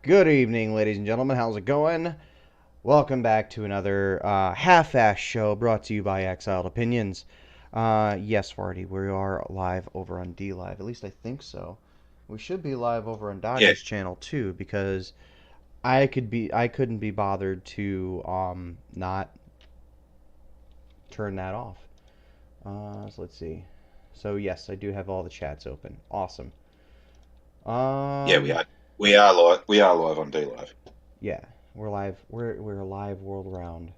Good evening, ladies and gentlemen. How's it going? Welcome back to another half-ass show brought to you by Exiled Opinions. Yes, Farty, we are live over on D Live. At least I think so. We should be live over on Yeah, Dodge's channel too, because I couldn't be bothered to not turn that off. So let's see. So yes, I do have all the chats open. Awesome. yeah, we Um, are. We are live on D Live. yeah, we're live. We're live world round.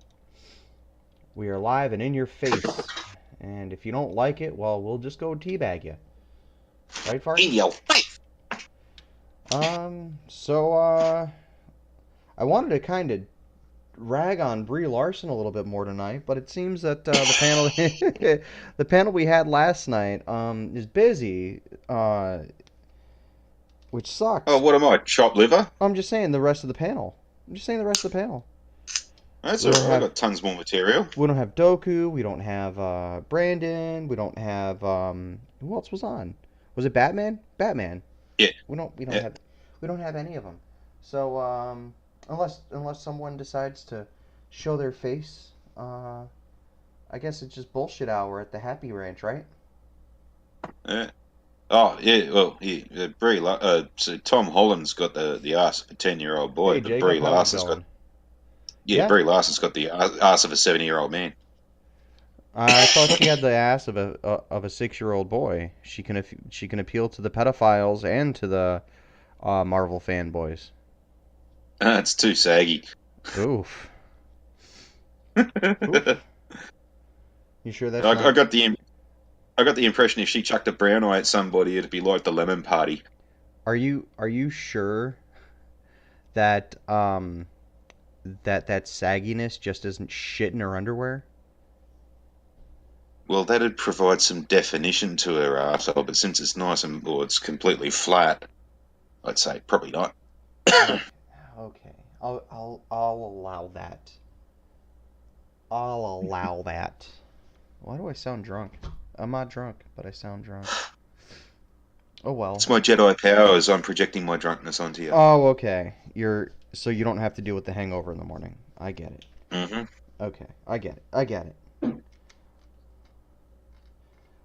We are live and in your face. And if you don't like it, well, we'll just go teabag you. Right, In Farty? your face. So, I wanted to kind of rag on Brie Larson a little bit more tonight, but it seems that the panel, the panel we had last night, is busy, uh, which Oh, sucks. what am I? Chopped liver? I'm just saying the rest of the panel. I'm just saying the rest of the panel. That's We all don't right. I have got tons more material. we don't have Doku. We don't have Brandon. We don't have who else was on? Was it Batman? Batman. Yeah, We don't yeah. have any of them. So unless someone decides to show their face, I guess it's just bullshit hour at the Happy Ranch, right? yeah. Oh, yeah. Well, so Tom Holland's got the ass of a 10-year-old boy, Hey but Jacob, how's it going? Yeah, Brie Larson's got the ass of a 70-year-old man. I thought she had the ass of a 6-year-old boy. She can appeal to the pedophiles and to the Marvel fanboys. It's too saggy. Oof, I, oof. You sure that's I not? got the impression if she chucked a brown eye at somebody, it'd be like the Lemon Party. Are you sure that that sagginess just isn't shit in her underwear? Well, that'd provide some definition to her arsehole, but since it's nice and or it's completely flat, I'd say probably not. Okay, okay. I'll allow that. I'll allow that. Why do I sound drunk? I'm not drunk, but I sound drunk. Oh well. It's my Jedi powers. I'm projecting my drunkenness onto you. Oh, okay. You're so you don't have to deal with the hangover in the morning. I get it. Hmm. Okay, I get it. I get it.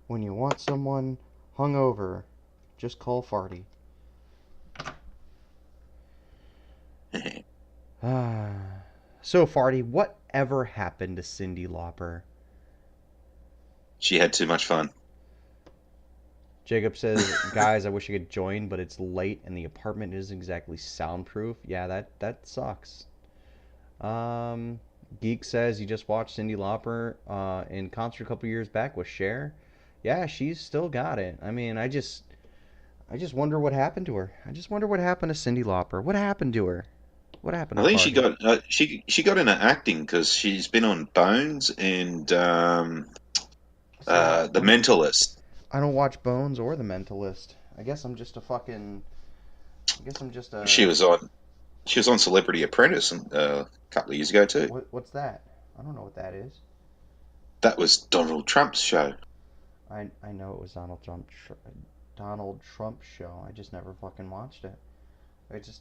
When you want someone hungover, just call Farty. Ah. So Farty, whatever happened to Cindi Lauper? She had too much fun. Jacob says, "Guys, I wish I could join, but it's late and the apartment isn't exactly soundproof." Yeah, that sucks. Um, Geek says he just watched Cindi Lauper in concert a couple years back with Cher. Yeah, she's still got it. I mean, I just wonder what happened to her. I just wonder what happened to Cindi Lauper. What happened to her? What happened I to think she Farty? got she got into acting because she's been on Bones and See, The Mentalist. I don't watch Bones or The Mentalist. I guess I'm just a fucking. I guess I'm just She a. was on she was on Celebrity Apprentice a couple of years ago too. What's that? I don't know what that is. That was Donald Trump's show. I know it was Donald Trump show. I just never fucking watched it.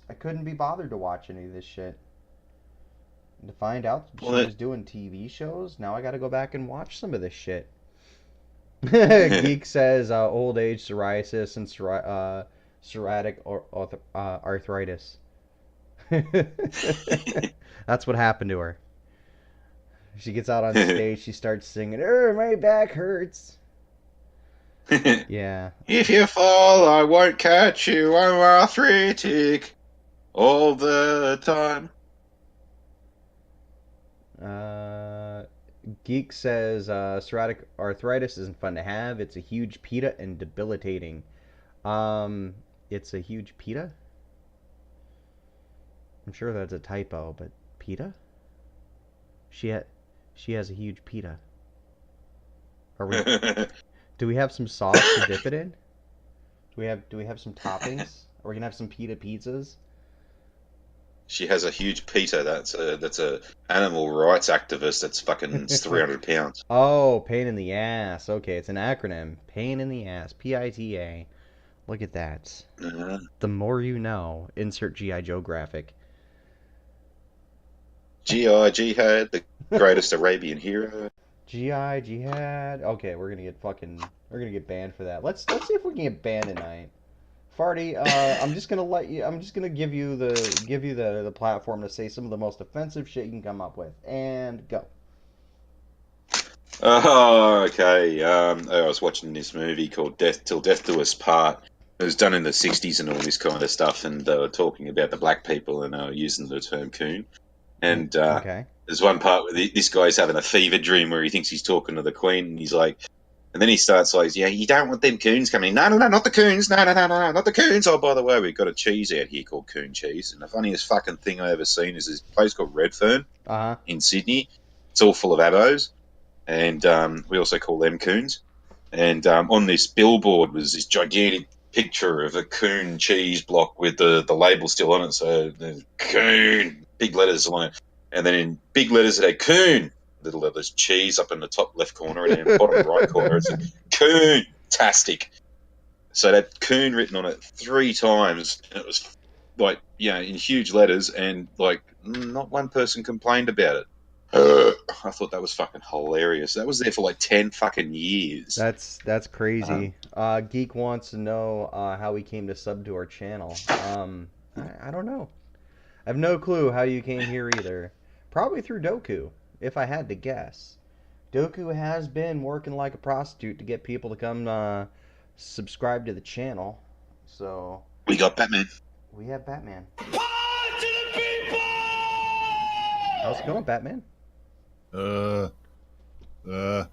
I couldn't be bothered to watch any of this shit. And to find out Well, she was doing TV shows, now I got to go back and watch some of this shit. Geek says old age psoriasis and psoriatic arthritis. That's what happened to her. She gets out on stage, she starts singing, my back hurts." Yeah. If you fall, I won't catch you. I'm arthritic all the time. Uh, Geek says psoriatic arthritis isn't fun to have. It's a huge pita and debilitating. Um, it's a huge pita? I'm sure that's a typo, but pita? She ha- she has a huge pita. Are we? Do we have some sauce to dip it in? Do we have some toppings? Are we gonna have some pita pizzas? She has a huge PETA. That's a animal rights activist. That's fucking 300 pounds. Oh, pain in the ass. Okay, it's an acronym. Pain in the ass. PITA. Look at that. Uh, The more you know. Insert GI Joe graphic. G.I. Jihad, the greatest Arabian hero. GI Jihad. Okay, we're gonna get banned for that. Let's see if we can get banned tonight. Farty, I'm just gonna give you the platform to say some of the most offensive shit you can come up with. And go. Oh, okay. I was watching this movie called Death Till Death Do Us Part. It was done in the '60s and all this kind of stuff, and they were talking about the black people and using the term coon. And Okay. there's one part where this guy's having a fever dream where he thinks he's talking to the Queen, and he's like, and then he starts like, yeah, you don't want them coons coming in. No, no, no, not the coons. No, no, no, no, no, not the coons. Oh, by the way, we've got a cheese out here called coon cheese. And the funniest fucking thing I ever seen is this place called Redfern Uh-huh. in Sydney. It's all full of abos, and we also call them coons. And on this billboard was this gigantic picture of a coon cheese block with the label still on it. So the coon, big letters on it. And then in big letters it had coon, little letters, cheese up in the top left corner, and in the bottom right corner it said coon-tastic. So that coon written on it 3 times, and it was like, in huge letters, and like not one person complained about it. I thought that was fucking hilarious. That was there for like 10 fucking years. That's Um, crazy. Geek wants to know how he came to sub to our channel. I don't know. I have no clue how you came here either. Probably through Doku, if I had to guess. Doku has been working like a prostitute to get people to come subscribe to the channel. So we got Batman. we have Batman. Power to the people! How's it going, Batman? Uh, uh,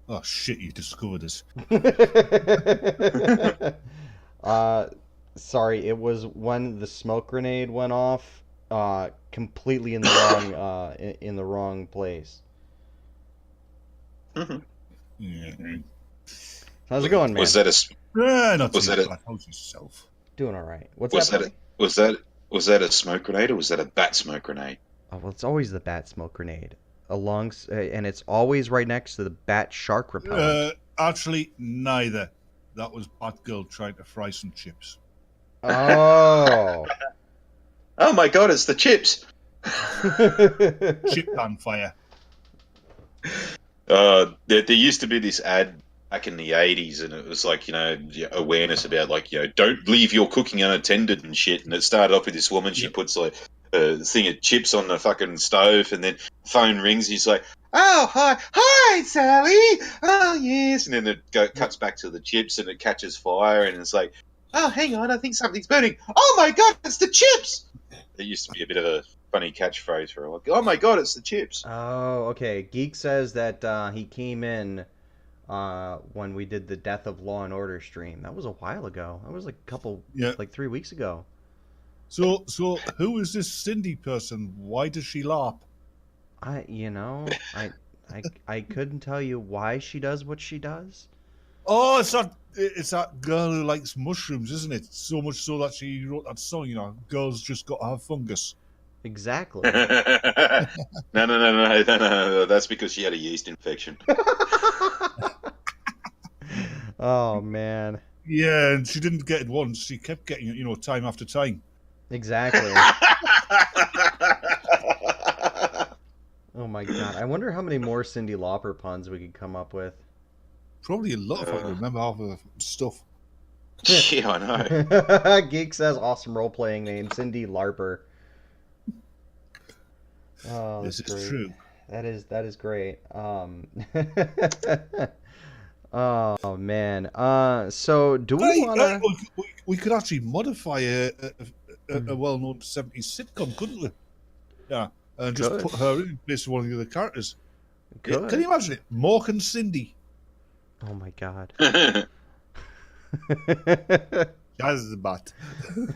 oh shit, you discovered us. uh, sorry, it was when the smoke grenade went off. Completely in the wrong in the wrong place. Mhm. Yeah. How's it going, Was man? that a Not was too that a bad. How's yourself? Doing all right. What's that, was that a buddy? was that a smoke grenade, or was that a bat smoke grenade? Oh, well, it's always the bat smoke grenade, and it's always right next to the bat shark repellent. Actually, neither. That was Batgirl trying to fry some chips. Oh. Oh my god, it's the chips. Chip on fire. There used to be this ad back in the '80s, and it was like, awareness about, like, don't leave your cooking unattended and shit. And it started off with this woman. She Yep. puts like a thing of chips on the fucking stove, and then phone rings. He's like, "Oh, hi, Sally. Oh, yes." And then cuts back to the chips, and it catches fire, and it's like, "Oh, hang on, I think something's burning. Oh my god, it's the chips." There used to be a bit of a funny catchphrase for like, "Oh my god, it's the chips." Oh, okay. Geek says that he came in when we did the Death of Law and Order stream. That was a while ago. That was Yeah. like 3 weeks ago. So who is this Cindy person? Why does she laugh? I couldn't tell you why she does what she does. Oh, it's that girl who likes mushrooms, isn't it? So much so that she wrote that song. Girls just got to have fungus. Exactly. No, no, no, no, no, no, no. That's because she had a yeast infection. Oh man. Yeah, and she didn't get it once. She kept getting it, time after time. Exactly. Oh my god. I wonder how many more Cindi Lauper puns we could come up with. Probably a lot if I can remember half of the stuff. Yeah, I know. Geek says awesome role playing name, Cindi Lauper. Oh, This that's is great. true. That is great. Oh man. So do we Right, right. wanna? We could actually modify a well-known '70s sitcom, couldn't we? Yeah, and just Could. put her in place of one of the other characters. Yeah, can Could. you imagine it? Mork and Cindy. Oh my god. Jazz the bat. Hang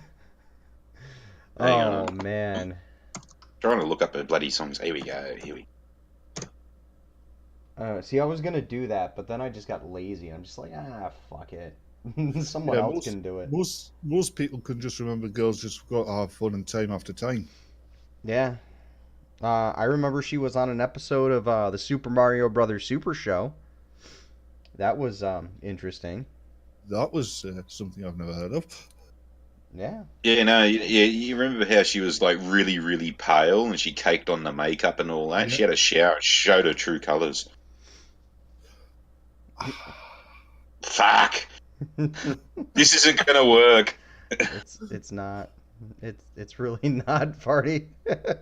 Oh on. man. Trying to look up her bloody songs. Here we go. Here we. See, I was gonna do that, but then I just got lazy. I'm just like, fuck it. Someone Yeah, else can do it. most people can just remember girls just got to have fun and time after time. Yeah. I remember she was on an episode of the Super Mario Brothers Super Show. That was interesting. That was something I've never heard of. Yeah. Yeah, no, you remember how she was like really, really pale and she caked on the makeup and all that? Yeah. She had a shower, it showed her true colours. Fuck! This isn't gonna work. It's not. It's really not, party. Because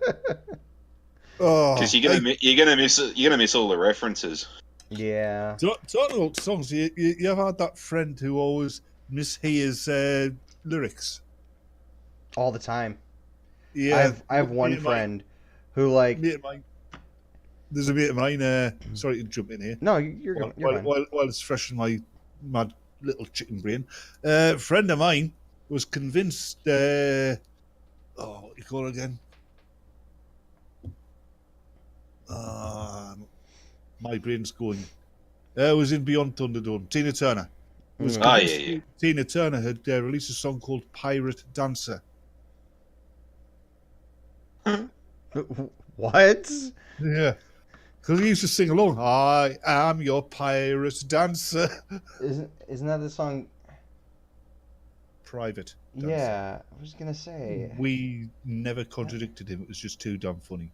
Oh, hey, you're gonna miss all the references. Yeah. talking about songs, you ever had that friend who always mishears lyrics? All the time. Yeah, I have one friend who like mate of mine. There's a mate of mine. Sorry to jump in here. no, you're fine. While it's fresh in my mad little chicken brain, friend of mine was convinced. What do you call it again? My brain's going. It was in Beyond Thunderdome. Tina Turner. Was Mm. Oh, convinced yeah. Tina Turner had released a song called Pirate Dancer. What? Yeah. Because he used to sing along, I am your pirate dancer. Isn't that the song? Private dancer. Yeah, I was gonna say. We never contradicted him. It was just too damn funny.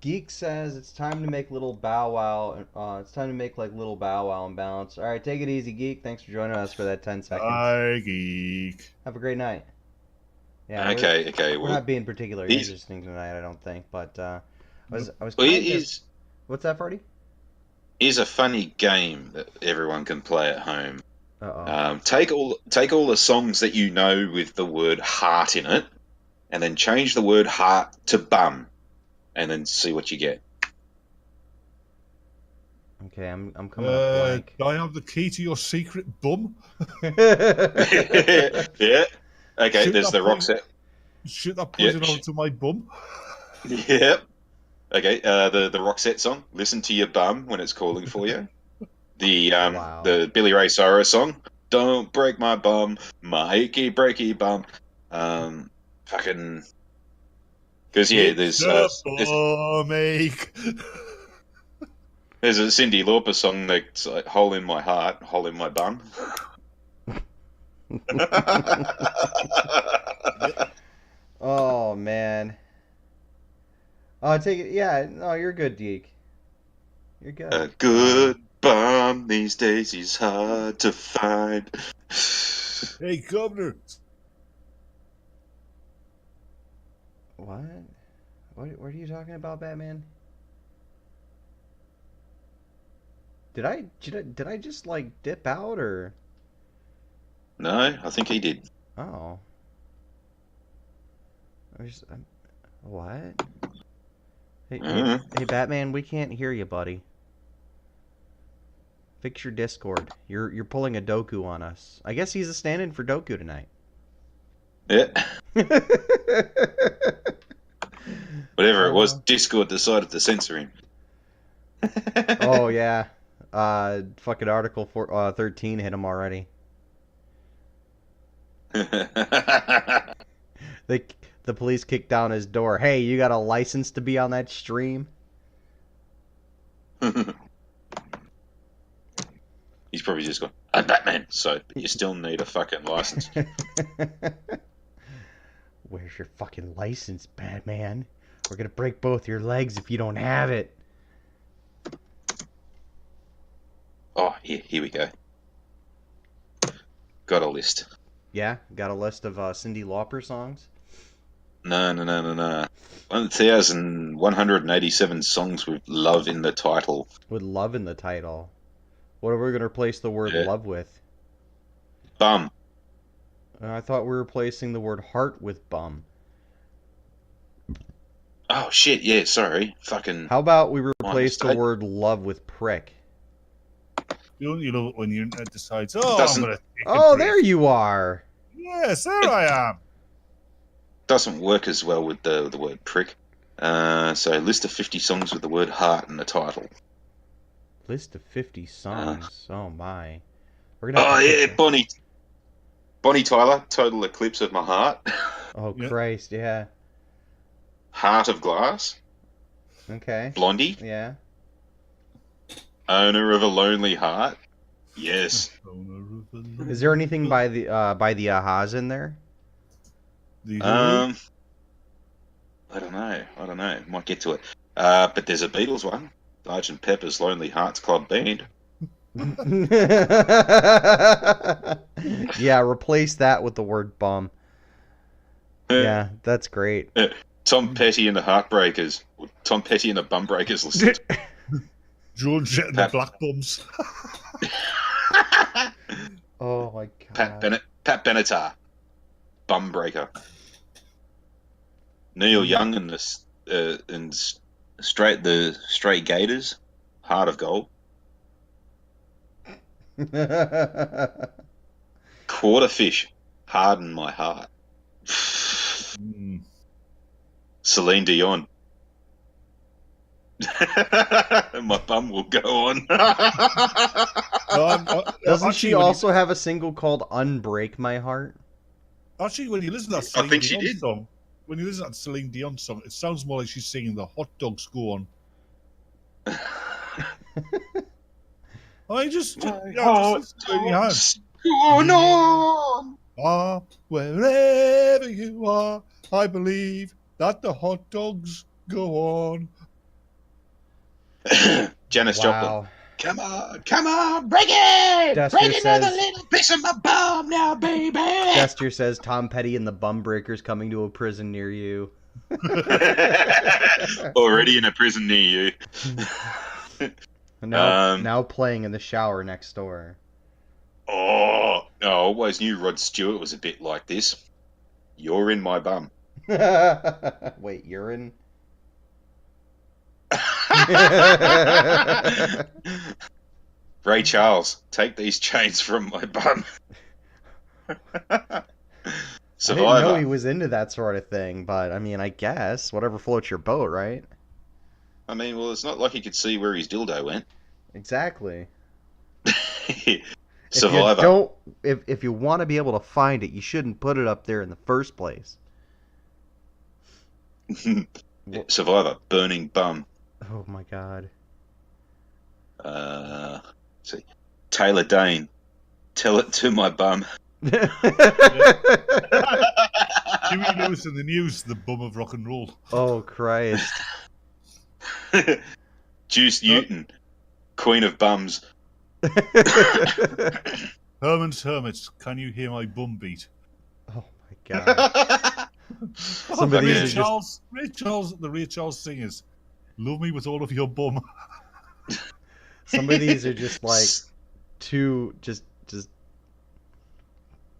Geek says it's time to make little bow wow. It's time to make like little bow wow and balance. All right, take it easy, Geek. Thanks for joining us for that 10 seconds. Hi, geek. Have a great night. Yeah. Okay. We're Well, not being particularly he's- interesting tonight, I don't think. But I was well, kind it of. is What's that, party? a funny game that everyone can play at home. Uh-oh. Take all the songs that you know with the word heart in it, and then change the word heart to bum, and then see what you get. Okay, I'm coming up blank. Do I have the key to your secret bum? Yeah. Okay. Shoot There's that the Roxette. Shoot that Yeah. poison onto my bum. Yep. Okay. The Roxette song. Listen to your bum when it's calling for you. Wow. The Billy Ray Cyrus song. Don't break my bum, my achy breaky bum. Fucking. Because It's a bum ache. there's a Cindi Lauper song that's like "Hole in My Heart, Hole in My Bum." Oh man. Oh, take it. Yeah, no, you're good, Geek. You're good. A good bum these days is hard to find. Hey, Governor. What? What are you talking about, Batman? Did I just like dip out or? No, I think he did. Oh. What? Hey, Batman, we can't hear you, buddy. Fix your Discord. You're pulling a Doku on us. I guess he's a stand-in for Doku tonight. Yeah. Whatever it was, Discord decided to censor him. Oh yeah. Fucking Article 13 hit him already. The police kicked down his door. Hey, you got a license to be on that stream? He's probably just gone, I'm Batman, so you still need a fucking license. Where's your fucking license, Batman? We're gonna break both your legs if you don't have it. Oh, here we go. Got a list. Yeah, got a list of Cindi Lauper songs. No. 1,187 songs with love in the title. With love in the title. What are we gonna replace the word love with? Bum. I thought we were replacing the word heart with bum. Oh shit, yeah, sorry. Fucking. How about we replace the word love with prick? You know when your internet decides, I'm gonna take a Oh, break. there you are. Yes, there I am. Doesn't work as well with the word prick. So list of 50 songs with the word heart in the title. List of 50 songs. Oh my. We're Oh gonna yeah, Bonnie Tyler, Total Eclipse of My Heart. Oh Yep. Christ, yeah. Heart of Glass. Okay. Blondie. Yeah. Owner of a Lonely Heart. Yes. Is there anything by the Ahas in there? The Who? Um, I don't know. Might get to it. But there's a Beatles one. Sgt. Pepper's Lonely Hearts Club Band. Yeah, replace that with the word bum. Yeah, that's great. Tom Petty and the Heartbreakers. Tom Petty and the Bumbreakers listed. George Jett and the Black Bums. Oh my Pat god. Benatar, Bumbreaker. Neil Young and the Straight Gators, Heart of Gold. Quarterfish, Harden My Heart. Celine Dion. My bum will go on. Doesn't she also have a single called Unbreak My Heart? Actually, when you listen to that Celine Dion song, it sounds more like she's singing the Hot Dogs Go On. just going on. Wherever you are, I believe that the hot dogs go on. Janis Joplin. Come on, break it! Dester break says, another little piece of my bum now, baby! Dester says Tom Petty and the Bum Breakers coming to a prison near you. Already in a prison near you. Now playing in the shower next door. Oh, I always knew Rod Stewart was a bit like this. You're in my bum. Wait, you're in? Ray Charles, take these chains from my bum. Survivor. I didn't know he was into that sort of thing, but I mean, I guess whatever floats your boat, right? I mean, well, it's not like he could see where his dildo went. Exactly. Survivor. If you want to be able to find it, you shouldn't put it up there in the first place. Survivor, burning bum. Oh my god. Let's see. Taylor Dane, tell it to my bum. Jimmy Lewis in the news, the bum of rock and roll. Oh Christ. Juice Newton, Queen of Bums. Herman's Hermits, can you hear my bum beat? Oh my god. Some of these Ray Charles, the Ray Charles singers. Love me with all of your bum. Some of these are just like too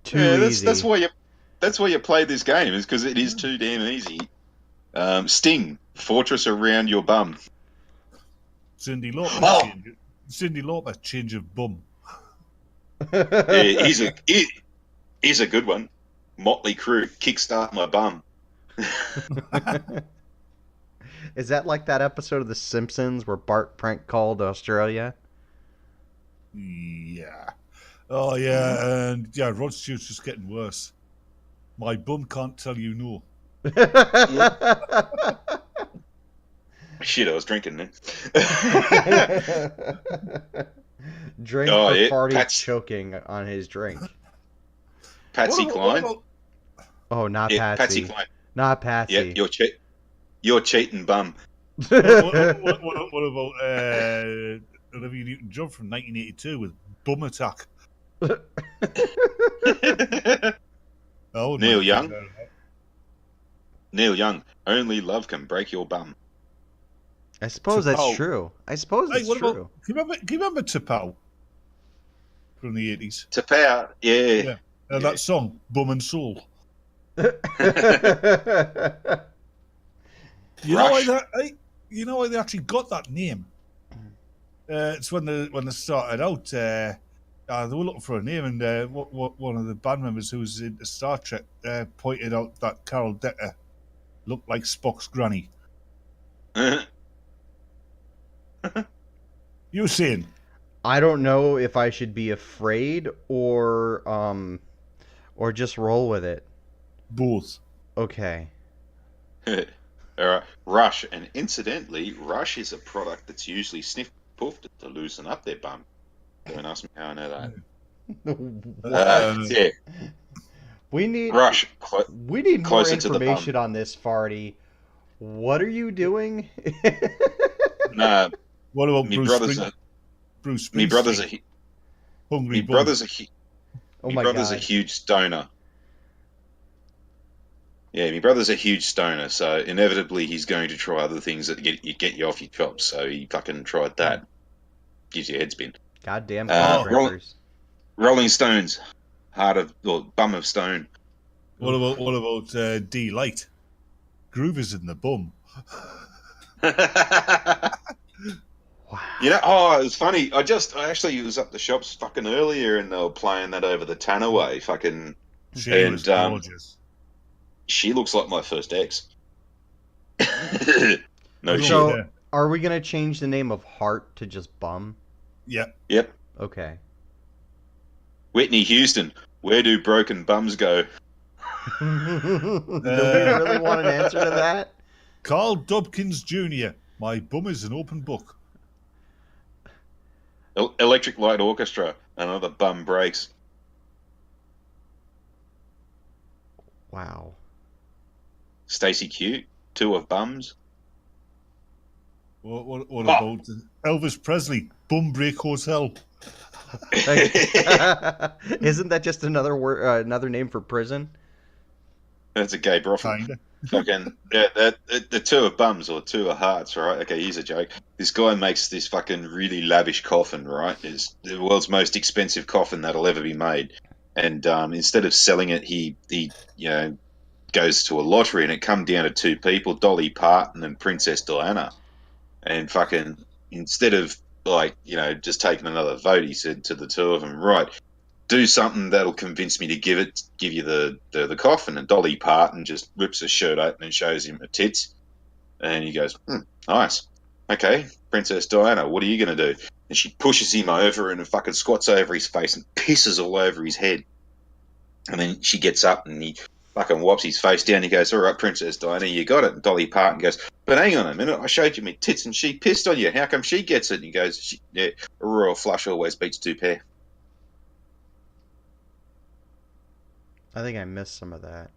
easy. That's why you play this game, is because it is too damn easy. Sting, Fortress Around Your Bum. Cindi Lauper, change of bum. Yeah, he's a good one. Motley Crue, Kickstart My Bum. Is that like that episode of The Simpsons where Bart prank called Australia? Yeah. Oh, yeah, and yeah, Rod Stewart's just getting worse. My bum can't tell you no. Shit, I was drinking then. Drink for farty choking on his drink. Patsy Cline. Oh, not Patsy. Patsy Cline. Not Patsy. Yep, you're cheating bum. What about Olivia Newton-John from 1982 with Bum Attack? Neil Young. Neil Young. Only love can break your bum. I suppose that's true. It's true. Can you remember T'Pau from the 80s? T'Pau, yeah. That song, Bum and Soul. You know why they actually got that name? It's when they started out. They were looking for a name, and one of the band members who was into Star Trek pointed out that Carol Decker looked like Spock's granny. You were saying? I don't know if I should be afraid or just roll with it. Both. Okay. Rush, and incidentally, Rush is a product that's usually sniff puffed to loosen up their bum. Don't ask me how I know that. What? Yeah. We need Rush. we need more Closer to the bum. information on this, Farty. What are you doing? Nah, What about me Bruce brother's Spring? Bruce me brother's Springsteen? a Hungry me Bum. brother's a Oh me my brother's a god. huge stoner. Yeah, my brother's a huge stoner, so inevitably he's going to try other things that get you off your chops. So he fucking tried that. Gives you a head spin. Goddamn coffee Oh. drinkers. Rolling Stones, Heart of or Bum of Stone. What about D Light? Groove is in the bum. Wow. You know, oh, it was funny. I actually was up the shops fucking earlier, and they were playing that over the Tanaway. Fucking, She was and gorgeous. she looks like my first ex. No Don't shit. care. Are we gonna change the name of Heart to just Bum? Yeah. Yep. Okay. Whitney Houston. Where do broken bums go? Do we really want an answer to that? Carl Dobkins Jr. My bum is an open book. Electric Light Orchestra. Another bum breaks. Wow. Stacey Q. Two of bums. What about Elvis Presley? Bum Break Hotel. Isn't that just another word, another name for prison? That's a gay brothel. Kinda. Fucking the two of bums or two of hearts, right? Okay, here's a joke. This guy makes this fucking really lavish coffin, right? It's the world's most expensive coffin that'll ever be made. And instead of selling it, he goes to a lottery, and it come down to two people, Dolly Parton and Princess Diana. And fucking instead of just taking another vote, he said to the two of them, right, do something that'll convince me to give you the coffin. And Dolly Parton just rips her shirt open and shows him her tits. And he goes, nice. Okay, Princess Diana, what are you going to do? And she pushes him over and fucking squats over his face and pisses all over his head. And then she gets up and he fucking wipes his face down. He goes, all right, Princess Diana, you got it. And Dolly Parton goes, but hang on a minute, I showed you my tits and she pissed on you. How come she gets it? And he goes, yeah, a royal flush always beats two pair. I think I missed some of that.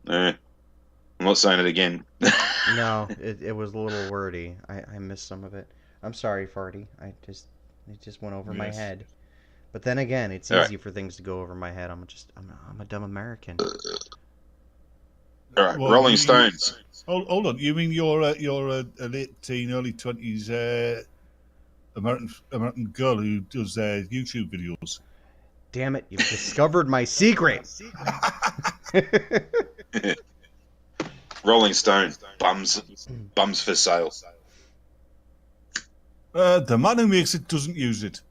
I'm not saying it again. No, it was a little wordy. I missed some of it. I'm sorry, Farty. It just went over my Yes. head. But then again, it's All easy for things to go over my head. I'm a dumb American. All right, Well, Rolling Stones. Hold on. You mean you're a late teen, early 20s American girl who does YouTube videos? Damn it, you've discovered my secret. Rolling Stone. Bums for sale. The man who makes it doesn't use it.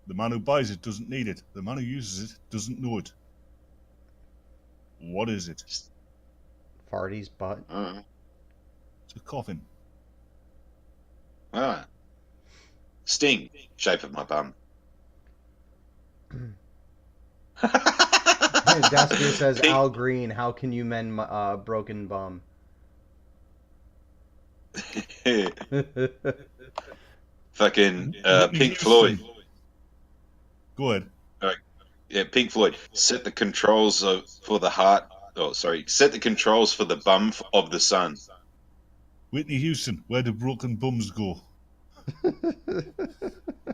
The man who buys it doesn't need it. The man who uses it doesn't know it. What is it? Farty's butt. It's a coffin. Sting. Shape of my bum. Dasker says, Pink- Al Green, how can you mend broken bum? Fucking Whitney Pink Houston. Floyd. Go ahead. Yeah, Pink Floyd. Set the controls for the heart. Oh, sorry. Set the controls for the bum of the sun. Whitney Houston, where do broken bums go?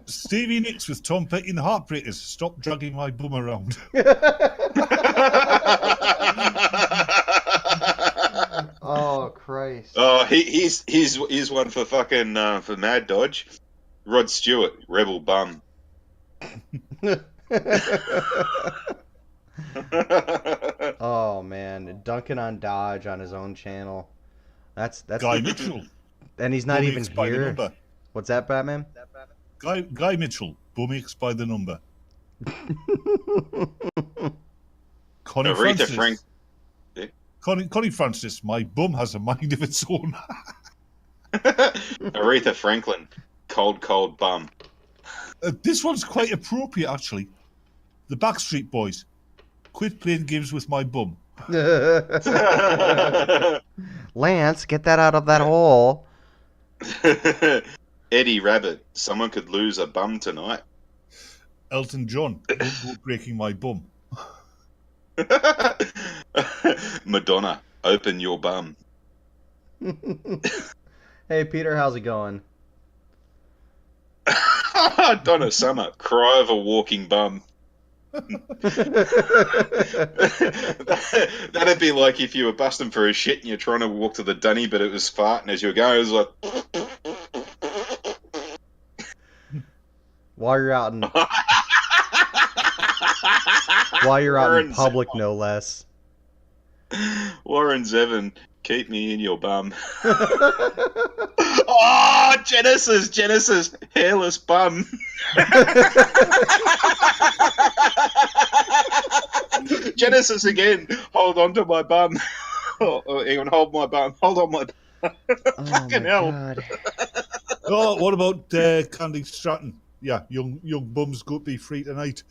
Stevie Nicks with Tom Petty and the Heartbreakers. Stop dragging my bum around. Oh, Christ. Oh, here's one for fucking for Mad Dodge. Rod Stewart, Rebel Bum. Oh, man. Dunking on Dodge on his own channel. That's Guy Mitchell. And he's not Bum even aches by the here. number. What's that, Batman? Guy Mitchell. Bum aches by the number. Connie Aretha Francis. Frank. Connie Francis. My bum has a mind of its own. Aretha Franklin, Cold Bum. This one's quite appropriate, actually. The Backstreet Boys. Quit playing games with my bum. Lance, get that out of that hole. Eddie Rabbit, someone could lose a bum tonight. Elton John, don't go breaking my bum. Madonna, open your bum. Hey, Peter, how's it going? Donna Summer, cry of a walking bum. That'd be like if you were busting for a shit and you're trying to walk to the dunny, but it was farting as you were going. It was like. While you're out in public, no less. Warren Zevon, keep me in your bum. Oh, Genesis, hairless bum. Genesis again, hold on to my bum. Hang on, hold my bum. Hold on my bum. Fucking hell. God. Oh, what about Candy Stratton? Yeah, young bums go to be free tonight.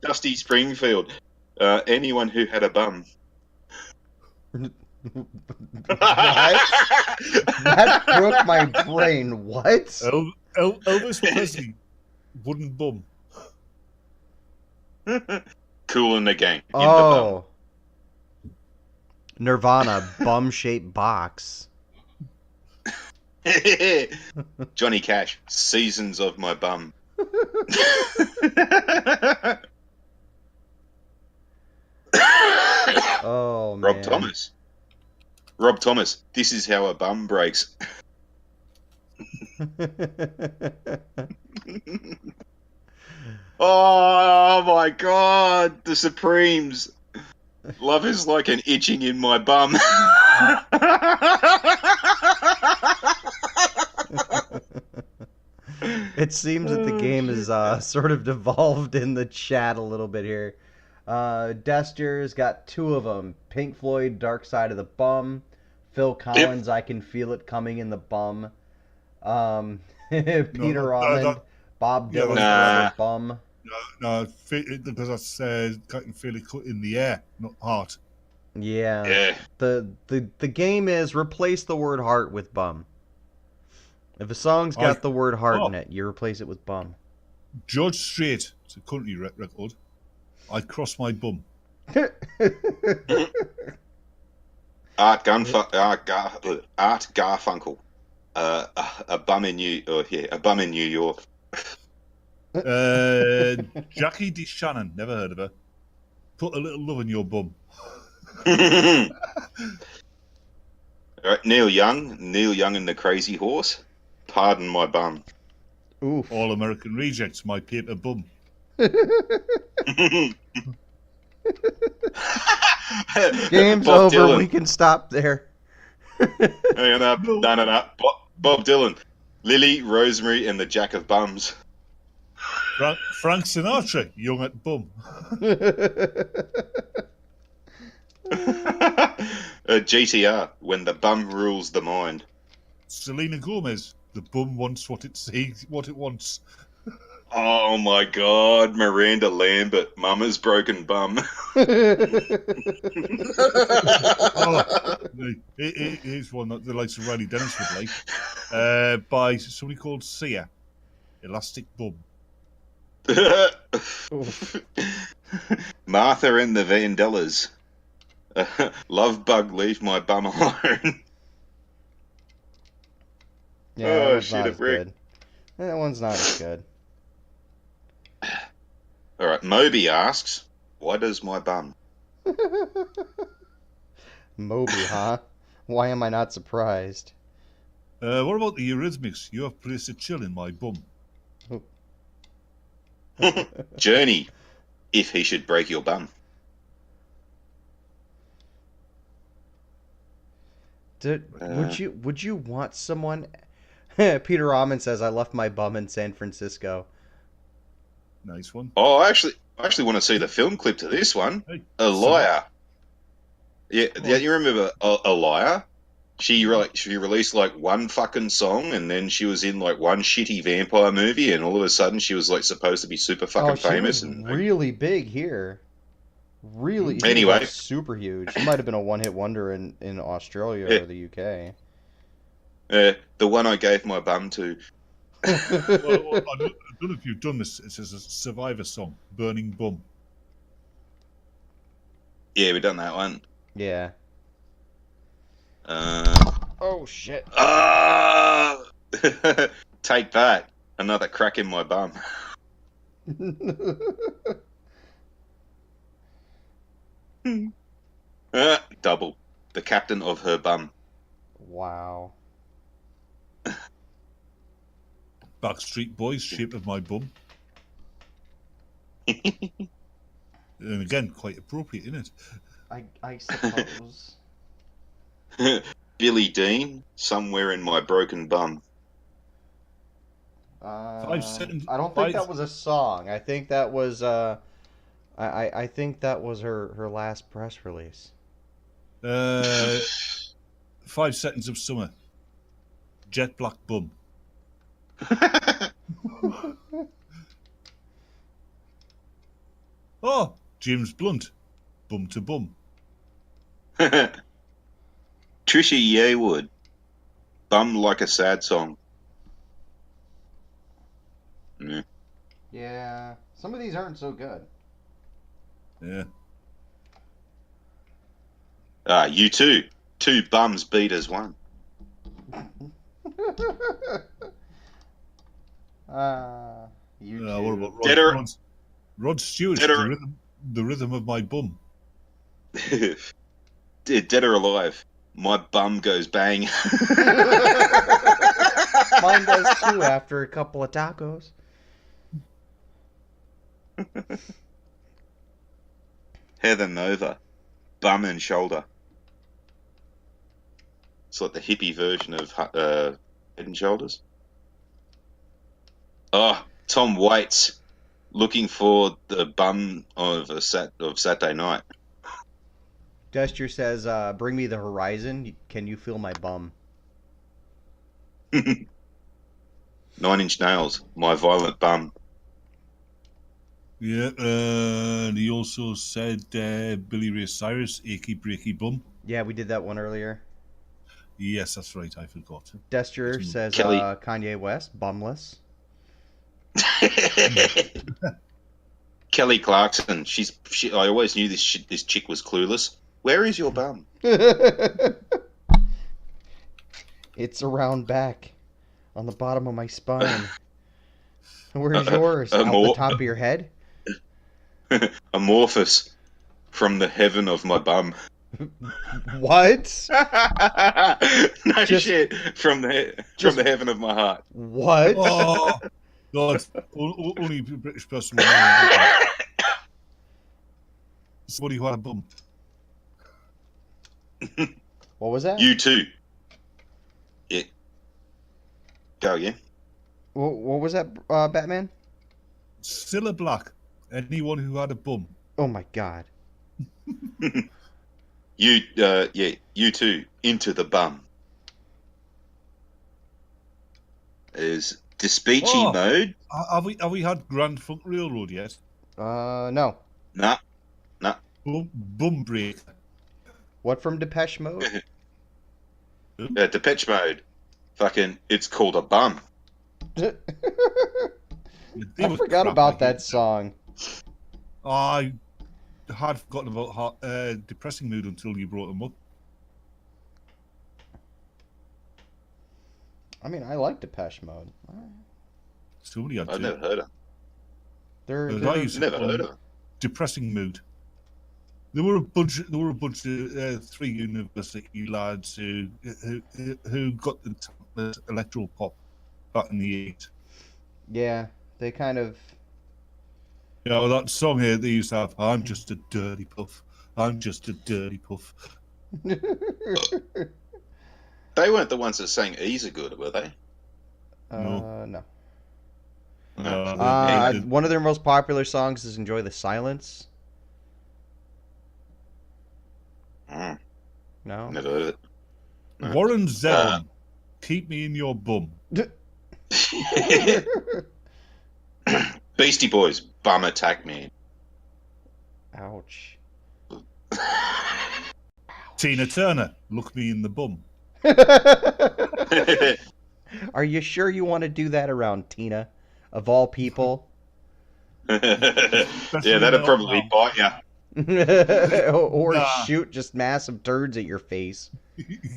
Dusty Springfield, anyone who had a bum. What? That broke my brain. What? Elvis Presley, wooden bum. Cool in the Gang. In Oh. Nirvana, bum-shaped box. the bum. Johnny Cash, seasons of my bum. Oh, man. Rob Thomas, this is how a bum breaks. Oh my God, the Supremes. Love is like an itching in my bum. It seems that the game is sort of devolved in the chat a little bit here. Dester's got two of them. Pink Floyd, Dark Side of the Bum. Phil Collins, I Can Feel It Coming in the Bum. Peter Almond, Bob Dylan, Forever Bum. No, because that's I can feel it cut in the air, not heart. Yeah. The game is replace the word heart with bum. If a song's got the word heart in it, you replace it with bum. Judge Strait, it's a country record. I cross my bum. Art Garfunkel, a bum in New York. Jackie D. Shannon, never heard of her. Put a little love in your bum. All right, Neil Young and the Crazy Horse. Pardon my bum. Oof. All American Rejects, my paper bum. Game's Bob over. Dylan. We can stop there. No. Bob Dylan, Lily, Rosemary, and the Jack of Bums. Frank Sinatra, young at bum. GTR, when the bum rules the mind. Selena Gomez, the bum wants what it wants. Oh my God, Miranda Lambert, Mama's broken bum. Here's one that the likes of Riley Dennis would like. By somebody called Sia, Elastic Bum. Martha and the Vandellas. Love bug, leave my bum alone. Yeah, that one's not as good. That one's not as good. All right, Moby asks, why does my bum? Moby, huh? Why am I not surprised? What about the Eurythmics? You have place to chill in my bum. Journey, if he should break your bum. Would you want someone? Peter Rahman says, "I left my bum in San Francisco." Nice one. Oh, I actually want to see the film clip to this one. Hey, A Liar. Yeah, you remember A Liar? She released like one fucking song, and then she was in like one shitty vampire movie, and all of a sudden she was like supposed to be super fucking famous. Was and really big here. Really, anyway, was super huge. She might have been a one-hit wonder in Australia or the UK. The one I gave my bum to. Well, I don't know if you've done this. It's a Survivor song, "Burning Bum." Yeah, we done that one. Yeah. Uh, Oh shit. ah! Take that. Another crack in my bum. Double. The captain of her bum. Wow. Backstreet Boys, "Shape of My Bum." And again, quite appropriate, isn't it? I suppose. Billy Dean, "Somewhere in My Broken Bum." 5 seconds. I don't think that was a song. I think that was I think that was her last press release. 5 seconds of summer. "Jet Black Bum." Oh, James Blunt, "Bum to Bum." Trisha Yearwood, "Bum Like a Sad Song." Yeah. Yeah, some of these aren't so good. Yeah. You too. Two bums beat as one. You What too. about Rod Stewart, Dead or, the rhythm of my bum. Dead or alive, my bum goes bang. Mine does too after a couple of tacos. Heather Nova, "Bum and Shoulder." It's like the hippie version of Head and Shoulders. Oh, Tom Waits, "Looking for the Bum of Saturday Night." Gesture says, "Bring me the horizon. Can you feel my bum?" 9 Inch Nails, "My Violent Bum." Yeah, and he also said Billy Ray Cyrus, "Achy Breaky Bum." Yeah, we did that one earlier. Yes, that's right. I forgot. Gesture says, Kelly. Kanye West, "Bumless." Kelly Clarkson, I always knew this chick was clueless. "Where is your bum?" It's around back, on the bottom of my spine. Where's yours? Out the top of your head? Amorphous, "From the heaven of my bum." What? No Just- shit. From the heaven of my heart. What? Oh, God. Only a British person will know that. Somebody who had a bum. What was that? You too. Yeah. Go again. What was that, Batman? Cilla Black, "Anyone who had a bum." Oh my god. You too. Into the Bum. Is Despeechy mode? Have we had Grand Funk Railroad yet? No. Nah. Bum Break. What from Depeche Mode? Depeche Mode. Fucking, "It's called a bum." I forgot about that song. I had forgotten about Depressing Mood until you brought them up. I mean, I like Depeche Mode. Somebody had I've to. never heard of. I used to Never call heard them of. Depressing Mood. There were a bunch of 3 university lads who got the electro pop back in the 80s. Yeah, they kind of. You know, that song here they used to have, "I'm just a dirty puff. I'm just a dirty puff." They weren't the ones that sang "Ease Are Good," were they? No. Anyway. One of their most popular songs is "Enjoy the Silence." No. Never heard of it. No. Warren Zevon, "Keep Me in Your Bum." Beastie Boys, "Bum Attack Man." Ouch. Tina Turner, "Look Me in the Bum." Are you sure you want to do that around Tina, of all people? Yeah, Especially that'd not probably now. bite you. Or Nah. shoot just massive turds at your face.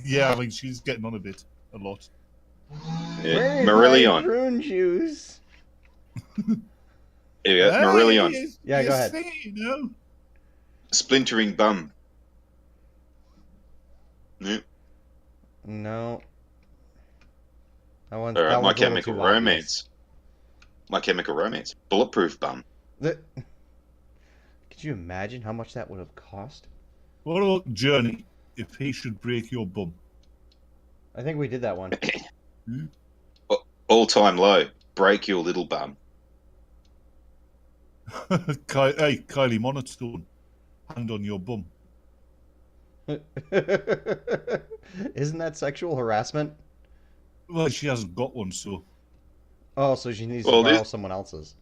Yeah, I mean, she's getting on a lot. Yeah, Where's my Marillion. prune juice? Here you go, Marillion. Hey, Yeah, you go ahead. see, you know? Splintering bum. Yeah. No, that All right, My one's a little Chemical too obvious. Romance. My Chemical Romance. Bulletproof bum. Could you imagine how much that would have cost? What about Journey? If he should break your bum. I think we did that one. All-time low. Break your little bum. Hey, Kylie Monotone, hand on your bum. Isn't that sexual harassment? Well, she hasn't got one, so Oh, so she needs to Well, borrow this someone else's.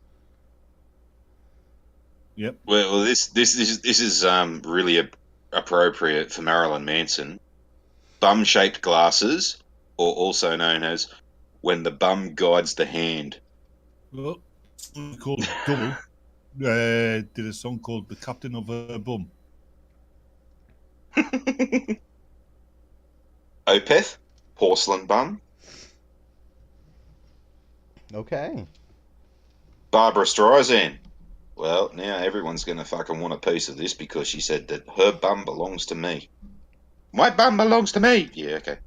yep. well this is really appropriate for Marilyn Manson. Bum-shaped glasses, or also known as when the bum guides the hand. Well, someone called Double did a song called "The Captain of Her Bum." Opeth, porcelain bum. Okay. Barbara Streisand. Well, now everyone's going to fucking want a piece of this because she said that her bum belongs to me. My bum belongs to me. Yeah, okay.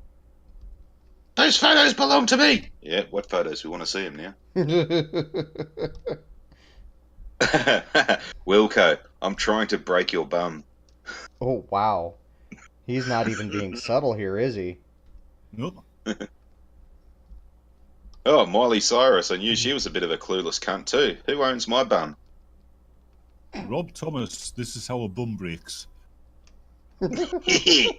Those photos belong to me. Yeah, what photos? We want to see them now. Wilco, I'm trying to break your bum. Oh, wow. He's not even being subtle here, is he? No, Oh, Miley Cyrus. I knew she was a bit of a clueless cunt too. Who owns my bum? Rob Thomas. This is how a bum breaks. Yeah.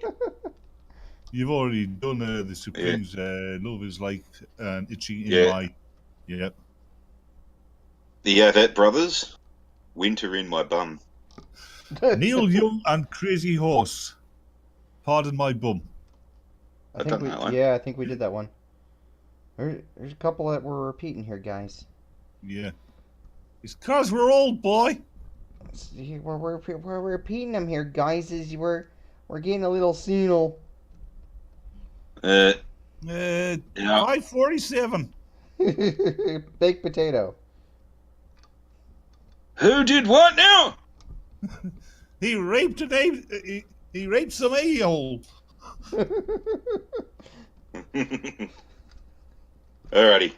You've already done the Supremes. Love is like an itchy in Yeah. my. Yep. The Avett Brothers. Winter in my bum. Neil Young and Crazy Horse. Pardon my bum. I I've think done we, that one. yeah, I think we did that one. There's a couple that we're repeating here, guys. Yeah. It's because we're old, boy. See, we're repeating them here, guys. We're getting a little senile. Yeah. 547. Baked potato. Who did what now? He raped he raped some a-hole. Alrighty.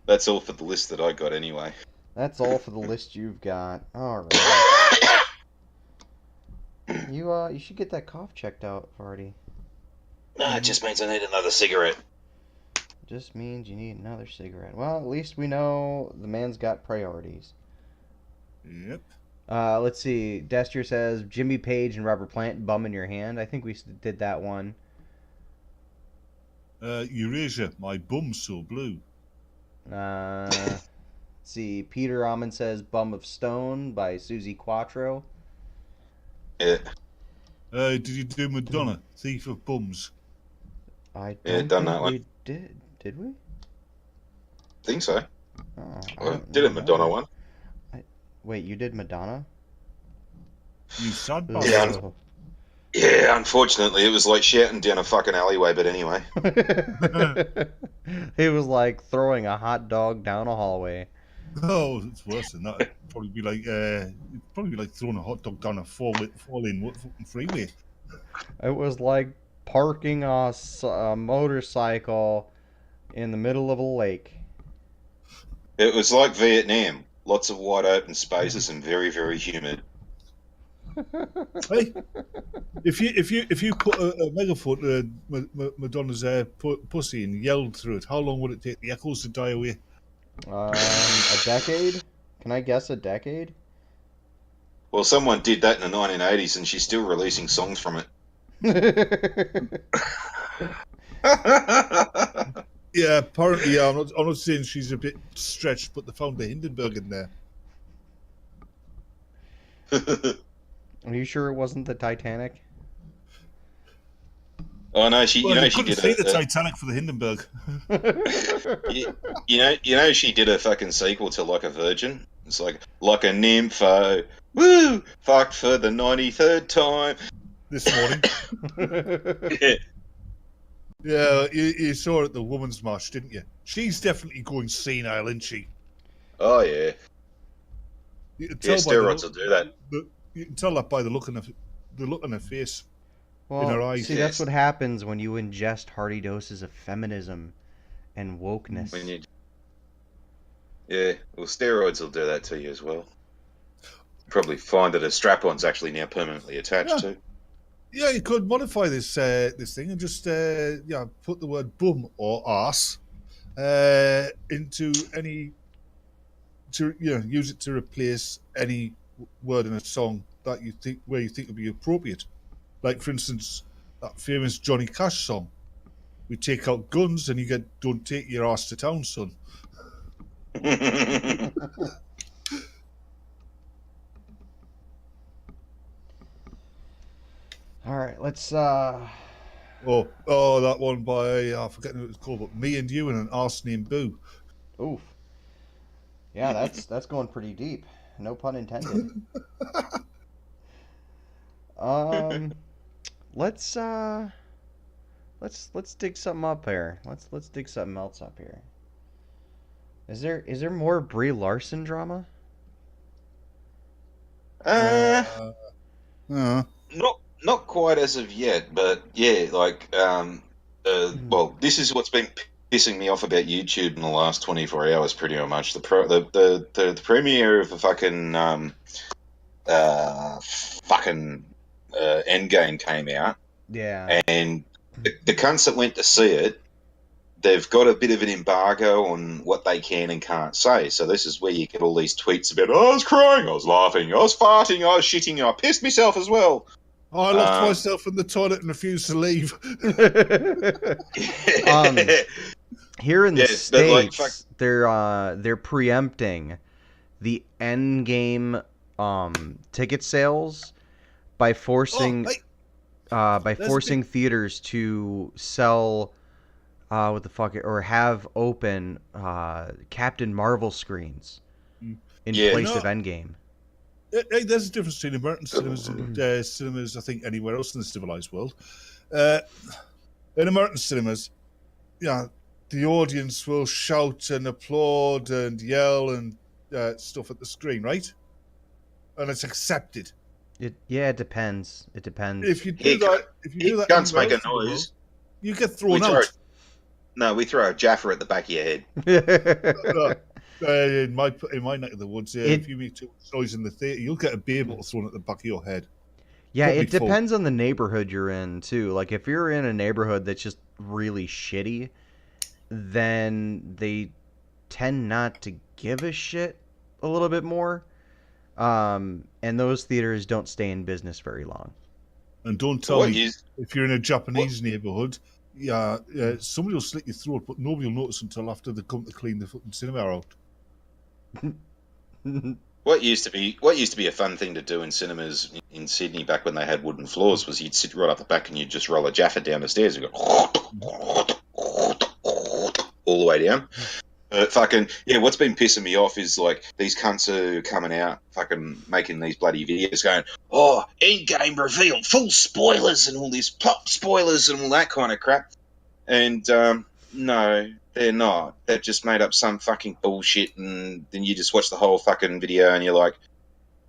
That's all for the list that I got anyway. That's all for the list you've got. All right. You should get that cough checked out, Vardy. No, it just means I need another cigarette. Just means you need another cigarette. Well, at least we know the man's got priorities. Yep. Let's see. Destier says Jimmy Page and Robert Plant, bum in your hand. I think we did that one. Eurasia, my bum's so blue. Let's see. Peter Almond says Bum of Stone by Susie Quattro. Yeah. Did you do Madonna, Thief of Bums? I Yeah, don't done think that one. we did. Did we? Think so. Oh, I did a Madonna one. Wait, you did Madonna? You sad Ugh. bastard. Yeah, unfortunately, it was like shouting down a fucking alleyway, but anyway. It was like throwing a hot dog down a hallway. Oh, it's worse than that. It'd probably be like throwing a hot dog down a fall-in freeway. It was like parking a motorcycle in the middle of a lake. It was like Vietnam. Lots of wide open spaces and very, very humid. Hey, if you put a megaphone to Madonna's pussy and yelled through it, how long would it take the echoes to die away? A decade? Can I guess a decade? Well, someone did that in the 1980s, and she's still releasing songs from it. Yeah, apparently, yeah. I'm not saying she's a bit stretched, but they found the Hindenburg in there. Are you sure it wasn't the Titanic? Oh no, she Well, you she couldn't did see the Titanic for the Hindenburg. she did a fucking sequel to Like a Virgin. It's like a nympho. Woo! Fucked for the 93rd time. This morning. Yeah, you saw her at the Women's March, didn't you? She's definitely going senile, isn't she? Oh yeah. You can Yeah, tell by the steroids look. will do that. You can tell that by the look on her face, in her Well, see, eyes. that's Yes. what happens when you ingest hearty doses of feminism and When wokeness. you Yeah, well steroids will do that to you as well. Probably find that a strap-on's actually now permanently attached Yeah, to. yeah. You could modify this thing and just put the word bum or arse into any use it to replace any word in a song that you think would be appropriate. Like for instance, that famous Johnny Cash song. We take out guns and you get "Don't take your ass to town, son." All right, let's Oh, that one by I forget what it's called, but "Me and You" and an arse named Boo. oof. Yeah, that's going pretty deep. No pun intended. Um let's let's dig something up here. Let's dig something else up here. Is there more Brie Larson drama? uh, Uh, uh, not quite as of yet, but yeah, well, this is what's been pissing me off about YouTube in the last 24 hours, pretty much. The premiere of the fucking Endgame came out, Yeah. and the cunts that went to see it, they've got a bit of an embargo on what they can and can't say. So this is where you get all these tweets about, oh, I was crying, I was laughing, I was farting, I was shitting, I pissed myself as well. I locked myself in the toilet and refused to leave. um Here in the Yeah, but like, fuck, States, they're preempting the end game ticket sales by Oh, forcing hey, there's a big theaters to sell what the fuck or have open Captain Marvel screens in yeah, place of Endgame. hey, there's a difference between American cinemas and cinemas, I think, anywhere else in the civilized world. Uh, in American cinemas, yeah, the audience will shout and applaud and yell and stuff at the screen, right? And it's accepted. It depends. It depends. If you here, do that, if you here do that cunts anywhere make a else in the world, noise. you get We thrown throw, out. no, we throw a Jaffa at the back of your head. In my neck of the woods, if It you make too much noise in the theatre, you'll get a beer bottle thrown at the back of your head. Yeah, Probably it depends on the neighborhood you're in too. Like if you're in a neighborhood that's just really shitty, then they tend not to give a shit a little bit more. And those theaters don't stay in business very long. And don't So tell what me is if you're in a what? Japanese neighborhood, somebody will slit your throat, but nobody will notice until after they come to clean the fucking cinema out. What used to be a fun thing to do in cinemas in Sydney back when they had wooden floors was you'd sit right up the back and you'd just roll a Jaffa down the stairs and go all the way down. Fucking yeah, what's been pissing me off is like these cunts are coming out, fucking making these bloody videos, going, "Oh, Endgame revealed, full spoilers and all this plot spoilers and all that kind of crap." And no, they're not. They've just made up some fucking bullshit, and then you just watch the whole fucking video, and you're like,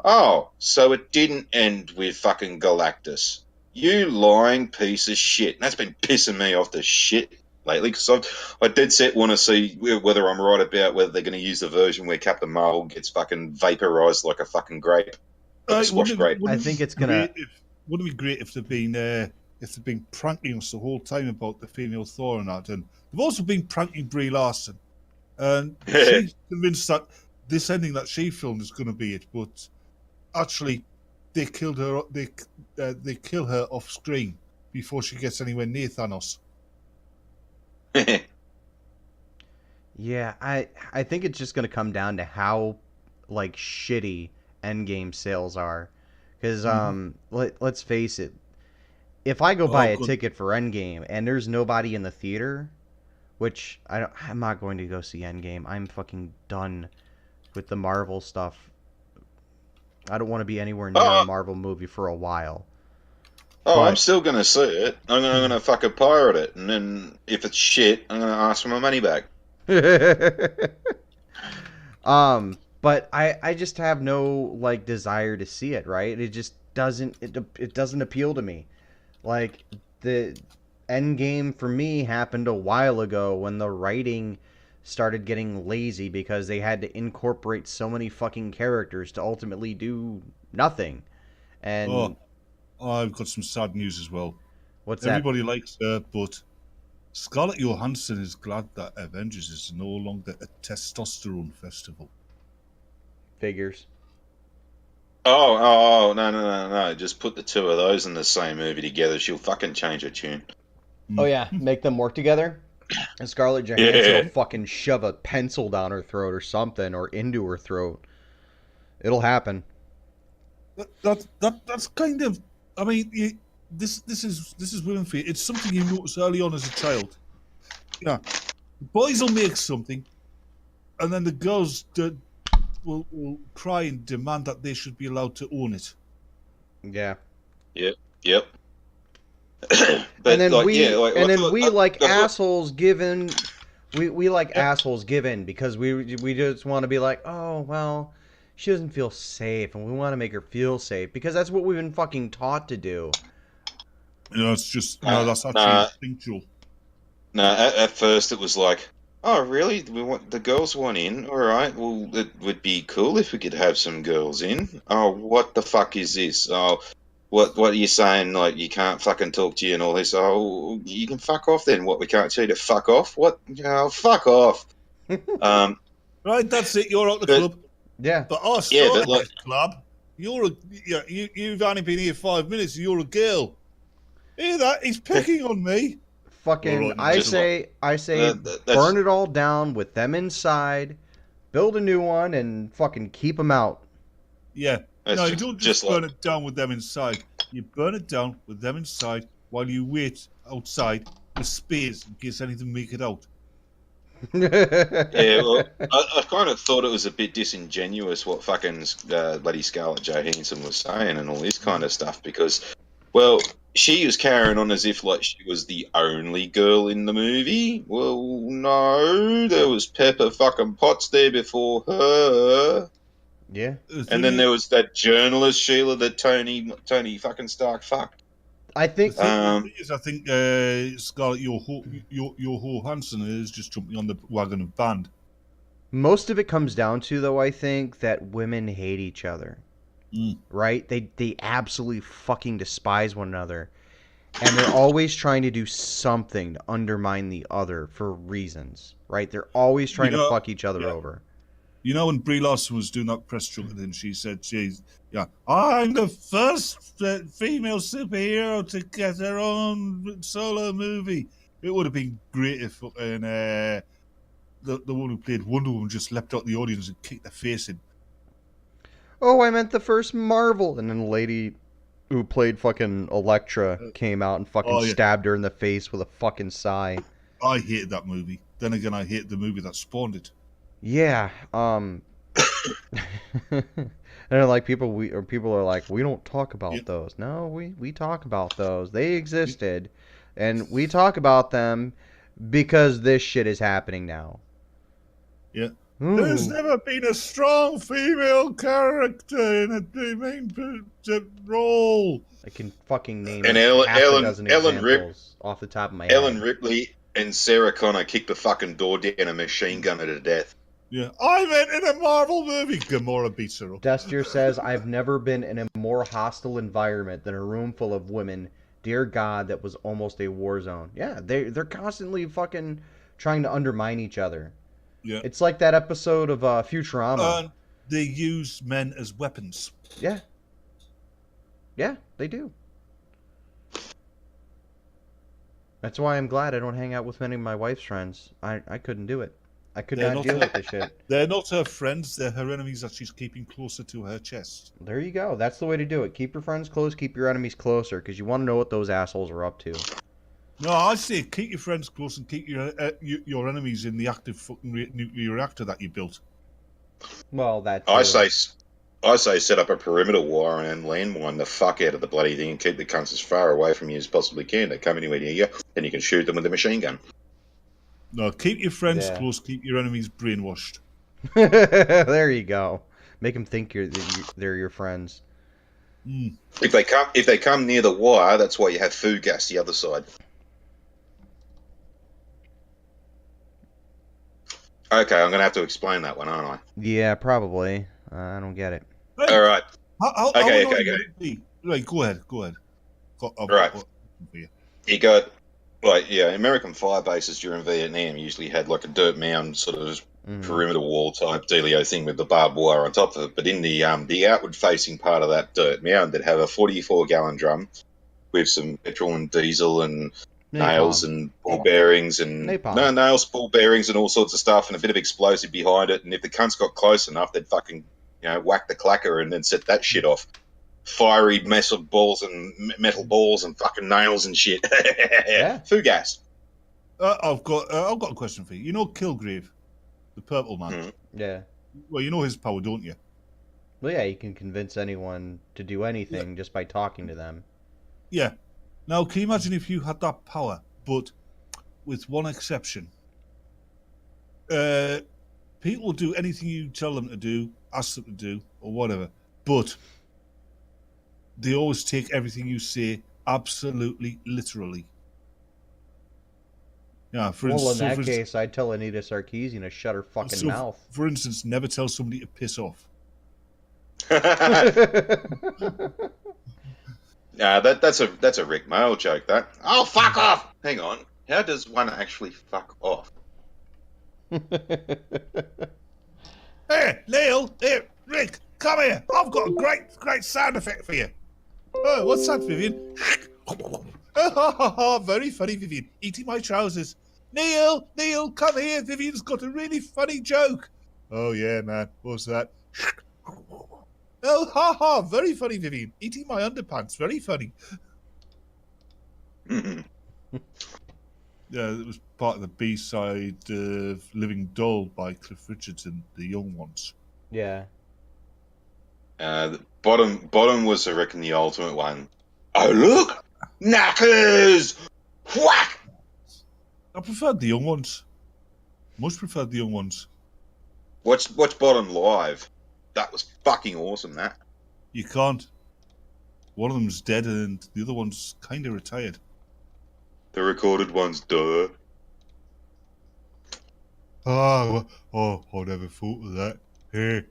"Oh, so it didn't end with fucking Galactus? You lying piece of shit." And that's been pissing me off the shit lately because I dead set want to see whether I'm right about whether they're going to use the version where Captain Marvel gets fucking vaporized like a fucking grape, like a squash grape. I think it's gonna. Wouldn't it be great if they've been pranking us the whole time about the female Thor and that, and they've also been pranking Brie Larson, and she's convinced that this ending that she filmed is going to be it, but actually they killed her. They kill her off screen before she gets anywhere near Thanos. Yeah, I think it's just gonna come down to how like shitty Endgame sales are, because let's face it, if I go buy Oh, a good. ticket for Endgame and there's nobody in the theater, which I'm not going to go see Endgame. I'm fucking done with the Marvel stuff. I don't want to be anywhere near a Oh, Marvel movie for a while. I'm But still going to see it. I'm gonna fucking pirate it, and then if it's shit, I'm gonna ask for my money back. but I just have no like desire to see it, right? It just it doesn't appeal to me. Like the end game for me happened a while ago when the writing started getting lazy because they had to incorporate so many fucking characters to ultimately do nothing. Oh, And I've got some sad news as well. what's that? Everybody likes her, but Scarlett Johansson is glad that Avengers is no longer a testosterone festival. Figures. No. Just put the two of those in the same movie together. She'll fucking change her tune. Oh yeah, make them work together. And Scarlett Johansson will Yeah. fucking shove a pencil down her throat or something, or into her throat. It'll happen. That's kind of. I mean, this is women fear. It's something you notice early on as a child. Yeah, boys will make something, and then the girls will cry and demand that they should be allowed to own it. Yeah. Yep. Yep. And But then like, yeah, we like and I then thought, we like I thought, assholes given we like Yeah, assholes given because we just want to be like, "Oh, well, she doesn't feel safe and we want to make her feel safe because that's what we've been fucking taught to do." it's just no. nah, That's actually nah, instinctual. nah. At first, it was like, oh, really? We want the girls want in? All right. Well, it would be cool if we could have some girls in. Oh, what the fuck is this? Oh, what are you saying? Like you can't fucking talk to you and all this? Oh, you can fuck off then. What we can't tell you to fuck off? What? Oh, fuck off. Um, Right, that's it. You're out the but club. Yeah. But I yeah, but started like, this club. You're a yeah. You've only been here 5 minutes. You're a girl. Hear that? He's picking on me. All Fucking right, now shut up. I say that's burn it all down with them inside, build a new one and fucking keep them out. Yeah. that's No, you don't just just like burn it down with them inside. You burn it down with them inside while you wait outside with spears in case anything make it out. yeah. Well, I kind of thought it was a bit disingenuous what fucking bloody Scarlett Johansson was saying and all this kind of stuff because, well, she was carrying on as if like she was the only girl in the movie. Well, no, there was Pepper fucking Potts there before her. Yeah. The And thing then is, there was that journalist Sheila that Tony fucking Stark fucked. I the think thing, the Um, thing is, I think Scarlett Johansson is just jumping on the wagon of band. most of it comes down to though I think that women hate each other, Mm. right? They absolutely fucking despise one another and they're always trying to do something to undermine the other for reasons, right? They're always You trying to know, fuck each other yeah. over. You know, when Brie Larson was doing that press junket, and she said, yeah, I'm the first female superhero to get her own solo movie." It would have been great if the one who played Wonder Woman just leapt out the audience and kicked their face in. Oh, I meant the first Marvel. And then the lady who played fucking Elektra Uh, came out and fucking oh yeah, stabbed her in the face with a fucking sigh. I hated that movie. Then again, I hate the movie that spawned it. Yeah, and like people are like, we don't talk Yeah, about those. No, we talk about those. They yeah, existed, and we talk about them because this shit is happening now. yeah. There's Ooh, never been a strong female character in a main role. I can fucking name and half a dozen examples off the top of my Ellen head. Ripley and Sarah Connor kicked the fucking door down and machine gun her to death. Yeah, I meant in a Marvel movie. Gamora beats her up. Dustier says, I've never been in a more hostile environment than a room full of women. Dear God, that was almost a war zone. Yeah, they're constantly fucking trying to undermine each other. Yeah, It's like that episode of Futurama. and they use men as weapons. Yeah, yeah, they do. That's why I'm glad I don't hang out with many of my wife's friends. I couldn't do it. I could They're not not deal her, with this shit. they're not her friends. They're her enemies that she's keeping closer to her chest. There you go. That's the way to do it. Keep your friends close, keep your enemies closer, because you want to know what those assholes are up to. No, I say keep your friends close and keep your enemies in the active fucking nuclear reactor that you built. Well, that too. I say set up a perimeter wire and landmine the fuck out of the bloody thing and keep the cunts as far away from you as possibly can. They come anywhere near you, then you can shoot them with a machine gun. No, keep your friends Yeah. close, keep your enemies brainwashed. There you go. Make them think they're your friends. Mm. If they come near the wire, that's why you have food gas the other side. Okay, I'm going to have to explain that one, aren't I? Yeah, probably. I don't get it. Right. All right. How Okay. annoying would it be? Right, go ahead. Right. You got, American fire bases during Vietnam usually had like a dirt mound sort of perimeter wall type dealio thing with the barbed wire on top of it. But in the outward facing part of that dirt mound, they'd have a 44-gallon drum with some petrol and diesel and nails and ball bearings and nails, ball bearings and all sorts of stuff and a bit of explosive behind it. And if the cunts got close enough, they'd fucking whack the clacker and then set that shit off. Fiery metal balls and fucking nails and shit. Yeah. Food gas. I've got a question for you. You know Kilgrave, the purple man. Mm-hmm. Yeah. Well, you know his power, don't you? Well, yeah, you can convince anyone to do anything just by talking to them. Yeah. Now, can you imagine if you had that power, but with one exception? People will do anything you tell them to do, ask them to do, or whatever, but they always take everything you say absolutely literally. Yeah, In that case, I'd tell Anita Sarkeesian to shut her fucking mouth. For instance, never tell somebody to piss off. That's a Rick Mail joke. That fuck off. Hang on, how does one actually fuck off? Hey, Neil, here, Rick, come here. I've got a great sound effect for you. Oh, what's that, Vivian? Very funny, Vivian. Eating my trousers. Neil, come here. Vivian's got a really funny joke. Oh, yeah, man. What's that? Oh, very funny, Vivian. Eating my underpants. Very funny. Yeah, it was part of the B-side of Living Dull by Cliff Richards and the Young Ones. Yeah. The bottom was, I reckon, the ultimate one. Oh, look! Knackers! Whack! I preferred the Young Ones. Much preferred the Young Ones. Watch bottom live. That was fucking awesome, that. You can't. One of them's dead and the other one's kind of retired. The recorded one's duh. I never thought of that. Hey.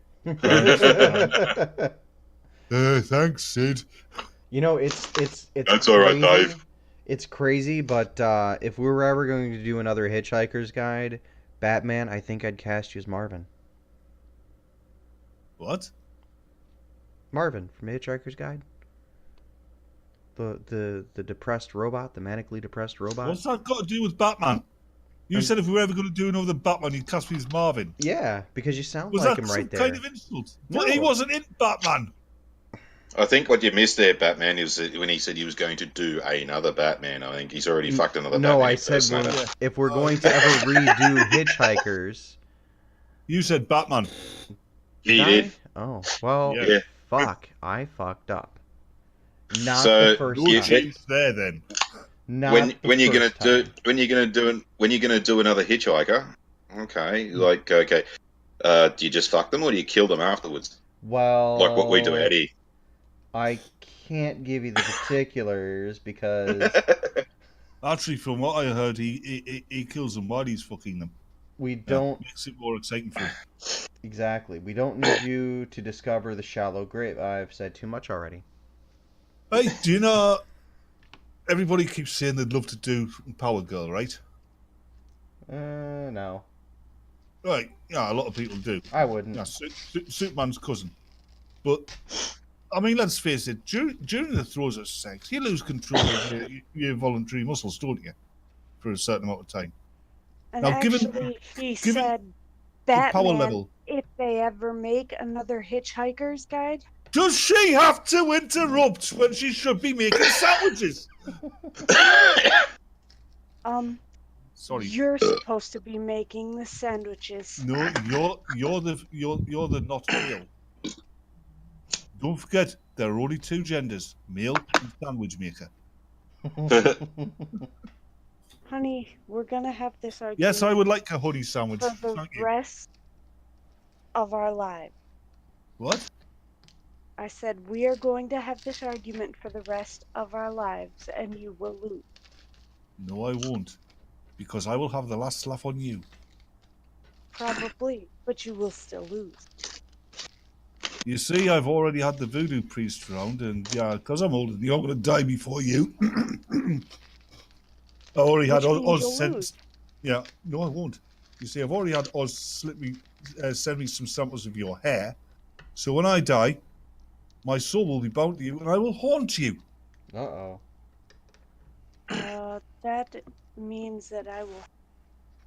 Thanks, Sid. You know, it's That's all right, Dave. It's crazy, but if we were ever going to do another Hitchhiker's Guide, Batman, I think I'd cast you as Marvin. What? Marvin from Hitchhiker's Guide. The depressed robot, the manically depressed robot. What's that got to do with Batman? You said if we were ever going to do another Batman, you'd cast me as Marvin. Yeah, because you sound Was like that him some right there. kind of insult? No. But he wasn't in Batman. I think what you missed there, Batman, is when he said he was going to do another Batman. I think he's already fucked another Batman. No, I said if we're going to ever redo Hitchhikers. You said Batman. He did. Oh, well, Yeah. fuck. I fucked up. Not So, the first No time. change there then. Not when the you're gonna first time. when you're gonna do another Hitchhiker, okay, do you just fuck them or do you kill them afterwards, Well, like what we do, Eddie? I can't give you the particulars because Actually, from what I heard, he kills them while he's fucking them. we don't Makes it more exciting for him. exactly. We don't need you to discover the shallow grave. I've said too much already. Hey, do you know? Everybody keeps saying they'd love to do Power Girl, right? No, Right. Yeah, a lot of people do. I wouldn't. Yeah, Superman's cousin. But I mean, let's face it. During the throes of sex, you lose control of your voluntary muscles, don't you? For a certain amount of time. And Now, actually, he given said, the power Batman, level, if they ever make another Hitchhiker's Guide. does she have to interrupt when she should be making sandwiches? Sorry. You're supposed to be making the sandwiches. No, you're the not male. Don't forget, there are only two genders: male and sandwich maker. Honey, we're gonna have this argument Yes, I would like a honey sandwich. for the Thank you. rest of our lives. What? I said we are going to have this argument for the rest of our lives, and you will lose. No, I won't, because I will have the last laugh on you. Probably, but you will still lose. You see, I've already had the voodoo priest round, and yeah, because I'm older, you're going to die before you. I already had Which means Oz you'll sent. lose. Yeah, no, I won't. You see, I've already had Oz send me some samples of your hair. So when I die, my soul will be bound to you, and I will haunt you. Uh-oh. That means that I will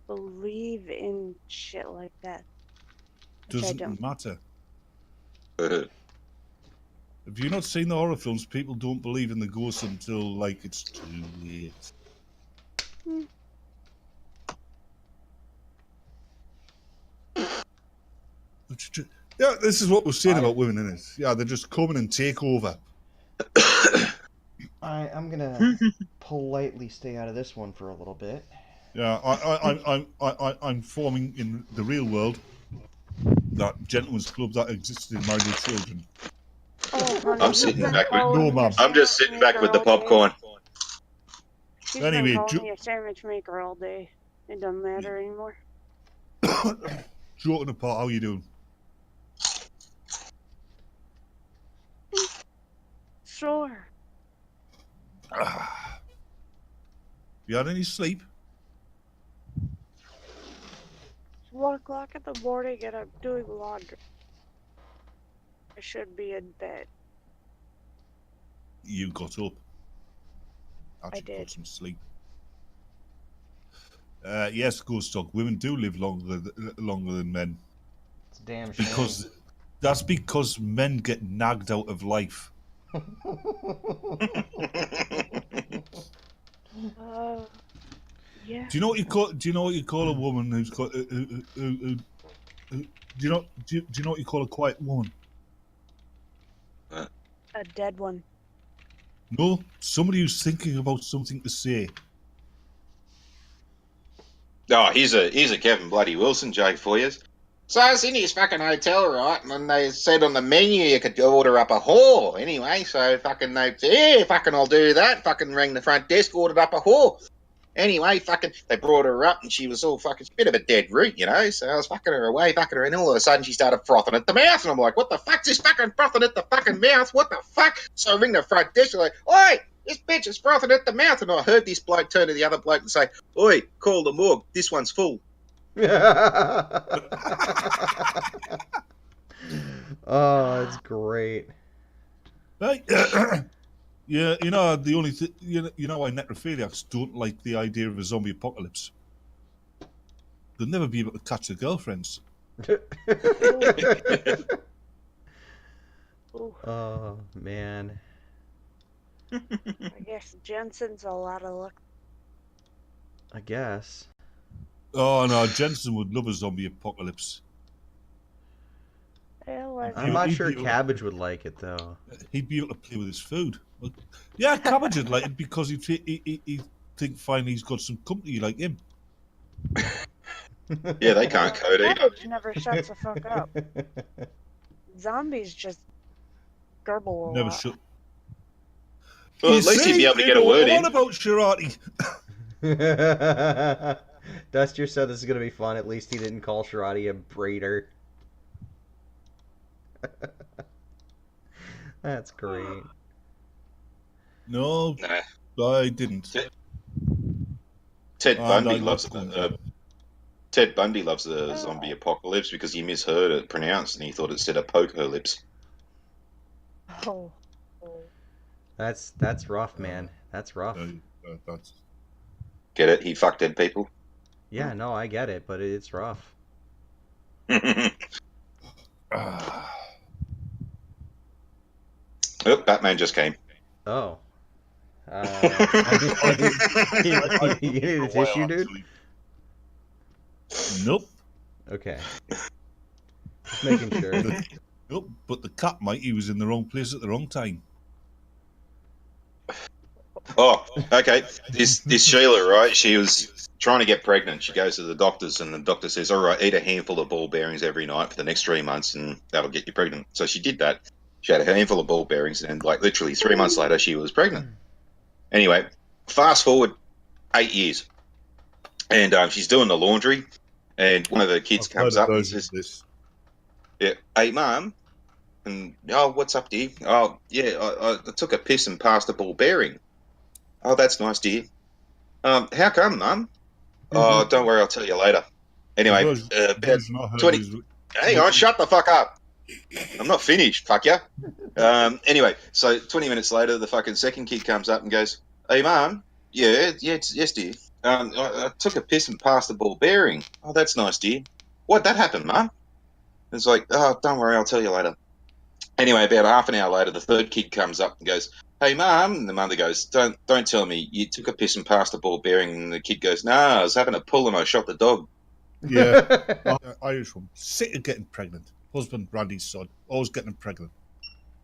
believe in shit like that. Which I don't. Doesn't matter. Have you not seen the horror films? People don't believe in the ghosts until, like, it's too late. Yeah, this is what we're saying about women, isn't it? Yeah, they're just coming and take over. I'm gonna politely stay out of this one for a little bit. Yeah, I'm forming in the real world that gentleman's club that existed in Married with Children. Oh, honey, I'm he's sitting been back with. calling No, me a ma'am. I'm just sandwich sitting back with the maker all day. popcorn. He's Anyway, been calling me a sandwich maker all day. It doesn't matter anymore. Joking apart, how you doing? Sure. You had any sleep? It's 1 o'clock in the morning and I'm doing laundry. I should be in bed. You got up. Actually, did. got some sleep. Yes, Ghost Dog. Women do live longer than men. It's a damn shame. Because that's because men get nagged out of life. Yeah. Do you know what you call? Do you know what you call a woman who's got? Do you know? Do you know what you call a quiet woman? A dead one. No, somebody who's thinking about something to say. Oh, here's a Kevin Bloody Wilson joke for you. So I was in his fucking hotel, right? And then they said on the menu you could order up a whore. Anyway, so fucking they said, yeah, fucking I'll do that. Fucking rang the front desk, ordered up a whore. Anyway, fucking they brought her up and she was all fucking a bit of a dead root, you know. So I was fucking her away, fucking her, and all of a sudden she started frothing at the mouth, and I'm like, what the fuck's this fucking frothing at the fucking mouth? What the fuck? So I ring the front desk, like, oi, this bitch is frothing at the mouth, and I heard this bloke turn to the other bloke and say, oi, call the morgue, this one's full. Oh, it's great. Right? Yeah, you know the only thing you know why necrophiliacs don't like the idea of a zombie apocalypse. They'll never be able to catch their girlfriends. Oh man. I guess Jensen's a lot of luck. I guess. Oh no, Jensen would love a zombie apocalypse. Well, I'm not He'd sure be able- Cabbage would like it though. He'd be able to play with his food. Yeah, Cabbage would like it because he'd think finally he's got some company like him. Yeah, they can't code either. Cabbage never shuts the fuck up. Zombies just garble a Never lot. shut. Well, You at least he'd see, be able to they get a know word a lot in. about Shirati. Duster said this is gonna be fun. At least he didn't call Sharati a breeder. That's great. No, Nah. I didn't. Ted And Bundy I loves love Ted Bundy loves the zombie apocalypse because he misheard it pronounced and he thought it said apocalypse. Oh. That's rough, man. That's rough. That's Get it? He fucked dead people. Yeah, no, I get it, but it's rough. Ah. Oh, Batman just came. Oh. I You I've need for a a while, tissue, dude? actually. Nope. Okay. Just making sure. Nope. But the cat, mate, he was in the wrong place at the wrong time. Oh, okay. This Sheila, right? She was trying to get pregnant. She goes to the doctors, and the doctor says, "All right, eat a handful of ball bearings every night for the next 3 months, and that'll get you pregnant." So she did that. She had a handful of ball bearings, and like literally 3 months later, she was pregnant. Anyway, fast forward 8 years, and she's doing the laundry, and one of the kids I've heard comes a up and version of says, this. "Yeah, hey, mum." And oh, what's up, dear? Oh, yeah, I took a piss and passed a ball bearing. Oh, that's nice, dear. How come, mum? Oh, don't worry, I'll tell you later. The Anyway, about version I heard 20. was. Hang on, shut the fuck up. I'm not finished, fuck ya. Anyway, so 20 minutes later, the fucking second kid comes up and goes, "Hey, mum." Yeah, yes, dear. I took a piss and passed the ball bearing. Oh, that's nice, dear. What'd that happen, mum? It's like, oh, don't worry, I'll tell you later. Anyway, about half an hour later, the third kid comes up and goes, "Hey, mum." And the mother goes, Don't tell me you took a piss and passed the ball bearing." And the kid goes, "No, I was having a pull and I shot the dog." Yeah. Irish woman. Sick of getting pregnant. Husband, Randy's son, always getting pregnant.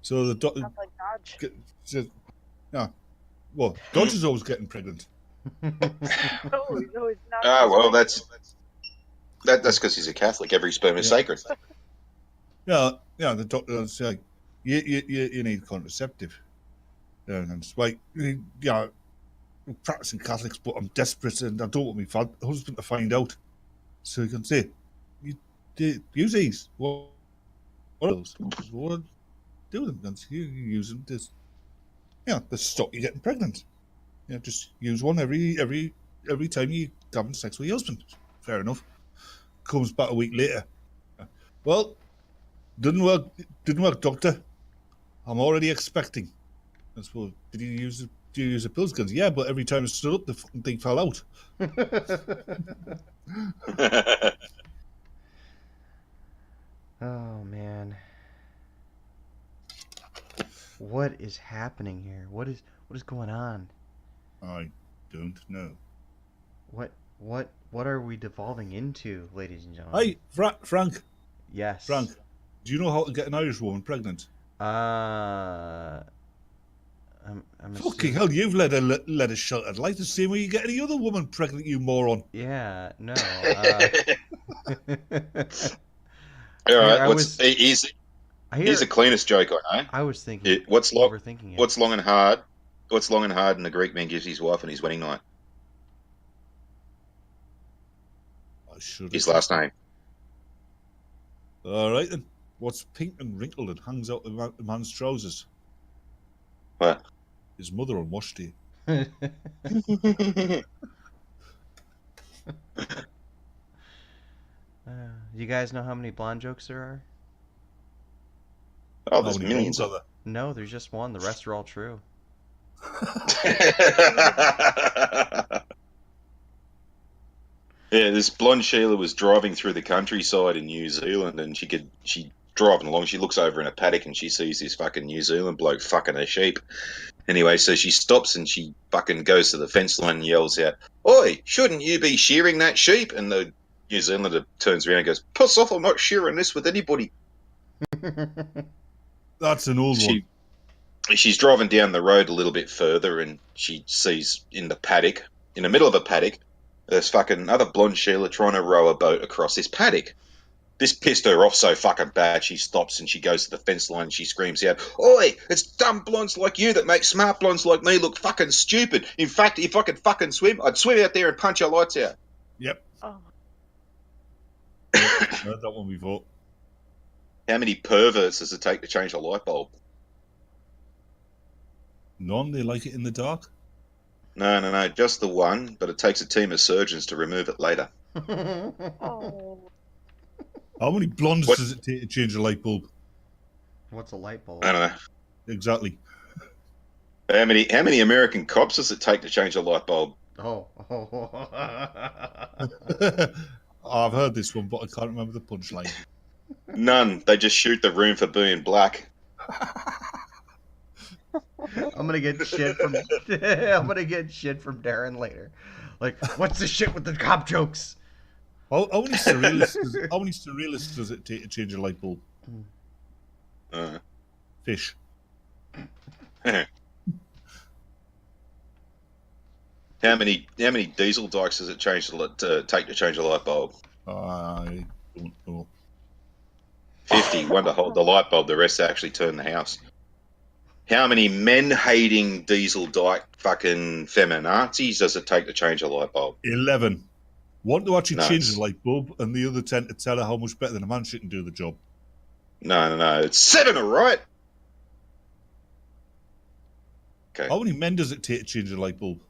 So the doctor Sounds like Dodge. says, yeah, well, Dodge is always getting pregnant. No, no, he's not. Ah, He's well, like- that's because he's a Catholic. Every sperm is Yeah. sacred. Yeah, the doctor will say, you need contraceptive. And it's like, yeah, I'm practicing Catholics, but I'm desperate and I don't want my husband to find out. So you can say, use these. What are those? What do them? And you use them to, to stop you getting pregnant. Just use one every time you having sex with your husband. Fair enough. Comes back a week later. Well, didn't work, doctor. I'm already expecting. I suppose, did you use the pills guns? Yeah, but every time I stood up, the fucking thing fell out. Oh man. What is happening here? What is going on? I don't know. What are we devolving into, ladies and gentlemen? Hey, Frank. Yes. Frank, do you know how to get an Irish woman pregnant? I'm Fucking hell, you've led a sheltered life the same way you get any other woman pregnant, you moron. Yeah, no. All right, I here's hear the cleanest joke I know. I was thinking What's long? overthinking it. What's long and hard? What's long and hard? And the Greek man gives his wife on his wedding night. I should. His last name. All right then. What's pink and wrinkled and hangs out the man's trousers? What? His mother on wash day. You guys know how many blonde jokes there are? Oh, there's How many millions blondes of are No, there's just one. The rest are all true. Yeah, this blonde Sheila was driving through the countryside in New Zealand, and she driving along. She looks over in a paddock, and she sees this fucking New Zealand bloke fucking her sheep. Anyway, so she stops and she fucking goes to the fence line and yells out, "Oi, shouldn't you be shearing that sheep?" And the New Zealander turns around and goes, "Piss off! I'm not shearing this with anybody." That's an old one. She's driving down the road a little bit further, and she sees in the paddock, in the middle of a paddock, there's fucking another blonde Sheila trying to row a boat across this paddock. This pissed her off so fucking bad, she stops and she goes to the fence line and she screams out, "Oi, it's dumb blondes like you that make smart blondes like me look fucking stupid. In fact, if I could fucking swim, I'd swim out there and punch your lights out." Yep. Oh, Heard that one before. How many perverts does it take to change a light bulb? None. They like it in the dark. No, just the one, but it takes a team of surgeons to remove it later. oh. How many blondes What? does it take to change a light bulb? What's a light bulb? I don't know. Exactly. How many American cops does it take to change a light bulb? Oh. I've heard this one, but I can't remember the punchline. None. They just shoot the room for being black. I'm gonna get shit from I'm gonna get shit from Darren later. Like, what's the shit with the cop jokes? How many surrealists does it take to change a light bulb? Uh, Fish. how many diesel dikes does it take to change a light bulb? I don't know. 50. One to hold the light bulb. The rest actually turn the house. How many men-hating diesel dyke fucking feminazis does it take to change a light bulb? 11. One to actually change Nice. the light bulb, and the other 10 to tell her how much better than a man she can do the job. No. It's 7, all right? Okay. How many men does it take to change a light bulb?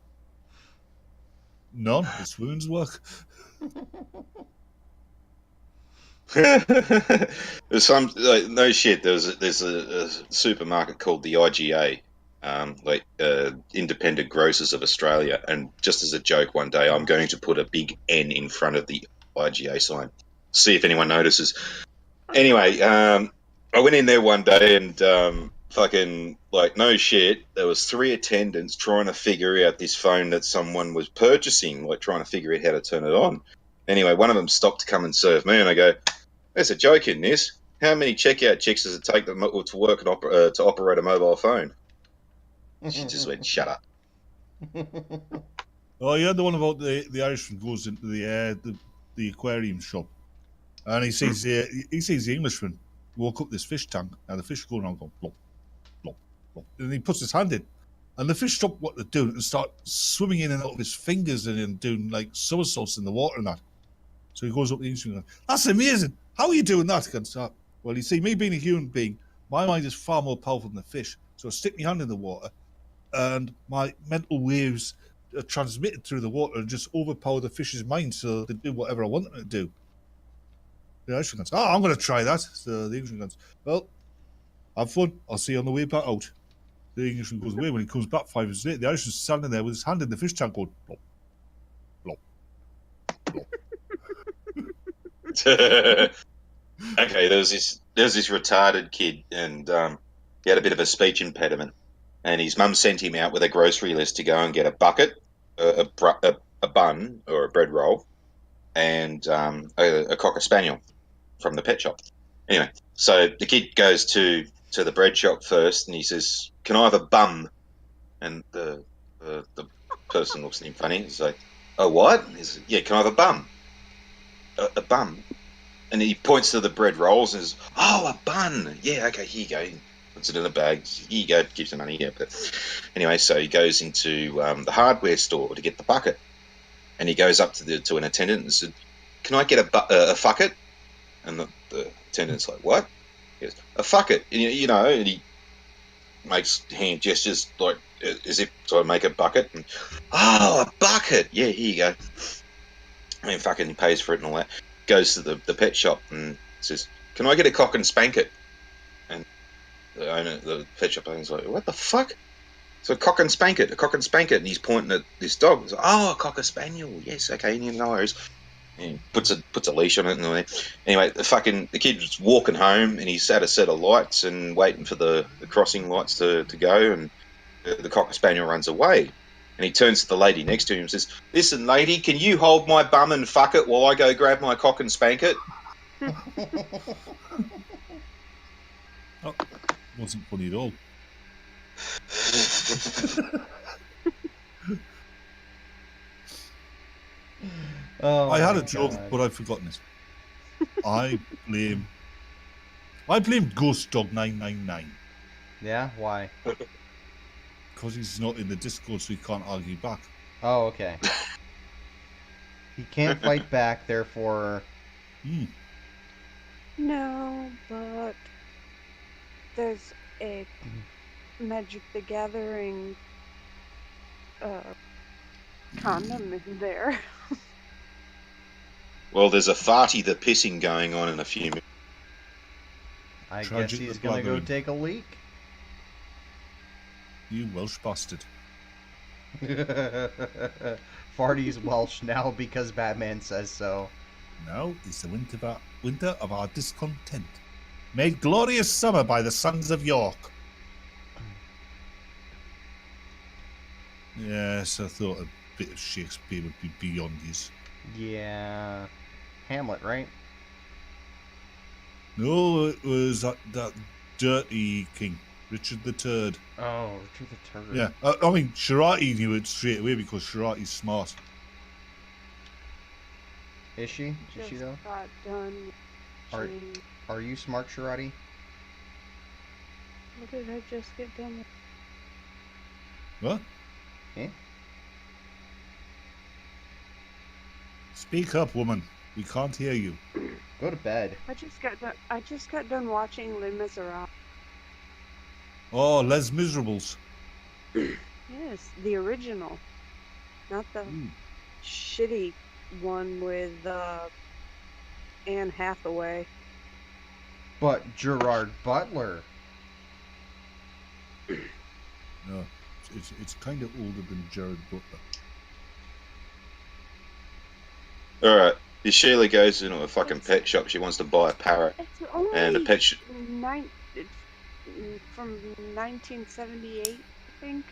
None. It's women's work. There's some no shit. There's a supermarket called the IGA, Independent Grocers of Australia, and just as a joke, one day I'm going to put a big N in front of the IGA sign, see if anyone notices. Anyway, I went in there one day and fucking like no shit, there was 3 attendants trying to figure out this phone that someone was purchasing, like trying to figure out how to turn it on. Anyway, one of them stopped to come and serve me, and I go, there's a joke in this. How many checkout checks does it take to work and to operate a mobile phone? She just went, shut up. Oh, you had the one about the Irishman goes into the aquarium shop, and he sees the Englishman walk up this fish tank, and the fish go around going plop, plop, plop, and he puts his hand in, and the fish stop what they're doing and start swimming in and out of his fingers and doing like somersaults in the water and that. So he goes up to the Englishman and goes, that's amazing. How are you doing that? He goes, well, you see, me being a human being, my mind is far more powerful than the fish. So I stick my hand in the water, and my mental waves are transmitted through the water and just overpower the fish's mind so they do whatever I want them to do. The Irishman goes, oh, I'm going to try that. So the Englishman goes, well, have fun. I'll see you on the way back out. The Englishman goes away. When he comes back 5 minutes later, the Irishman's standing there with his hand in the fish tank going, plop, plop, plop. Okay, there was this retarded kid, and he had a bit of a speech impediment, and his mum sent him out with a grocery list to go and get a bucket, a bun or a bread roll, and a cocker spaniel from the pet shop. Anyway, so the kid goes to the bread shop first, and he says, "Can I have a bum?" And the person looks at him funny. He's like, "Oh, what?" He says, "Yeah, can I have a bum?" A bum? And he points to the bread rolls and says, "Oh, a bun. Yeah, okay, here you go." He puts it in a bag. Here you go, gives the money. Yeah, but anyway, so he goes into the hardware store to get the bucket, and he goes up to an attendant and said, "Can I get a fucket?" And the attendant's like, "What?" He goes, "A fucket." And he makes hand gestures like as if to make a bucket. And, oh, a bucket. Yeah, here you go. I mean, fucking he pays for it and all that. Goes to the pet shop and says, "Can I get a cock and spank it?" And the pet shop owner's like, "What the fuck?" So a cock and spank it, and he's pointing at this dog. He's like, "Oh, a cocker spaniel. Yes, okay, no worries." And he puts a leash on it and all that. Anyway, the kid's walking home and he's at a set of lights and waiting for the crossing lights to go, and the cocker spaniel runs away. And he turns to the lady next to him and says, "Listen, lady, can you hold my bum and fuck it while I go grab my cock and spank it?" Oh, wasn't funny at all. Oh, I had my a joke, God. but I've forgotten it. I blame Ghost Dog 999 Yeah, why? because he's not in the Discord, so he can't argue back. Oh, okay. He can't fight back, therefore. No, but there's a Magic the Gathering condom in there. Well, there's a farty the pissing going on in a few minutes. I Tragic guess he's the gonna go blathering. take a leak. You Welsh bastard. Farty's Welsh now because Batman says so. Now is the winter of our discontent, made glorious summer by the sons of York. Yes, I thought a bit of Shakespeare would be beyond his. Yeah. Hamlet, right? No, it was that dirty king, Richard III. Oh, Richard the Turd. Yeah, I mean, Shirati knew it straight away because Shirati's smart. Is she? Is Just she though? got done Are- watching. Are you smart, Shirati? What did I just get done with? What? Eh? Speak up, woman. We can't hear you. Go to bed. I just got done watching Les Miserables. Oh, Les Miserables. Yes, the original, not the Mm. shitty one with Anne Hathaway. But Gerard Butler. No, it's kind of older than Jared Butler. All right. If Sheila goes into a fucking pet shop, she wants to buy a parrot, It's only and the pet shop. it's from 1978, I think.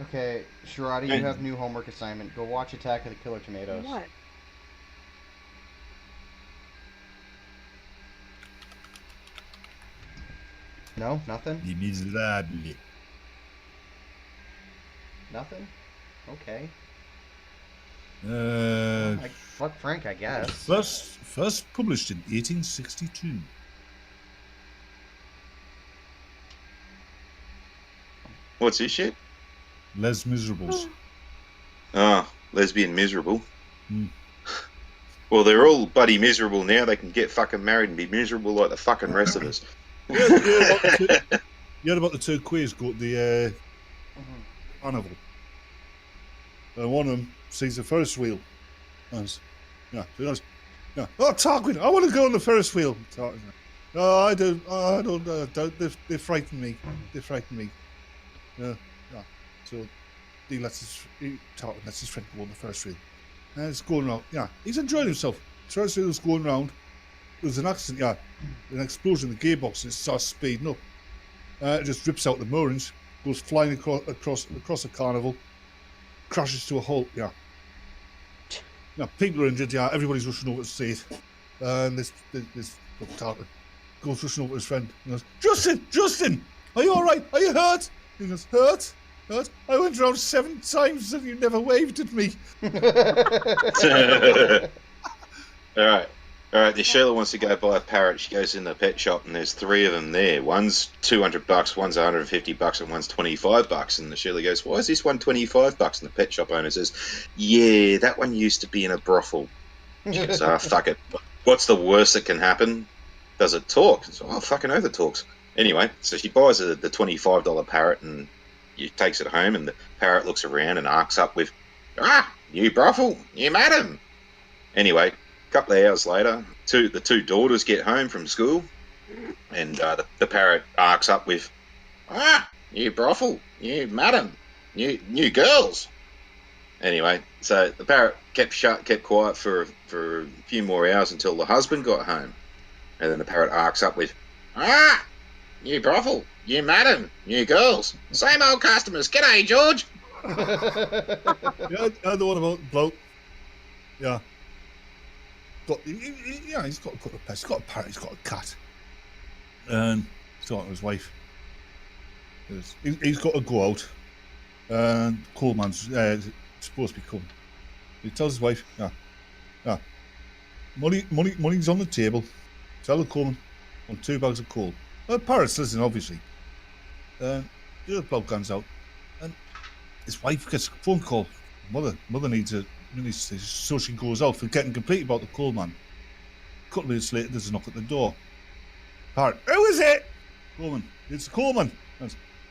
Okay, Shirati, you have new homework assignment. Go watch Attack of the Killer Tomatoes. What? No? Nothing? Les Miserables. Nothing? Okay. Fuck Frank, I guess. First published in 1862. What's this shit? Les Miserables. Oh, lesbian miserable. Hmm. Well, they're all bloody miserable now. They can get fucking married and be miserable like the fucking rest of us. You heard about the turquoise goat, the carnival. One of them sees the Ferris wheel. Yeah. Oh, Tarquin, I want to go on the Ferris wheel. Tarquin, no, I don't. Don't. They frighten me. Yeah. So Tarquin lets his friend go on the Ferris wheel. And it's going around. Yeah, he's enjoying himself. The Ferris wheel is going around. There's an accident. Yeah, an explosion in the gearbox, and it starts speeding up. It just rips out the moorings, goes flying across the carnival, crashes to a halt. Yeah. Now people are injured. Yeah, everybody's rushing over to see it. And this Tarquin goes rushing over to his friend and goes, Justin, are you all right? Are you hurt? He goes, hurt? I went around 7 times and you never waved at me. All right. The Sheila wants to go buy a parrot. She goes in the pet shop and there's 3 of them there. One's $200, one's $150, and one's $25. And the Sheila goes, "Why is this one $25?" And the pet shop owner says, "Yeah, that one used to be in a brothel." She goes, "Oh, fuck it. What's the worst that can happen? Does it talk?" So, "Oh, fucking oath it talks." Anyway, so she buys the $25 parrot and she takes it home, and the parrot looks around and arcs up with, "Ah, you brothel, you madam." Anyway, a couple of hours later, the 2 daughters get home from school, and the parrot arcs up with, "Ah, you brothel, you madam, you girls." Anyway, so the parrot kept quiet for a few more hours until the husband got home, and then the parrot arcs up with, "Ah, you brothel, you madam, you girls, same old customers. G'day, George." Yeah, the one about bloke. Yeah. He's got a couple of pets. He's got a parrot. He's got a cat. And he's talking to his wife. He's got to go out. And Coleman's supposed to be coming. He tells his wife, money's on the table. Tell the Coleman on 2 bags of coal. The parrot's listening, obviously. The other bloke comes out, and his wife gets a phone call. Mother needs so she goes out, forgetting completely about the coal man. A couple of minutes later, there's a knock at the door. Parrot, who is it? Coleman, it's the Coleman.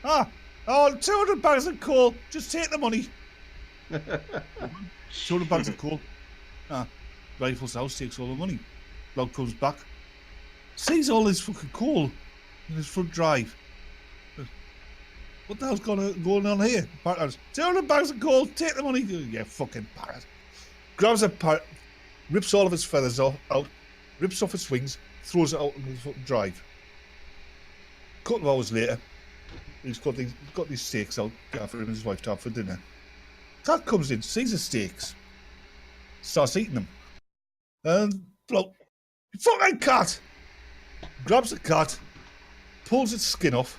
200 bags of coal. Just take the money. 200 bags of coal. Rifles house, takes all the money. Bloke comes back, sees all this fucking coal in his front drive. What the hell's going on here? Parrot goes, 200 bags of gold, take the money. Yeah, fucking parrot. Grabs a parrot, rips all of his feathers out, rips off his wings, throws it out on the fucking drive. A couple of hours later, he's got these steaks out for him and his wife to have for dinner. Cat comes in, sees the steaks, starts eating them. And bloke, fucking cat! Grabs the cat, pulls its skin off,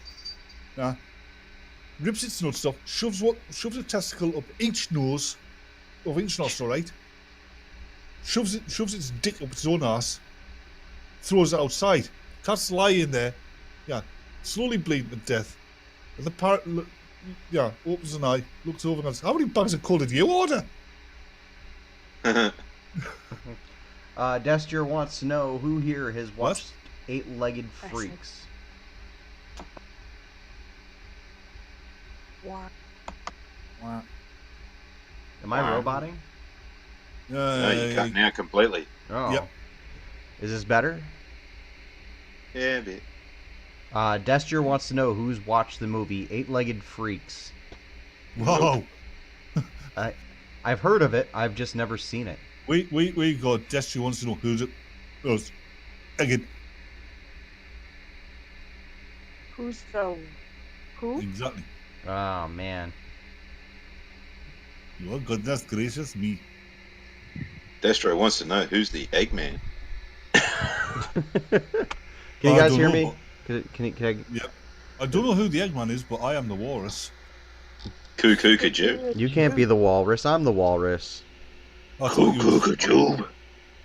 rips its nuts off, shoves a testicle up each nose of each nostril, right? Shoves its dick up its own ass, throws it outside. Cat's lying there, slowly bleeding to death. And the parrot, opens an eye, looks over and says, "How many bags of coal did you order?" Dester wants to know who here has watched Eight-Legged Freaks. Wow. Am I roboting? No, you cut now completely. Oh. Yep. Is this better? Yeah, a bit. Dester wants to know who's watched the movie Eight-Legged Freaks. Whoa. I've heard of it. I've just never seen it. We got Destiny wants to know who's it. Us. Again. Who's the who? Exactly. Oh, man. Your goodness gracious me. Destro wants to know who's the Eggman. Can you guys hear me? Can I... Yeah. I don't know who the Eggman is, but I am the walrus. Cuckoo Kajoo. You can't be the walrus. I'm the walrus. Cuckoo Kajoo.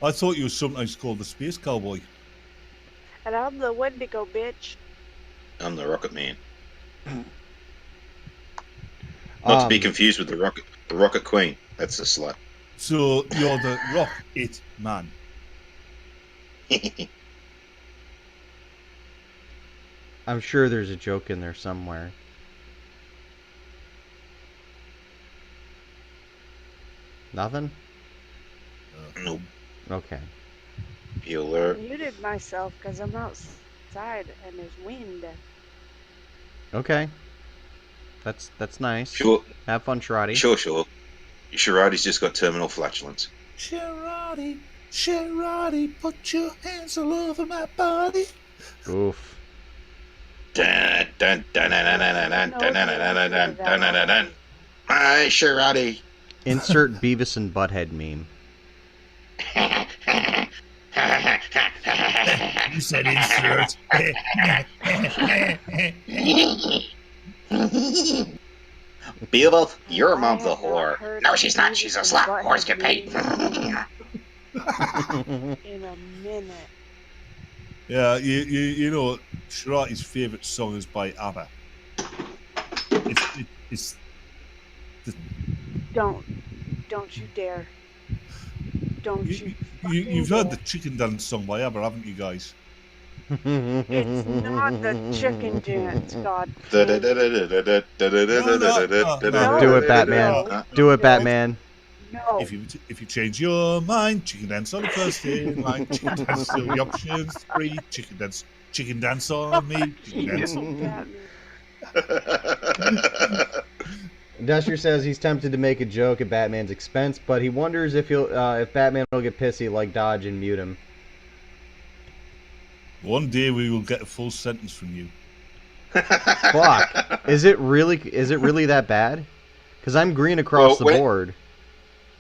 I thought you was sometimes called the Space Cowboy. And I'm the Wendigo bitch. I'm the Rocket Man. Not to be confused with the Rocket Queen. That's the slut. So you're the Rocket Man. I'm sure there's a joke in there somewhere. Nothing? Nope. Okay. Bueller. I muted myself because I'm outside and there's wind. Okay. That's nice. Sure. Have fun, Sharadi. Sure. Sharadi's just got terminal flatulence. Sharadi, put your hands all over my body. Oof. Dun, dun, dun, dun, dun, dun, dun, dun, dun, dun, dun, dun, dun, dun. Hi, Sharadi. Insert Beavis and Butthead meme. You said insert. Beowulf, your mom's a whore. No, she's not. She's a slut. Whores get paid. In a minute. Yeah, you know, Sharati's favourite song is by ABBA. It's Don't you dare. Don't you. You've heard the Chicken Dance song by ABBA, haven't you guys? It's not the chicken dance, God. Do it, Batman. No. Do it, Batman. No. If you change your mind, chicken dance on the first in line, chicken dance till the options free, chicken dance on me, chicken dance on Dusher says he's tempted to make a joke at Batman's expense, but he wonders if if Batman will get pissy like Dodge and mute him. One day we will get a full sentence from you. Fuck. Is it really that bad? Because I'm green across the board.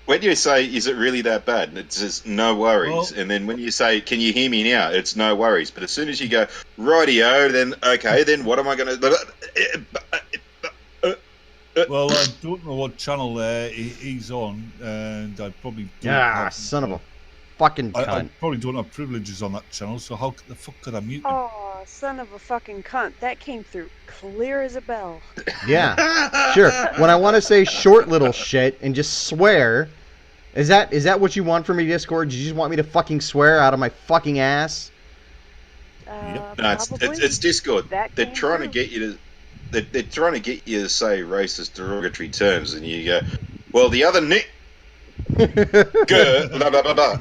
When you say, is it really that bad? It says, no worries. Well, and then when you say, can you hear me now? It's no worries. But as soon as you go, rightio, then, okay, then what am I going to... Well, I don't know what channel he's on, and I probably don't son of a fucking cunt. I probably don't have privileges on that channel, so how the fuck could I mute him? Oh, son of a fucking cunt. That came through clear as a bell. Yeah, sure. When I want to say short little shit and just swear, is that what you want from me, Discord? Do you just want me to fucking swear out of my fucking ass? Yep. No, it's Discord. They're trying to get you to... They're trying to get you to say racist, derogatory terms, and you go, well, the other Nick... blah, blah, blah, blah.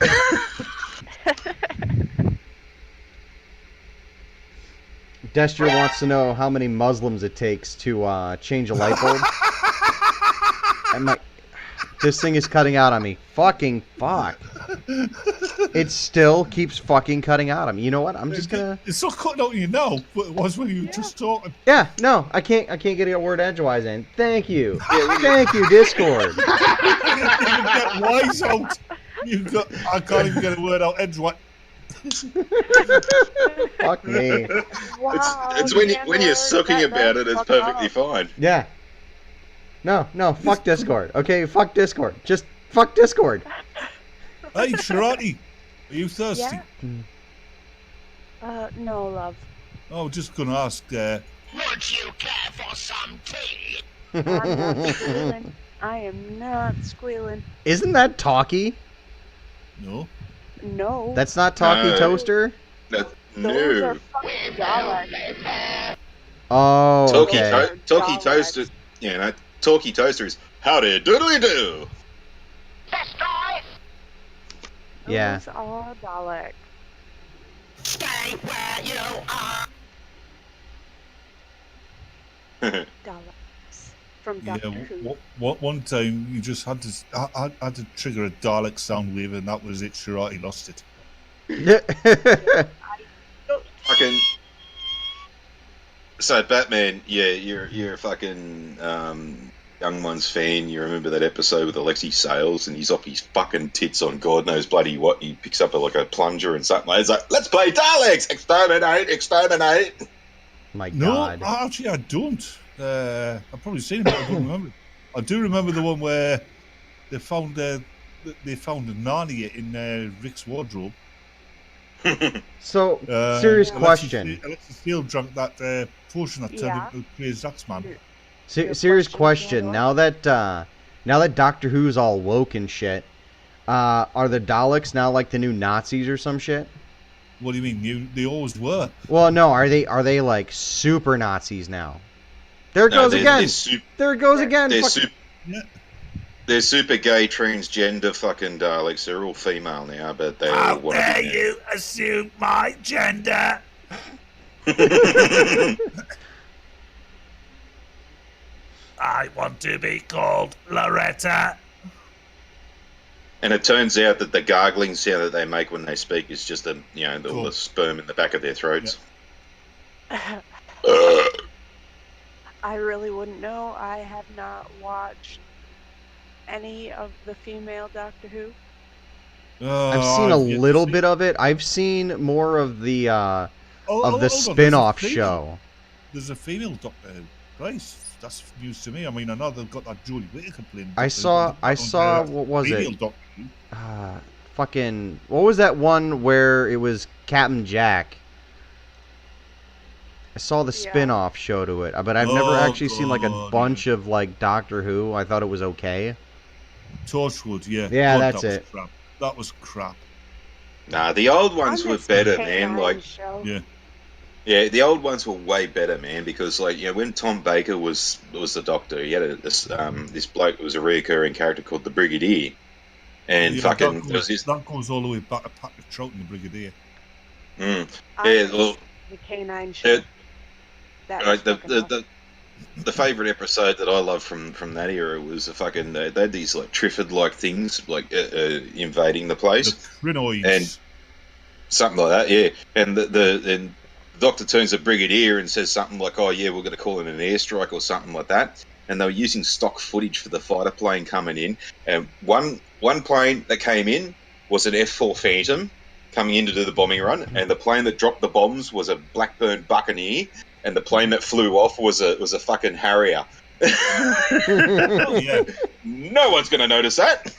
Destro wants to know how many Muslims it takes to change a light bulb. And this thing is cutting out on me. Fucking fuck. It still keeps fucking cutting out on me. You know what? I'm just gonna. It's not cutting out you now, but it was when you were just talking. Yeah, no, I can't get a word edgewise in. Thank you. Thank you, Discord. You get wise out. I can't even get a word out edgewise. Fuck me. Wow, It's the when you're N-word, sucking that about it, does it's fuck perfectly up. fine. Yeah. No, fuck Discord. Okay, fuck Discord. Just fuck Discord. Hey, Sharati, are you thirsty? Yeah? No, love. I was just going to ask. Would you care for some tea? I'm not squealing. I am not squealing. Isn't that Talkie? No. No. That's not Talkie No. Toaster? Those No. are fucking Daleks. Oh, Talkie, okay. talkie Daleks. Toaster. You know, Talkie Toaster is howdy doodly do. This guy? Yeah. Those are Daleks. Stay where you are. Daleks. From Doctor Who. One time you just had to trigger a Dalek sound wave, and that was it. Sharati lost it. Fucking. So Batman, yeah, you're a fucking Young Ones fan. You remember that episode with Alexi Sales, and he's off his fucking tits on God knows bloody what. He picks up a plunger and something. He's like, "Let's play Daleks! Exterminate! Exterminate!" My No, God. actually, I don't. I've probably seen it, but I don't remember. I do remember the one where they found a Narnia in Rick's wardrobe. So, serious Yeah. question. Alexis Field drank that potion that turned Yeah. into Crazy Axeman. Serious question. question, Now that Doctor Who's all woke and shit, are the Daleks now like the new Nazis or some shit? What do you mean? They always were. Well, no. Are they like super Nazis now? There it goes again. There it goes again. They're, Fuck- super, Yeah. they're super gay transgender fucking Daleks. They're all female now, but they all want to be. you assume my gender? I want to be called Loretta. And it turns out that the gargling sound that they make when they speak is just all the sperm in the back of their throats. I really wouldn't know. I have not watched any of the female Doctor Who. I've seen a little bit of it. I've seen more of the spin-off show. There's a female Doctor Who. Christ, that's news to me. I mean, I know they've got that Julie Whittaker playing. I saw. What was female it? Doctor Who. Fucking. What was that one where it was Captain Jack? I saw the Yeah. spin-off show to it, but I've never actually seen like a God, bunch of like Doctor Who. I thought it was okay. Torchwood, yeah. Yeah, God, that's that was it. Crap. That was crap. Nah, the old ones I were miss better, the man. K9 Like, show. Yeah. the old ones were way better, man. Because when Tom Baker was the Doctor, he had this bloke who was a reoccurring character called the Brigadier, and Yeah, fucking that goes all the way back to Patrick Troughton, the Brigadier. Mm. I Yeah, miss well, the K9 show. That was fucking awesome. the favourite episode that I love from that era was they had these like Triffid like things invading the place. The Crinoids. And something like that, yeah. And the Doctor turns to Brigadier and says something like, "Oh yeah, we're going to call in an airstrike" or something like that. And they were using stock footage for the fighter plane coming in. And one plane that came in was an F4 Phantom coming in to do the bombing run, and the plane that dropped the bombs was a Blackburn Buccaneer, and the plane that flew off was a fucking Harrier. Oh, yeah. No one's going to notice that.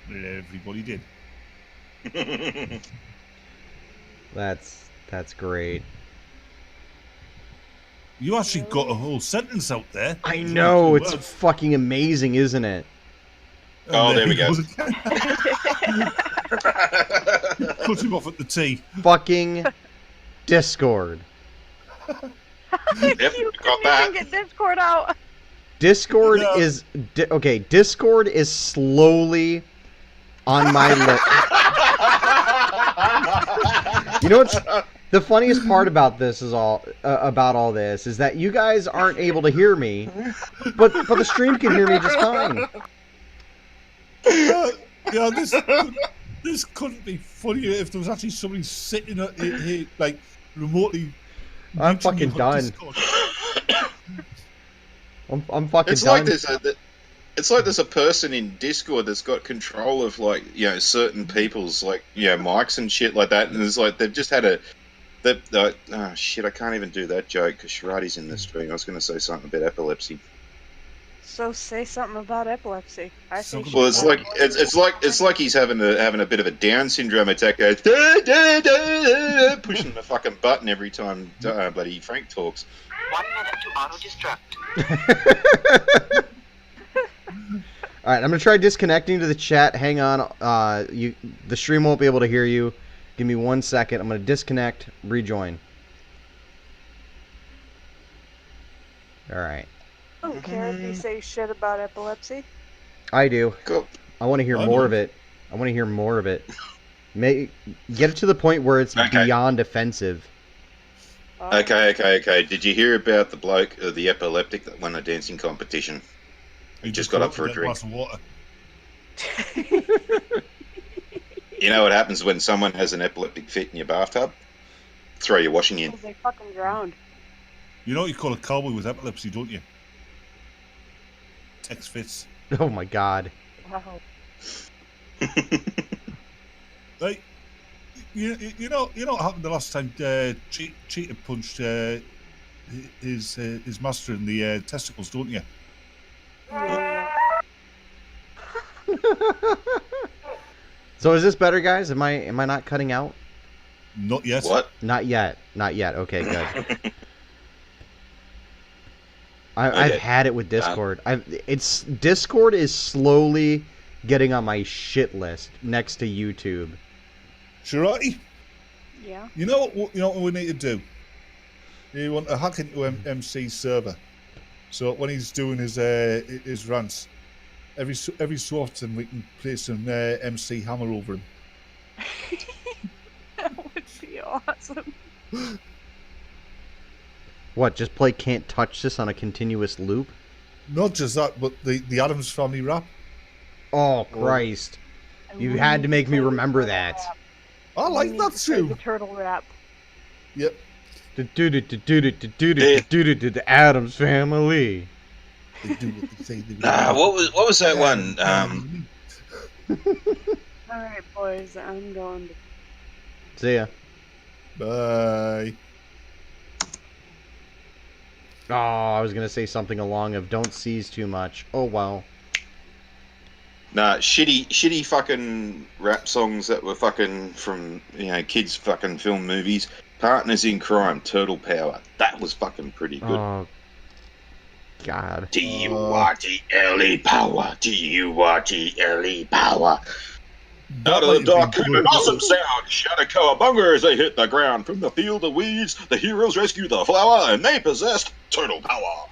Everybody did. That's great. You actually got a whole sentence out there. I know, it's Words. fucking amazing, isn't it? And Oh, there we he go. goes again. Cut him off at the T. Fucking Discord. Yep, You got couldn't that. even get Discord out. Discord No. is okay. Discord is slowly on my list. You know what's The funniest part about this is about all this is that you guys aren't able to hear me, but the stream can hear me just fine. Yeah, this couldn't be funnier if there was actually somebody sitting here, like remotely. I'm reaching you fucking on done. Discord. I'm fucking It's done. like there's a person in Discord that's got control of like certain people's like mics and shit like that, and it's like they've just had oh shit, I can't even do that joke because Sharadi's in the stream. I was going to say something about epilepsy. So say something about epilepsy. I So think good. Well, it's like he's having a bit of a Down syndrome attack. Goes, "Da, da, da," pushing the fucking button every time bloody Frank talks. 1 minute to auto-destruct. All right, I'm gonna try disconnecting to the chat. Hang on, the stream won't be able to hear you. Give me 1 second. I'm gonna disconnect, rejoin. All right. I don't care if you say shit about epilepsy. I do. Cool. I want to hear more of it. I want to hear more of it. Get it to the point where it's Okay. beyond offensive. Okay. Did you hear about the bloke, the epileptic that won a dancing competition? He just got up for a drink. Glass of water. You know what happens when someone has an epileptic fit in your bathtub? Throw your washing in. They fucking drowned. You know what you call a cowboy with epilepsy, don't you? Tex fits. Oh my god. Wow. Like, you know what happened the last time Cheetah punched his master in the testicles, don't you? So is this better, guys? Am I not cutting out? Not yet. What? Not yet. Okay, good. I've had it with Discord. Discord is slowly getting on my shit list next to YouTube. Sharati, Yeah. you know what we need to do? You want to hack into MC's server, so when he's doing his rants, every so often we can play some MC Hammer over him. That would be awesome. What? Just play "Can't Touch This" on a continuous loop? Not just that, but the Addams Family rap. Oh Christ! You had to make me remember that. I like that The too. turtle rap. Yep. The Addams Family. They do what they say they do. What was that one? All right, boys. I'm going to. See ya. Bye. Oh, I was gonna say something along of "Don't seize too much." Oh well. Nah, shitty fucking rap songs that were fucking from kids fucking film movies. Partners in Crime, Turtle Power. That was fucking pretty good. Oh God. T-U-R-T-L-E power. T-U-R-T-L-E power. Out of the That might dark have been came an good. awesome sound. Shout a cowabunga as they hit the ground. From the field of weeds, the heroes rescue the flower, and they possessed turtle power.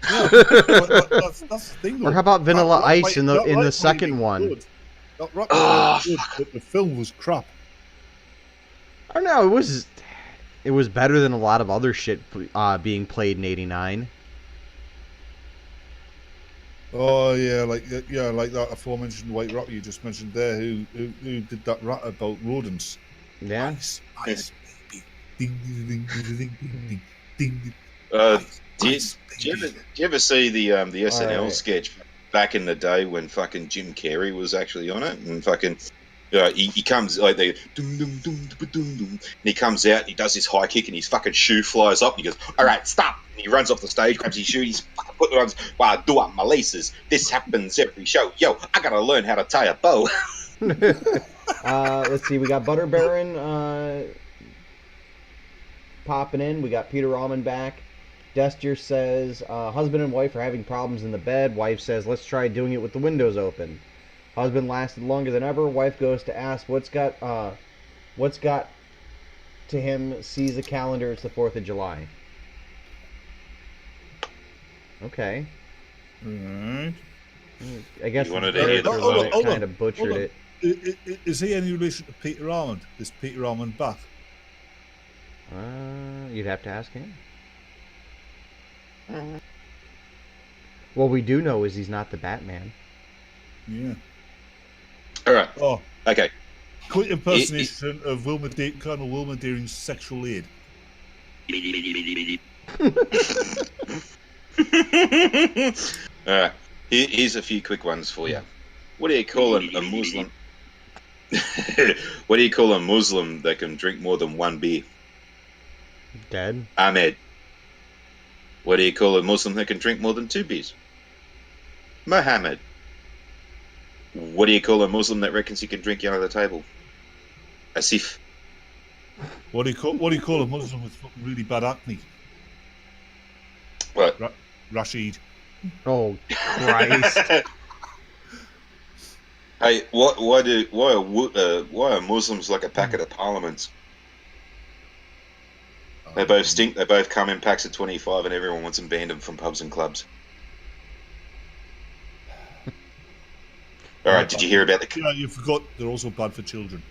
Yeah, but that's the thing. Or though. how about Vanilla That Ice might- in that the might second be one? good. That rap Oh, was good, but the film was crap. I don't know. It was better than a lot of other shit being played in '89. Oh yeah, like that aforementioned white rapper you just mentioned there, who did that rap about rodents. Yeah. Ice, ice, baby. Ding, ding, ding, ding, ding, ding, ding, ding. Ice, Do ice, you baby. ever see the SNL Alright. sketch back in the day when fucking Jim Carrey was actually on it, and fucking he comes like they dum dum dum dum dum dum, and he comes out and he does his high kick and his fucking shoe flies up and he goes, "All right, stop!" And he runs off the stage, grabs his shoe, he's fucking putting it on. Wow, do up my laces. This happens every show. Yo, I gotta learn how to tie a bow. Let's see. We got Butter Baron popping in. We got Peter Ramen back. Dester says husband and wife are having problems in the bed. Wife says let's try doing it with the windows open. Husband lasted longer than ever. Wife goes to ask what's got to him. Sees a calendar. It's the 4th of July. Okay. Alright. I guess You wanted the to hear the director flow. Hold on, kind of butchered hold on. it. Is he any relation to Peter Armand? This Peter Armand Bath? You'd have to ask him. Mhm. What we do know is he's not the Batman. Yeah. All right. Oh, Okay. quick impersonation of Colonel Wilma Deering's sexual aid. All right. Here's a few quick ones for you. What do you call a Muslim? What do you call a Muslim that can drink more than one beer? Dead? Ahmed. What do you call a Muslim that can drink more than 2 beers? Mohammed. What do you call a Muslim that reckons he can drink you under the table? Asif. What do you call a Muslim with fucking really bad acne? What? Rashid. Oh, Christ. Hey, why are Muslims like a packet of parliaments? They both stink. They both come in packs of 25, and everyone wants them banned from pubs and clubs. All right. Did you hear about the? Yeah, you forgot they're also bad for children.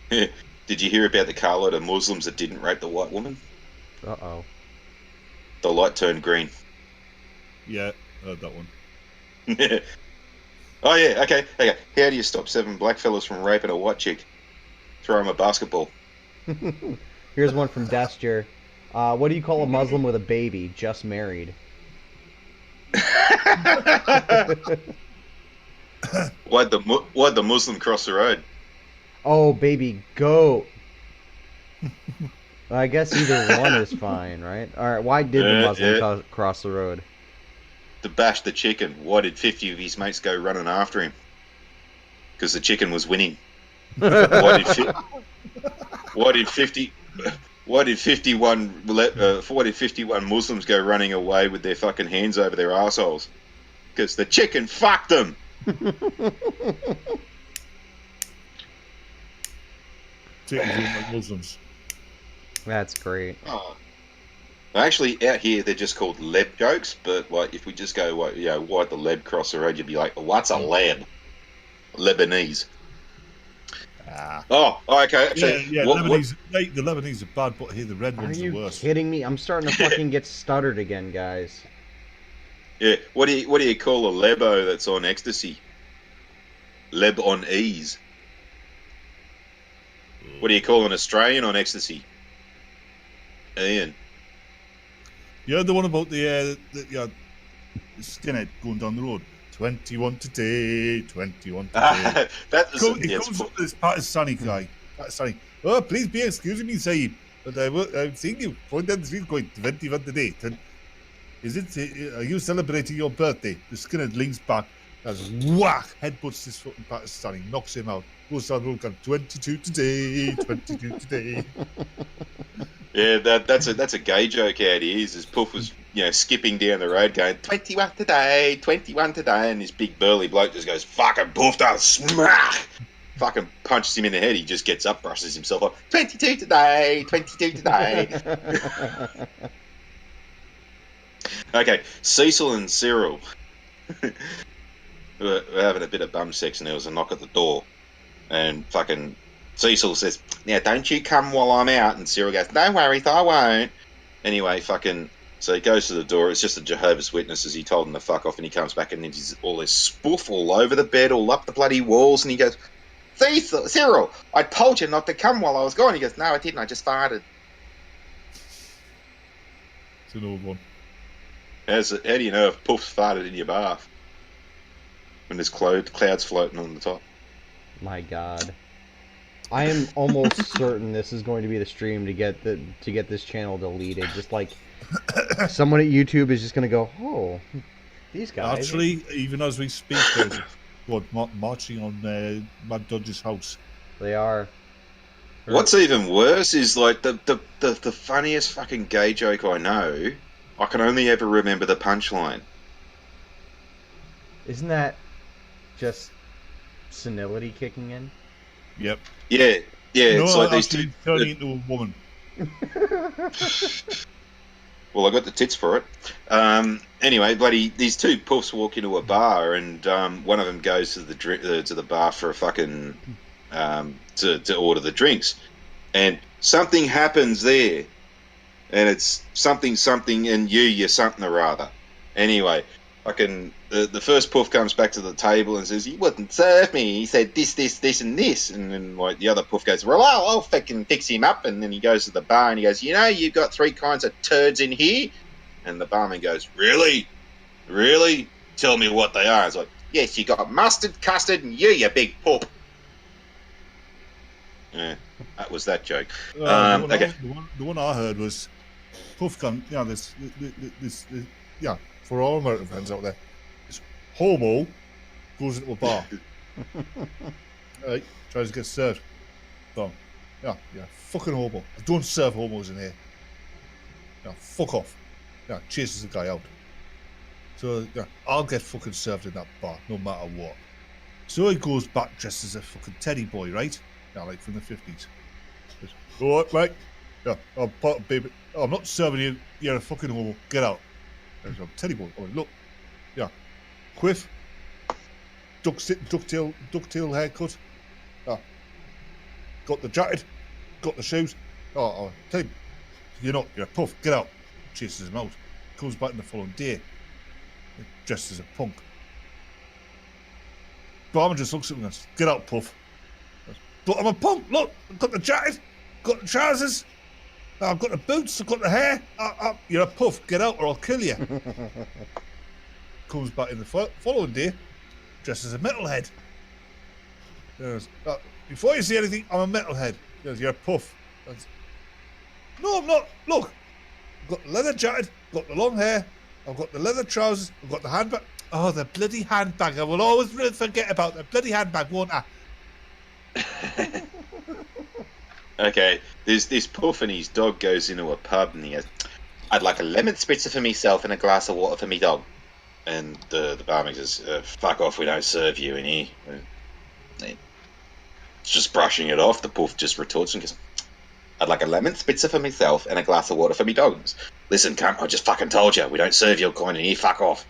Did you hear about the carload of Muslims that didn't rape the white woman? Uh-oh. The light turned green. Yeah, I heard that one. Oh yeah. Okay. How do you stop 7 blackfellas from raping a white chick? Throw them a basketball. Here's one from Dester. What do you call a Muslim with a baby just married? Why'd the Muslim cross the road? Oh, baby goat. Well, I guess either one is fine, right? All right. Why did the Muslim cross the road? To bash the chicken. Why did 50 of his mates go running after him? Because the chicken was winning. Why did 51 Muslims go running away with their fucking hands over their assholes? Because the chicken fucked them. Muslims. That's great. Oh. Actually, out here they're just called leb jokes. But like, if we just go, why'd the leb cross the road? You'd be like, what's a leb? Lebanese. Oh, okay. Actually, yeah. Lebanese. The Lebanese are bad, but here the red ones are worse. Are you kidding me? I'm starting to fucking get stuttered again, guys. Yeah. What do you call a lebo that's on ecstasy? Leb on ease. What do you call an Australian on ecstasy? Ian. You heard the one about the skinhead going down the road. 21 today, 21 today. It comes up to this Pakistani guy. Pakistani. Oh, please be excusing me, Saeed. But I'm seeing you going down the street going 21 today. Are you celebrating your birthday? The skinhead leans back, does whack, headbutts this fucking Pakistani, knocks him out. Goes down the road going 22 today, 22 today. Yeah, that's a gay joke out here. Is Puff was skipping down the road going 21 today, 21 today, and this big burly bloke just goes fucking Puff does smack, fucking punches him in the head. He just gets up, brushes himself off. 22 today, 22 today. Okay, Cecil and Cyril we're having a bit of bum sex, and there was a knock at the door, and fucking Cecil says, "Now don't you come while I'm out," and Cyril goes, "No worries, I won't." Anyway, so he goes to the door. It's just a Jehovah's Witness, as he told him to fuck off, and he comes back and there's all this spoof all over the bed, all up the bloody walls, and he goes, Cyril, I told you not to come while I was gone. He goes, "No, I didn't, I just farted." It's an old one. How do you know if Puff's farted in your bath when there's clouds floating on the top? My God. I am almost certain this is going to be the stream to get this channel deleted. Just like someone at YouTube is just going to go, "Oh, these guys." Actually, even as we speak, there's marching on Mad Dodge's house. They are. What's even worse is like the funniest fucking gay joke I know. I can only ever remember the punchline. Isn't that just senility kicking in? Yep. Yeah. It's like these two turning into a woman. Well, I got the tits for it. Anyway, these two puffs walk into a bar, and one of them goes to the bar for a fucking to order the drinks, and something happens there, and it's something, and you're something or other. Anyway, the first puff comes back to the table and says, he wouldn't serve me. He said this, and this. And then like the other puff goes, well, I'll fucking fix him up. And then he goes to the bar and he goes, you've got 3 kinds of turds in here. And the barman goes, really? Tell me what they are. It's like, yes, you got mustard, custard, and you big poop. Yeah, that was that joke. Okay. The one I heard was puff gun. This for all American fans out there, this homo goes into a bar, right? Tries to get served. Boom. Yeah, fucking homo. I don't serve homos in here. Yeah, fuck off. Yeah, chases the guy out. So yeah, I'll get fucking served in that bar, no matter what. So he goes back dressed as a fucking teddy boy, right? Yeah, like from the 50s. All right, mate. Yeah, I'm not serving you. You're a fucking homo. Get out. There's a teddy boy. Oh, look. Yeah. Quiff. Ducktail haircut. Yeah. Got the jacket. Got the shoes. Oh, tell you, you're a puff. Get out. Chases him out. Comes back in the following day. Dressed as a punk. Barman just looks at him and goes, get out, puff. But I'm a punk. Look, I've got the jacket. Got the trousers. I've got the boots. I've got the hair. You're a puff. Get out or I'll kill you. Comes back in the following day, dressed as a metalhead. Goes, before you say anything, I'm a metalhead. Goes, you're a puff. No, I'm not. Look, I've got the leather jacket. Got the long hair. I've got the leather trousers. I've got the handbag. Oh, the bloody handbag. I will always forget about the bloody handbag, won't I? Okay, there's this puff and his dog goes into a pub and he goes, I'd like a lemon spritzer for myself and a glass of water for me dog. And the barman says, fuck off, we don't serve you in here. Just brushing it off, the puff just retorts and goes, I'd like a lemon spritzer for myself and a glass of water for me dog. Listen, cunt, I just fucking told you, we don't serve your kind in here, fuck off.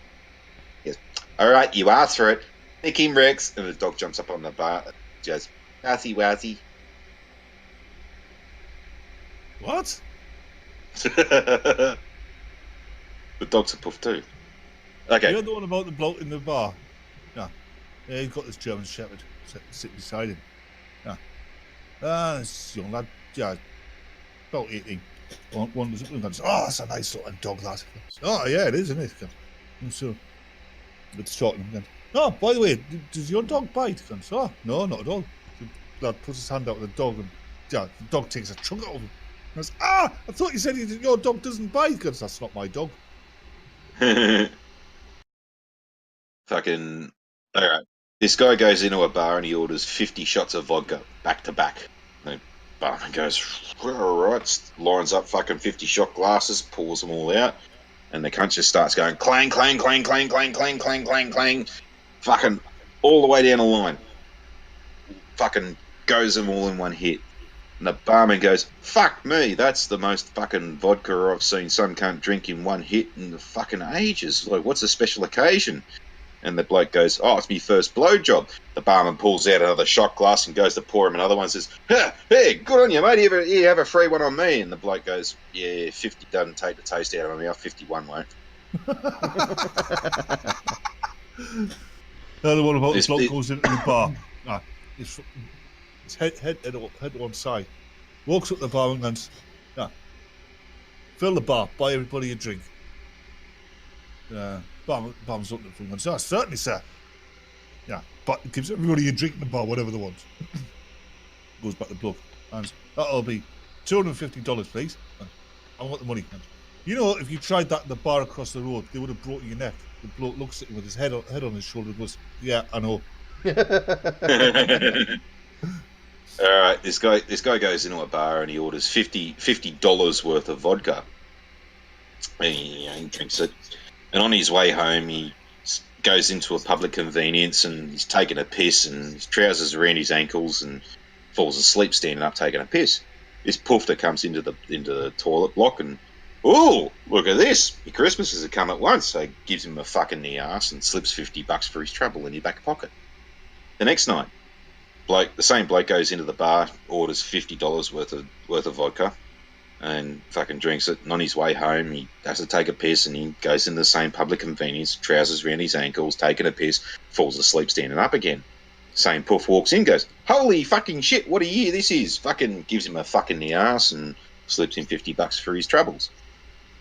He goes, alright, you asked for it. Nick him, Rex. And the dog jumps up on the bar. He goes, wazzy, wazzy. What? The dog's a puff too. Okay. You're the one about the bloke in the bar. Yeah. Yeah, he's got this German Shepherd sitting beside him. Yeah. This young lad, yeah, about 18. One was up and goes, oh, that's a nice sort of dog, that. Oh, yeah, it is, isn't it? And so, it's talking again. Oh, by the way, does your dog bite? He goes, oh, no, not at all. The lad puts his hand out at the dog and yeah, the dog takes a chunk out of him. He goes, I thought you said your dog doesn't bite. He goes, that's not my dog. Fucking, alright. This guy goes into a bar and he orders 50 shots of vodka back to back. The barman goes, alright, lines up fucking 50 shot glasses, pours them all out, and the cunt just starts going clang, clang, clang, clang, clang, clang, clang, clang, clang, fucking all the way down the line. Fucking goes them all in one hit. And the barman goes, fuck me, that's the most fucking vodka I've seen some cunt drink in one hit in the fucking ages. Like, what's a special occasion? And the bloke goes, oh, it's me first blowjob. The barman pulls out another shot glass and goes to pour him another one and says, hey, good on you, mate. Here, have a free one on me. And the bloke goes, yeah, 50 doesn't take the taste out of my mouth, 51 won't. The one about the bloke goes into the bar. His head to one side. Walks up the bar and goes, fill the bar, buy everybody a drink. Barman's looking at him and goes, certainly, sir. Yeah, but gives everybody a drink in the bar, whatever they want. Goes back to the bloke. And that'll be $250, please. I want the money. And, you know, if you tried that in the bar across the road, they would have broken your neck. The bloke looks at him with his head on his shoulder and goes, yeah, I know. Alright, this guy goes into a bar and he orders $50 worth of vodka. And he drinks it. And on his way home, he goes into a public convenience and he's taking a piss and his trousers are around his ankles and falls asleep standing up taking a piss. This poofter comes into the toilet block and, ooh, look at this. Your Christmas has come at once. So he gives him a fuck in the ass and slips $50 for his trouble in his back pocket. The next night, the same bloke goes into the bar, orders $50 worth of vodka, and fucking drinks it. And on his way home, he has to take a piss, and he goes in the same public convenience, trousers around his ankles, taking a piss, falls asleep, standing up again. Same puff walks in, goes, holy fucking shit, what a year this is. Fucking gives him a fuck in the ass and slips him $50 for his troubles.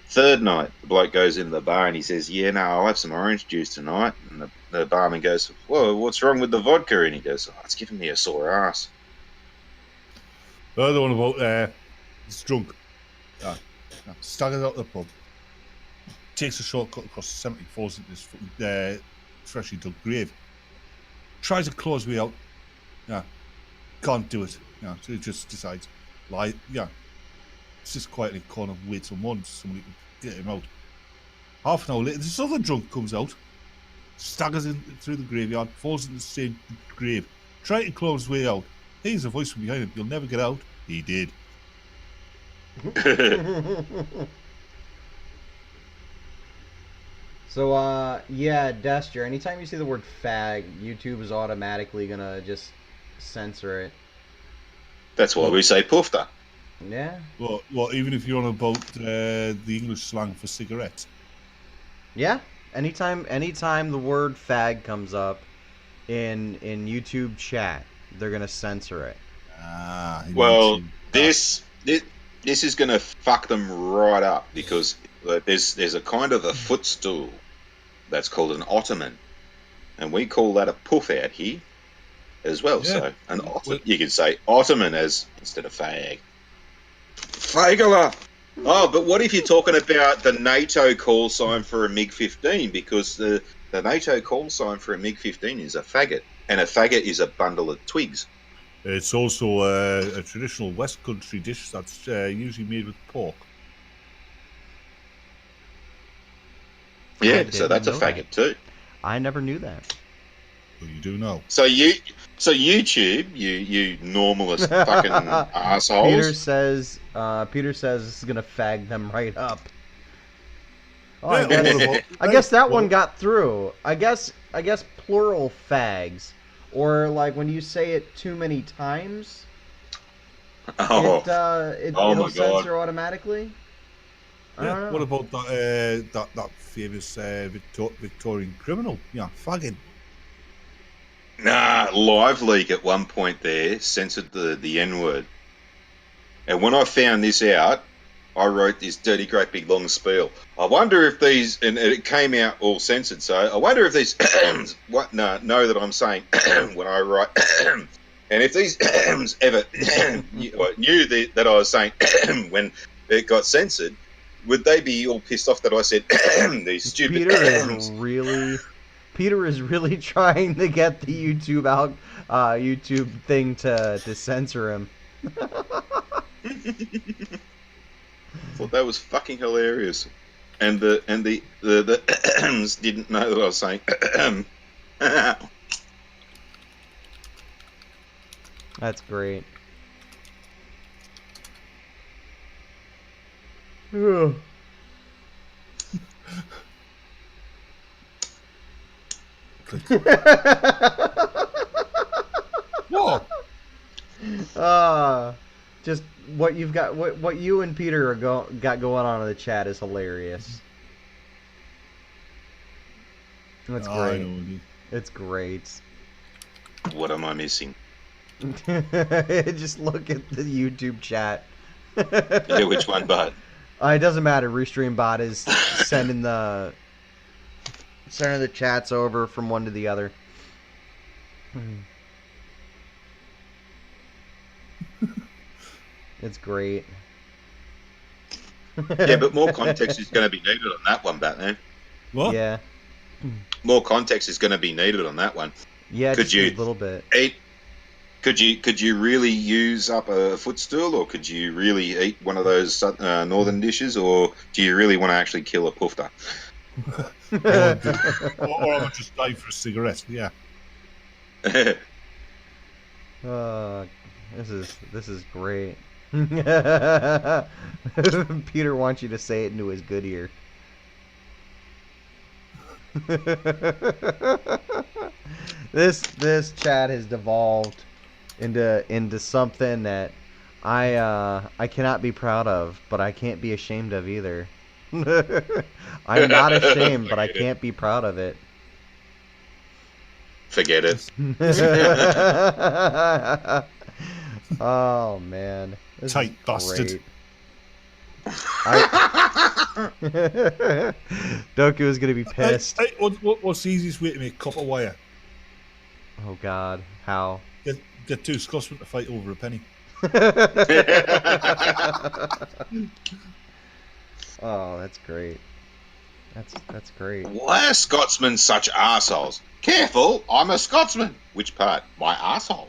Third night, the bloke goes into the bar and he says, yeah, no, I'll have some orange juice tonight. And the barman goes, whoa, what's wrong with the vodka? And he goes, oh, it's giving me a sore ass. The other one about he's drunk. Staggers out the pub. Takes a shortcut across the cemetery, falls into this freshly dug grave. Tries to claw his way out. Yeah. Can't do it. Yeah. So he just decides, it's just quietly corner, wait somebody to get him out. Half an hour later, this other drunk comes out, staggers in through the graveyard, falls into the same grave, trying to claw his way out. Here's a voice from behind him, you'll never get out. He did. So, yeah, Dester, anytime you see the word fag, YouTube is automatically gonna just censor it. That's why we say poofter. Yeah. Well, even if you're on about the English slang for cigarettes. Yeah. Anytime the word fag comes up in YouTube chat, they're gonna censor it. Well, this is gonna fuck them right up, because there's a kind of a footstool that's called an ottoman, and we call that a poof out here as well. Yeah. So you can say ottoman instead of fag. Fagala. Oh, but what if you're talking about the NATO call sign for a MiG-15? Because the NATO call sign for a MiG-15 is a faggot, and a faggot is a bundle of twigs. It's also a traditional West Country dish that's usually made with pork. Yeah, so that's a faggot too. I never knew that. Well, you do know. So YouTube, you normalist fucking assholes. Peter says this is gonna fag them right up. Oh, Yeah, I guess that one got through. I guess plural fags, or like when you say it too many times, it'll censor automatically. Yeah. What about that famous Victorian criminal? Yeah, fagging. Nah, Live Leak at one point there censored the N-word. And when I found this out, I wrote this dirty, great big long spiel. I wonder if these, and it came out all censored, so I wonder if these, know that I'm saying when I write, and if these ever knew that I was saying when it got censored, would they be all pissed off that I said these stupid... Peter is really trying to get the YouTube thing to censor him. Thought that was fucking hilarious, and the didn't know that I was saying. That's great. Whoa! Just what you've got, what you and Peter got going on in the chat is hilarious. That's great. It's great. What am I missing? Just look at the YouTube chat. Yeah, which one, bud? It doesn't matter. Restream bot is sending the chats over from one to the other. It's great. Yeah, but more context is going to be needed on that one, Batman. What? Yeah. More context is going to be needed on that one. Yeah, just a little bit. Could you really use up a footstool, or could you really eat one of those northern dishes, or do you really want to actually kill a poofter? or I would just die for a cigarette. Yeah. This is great. Peter wants you to say it into his good ear. This chat has devolved into something that I cannot be proud of, but I can't be ashamed of either. I'm not ashamed, but I Forget it. can't be proud of it. Forget it. Oh man, this Tight is bastard. great. Doku is gonna be pissed. Hey, what's the easiest way to make copper wire? Oh God, how? Get two Scotsmen to fight over a penny. Oh, that's great. That's great. Why are Scotsmen such arseholes? Careful, I'm a Scotsman. Which part? My arsehole.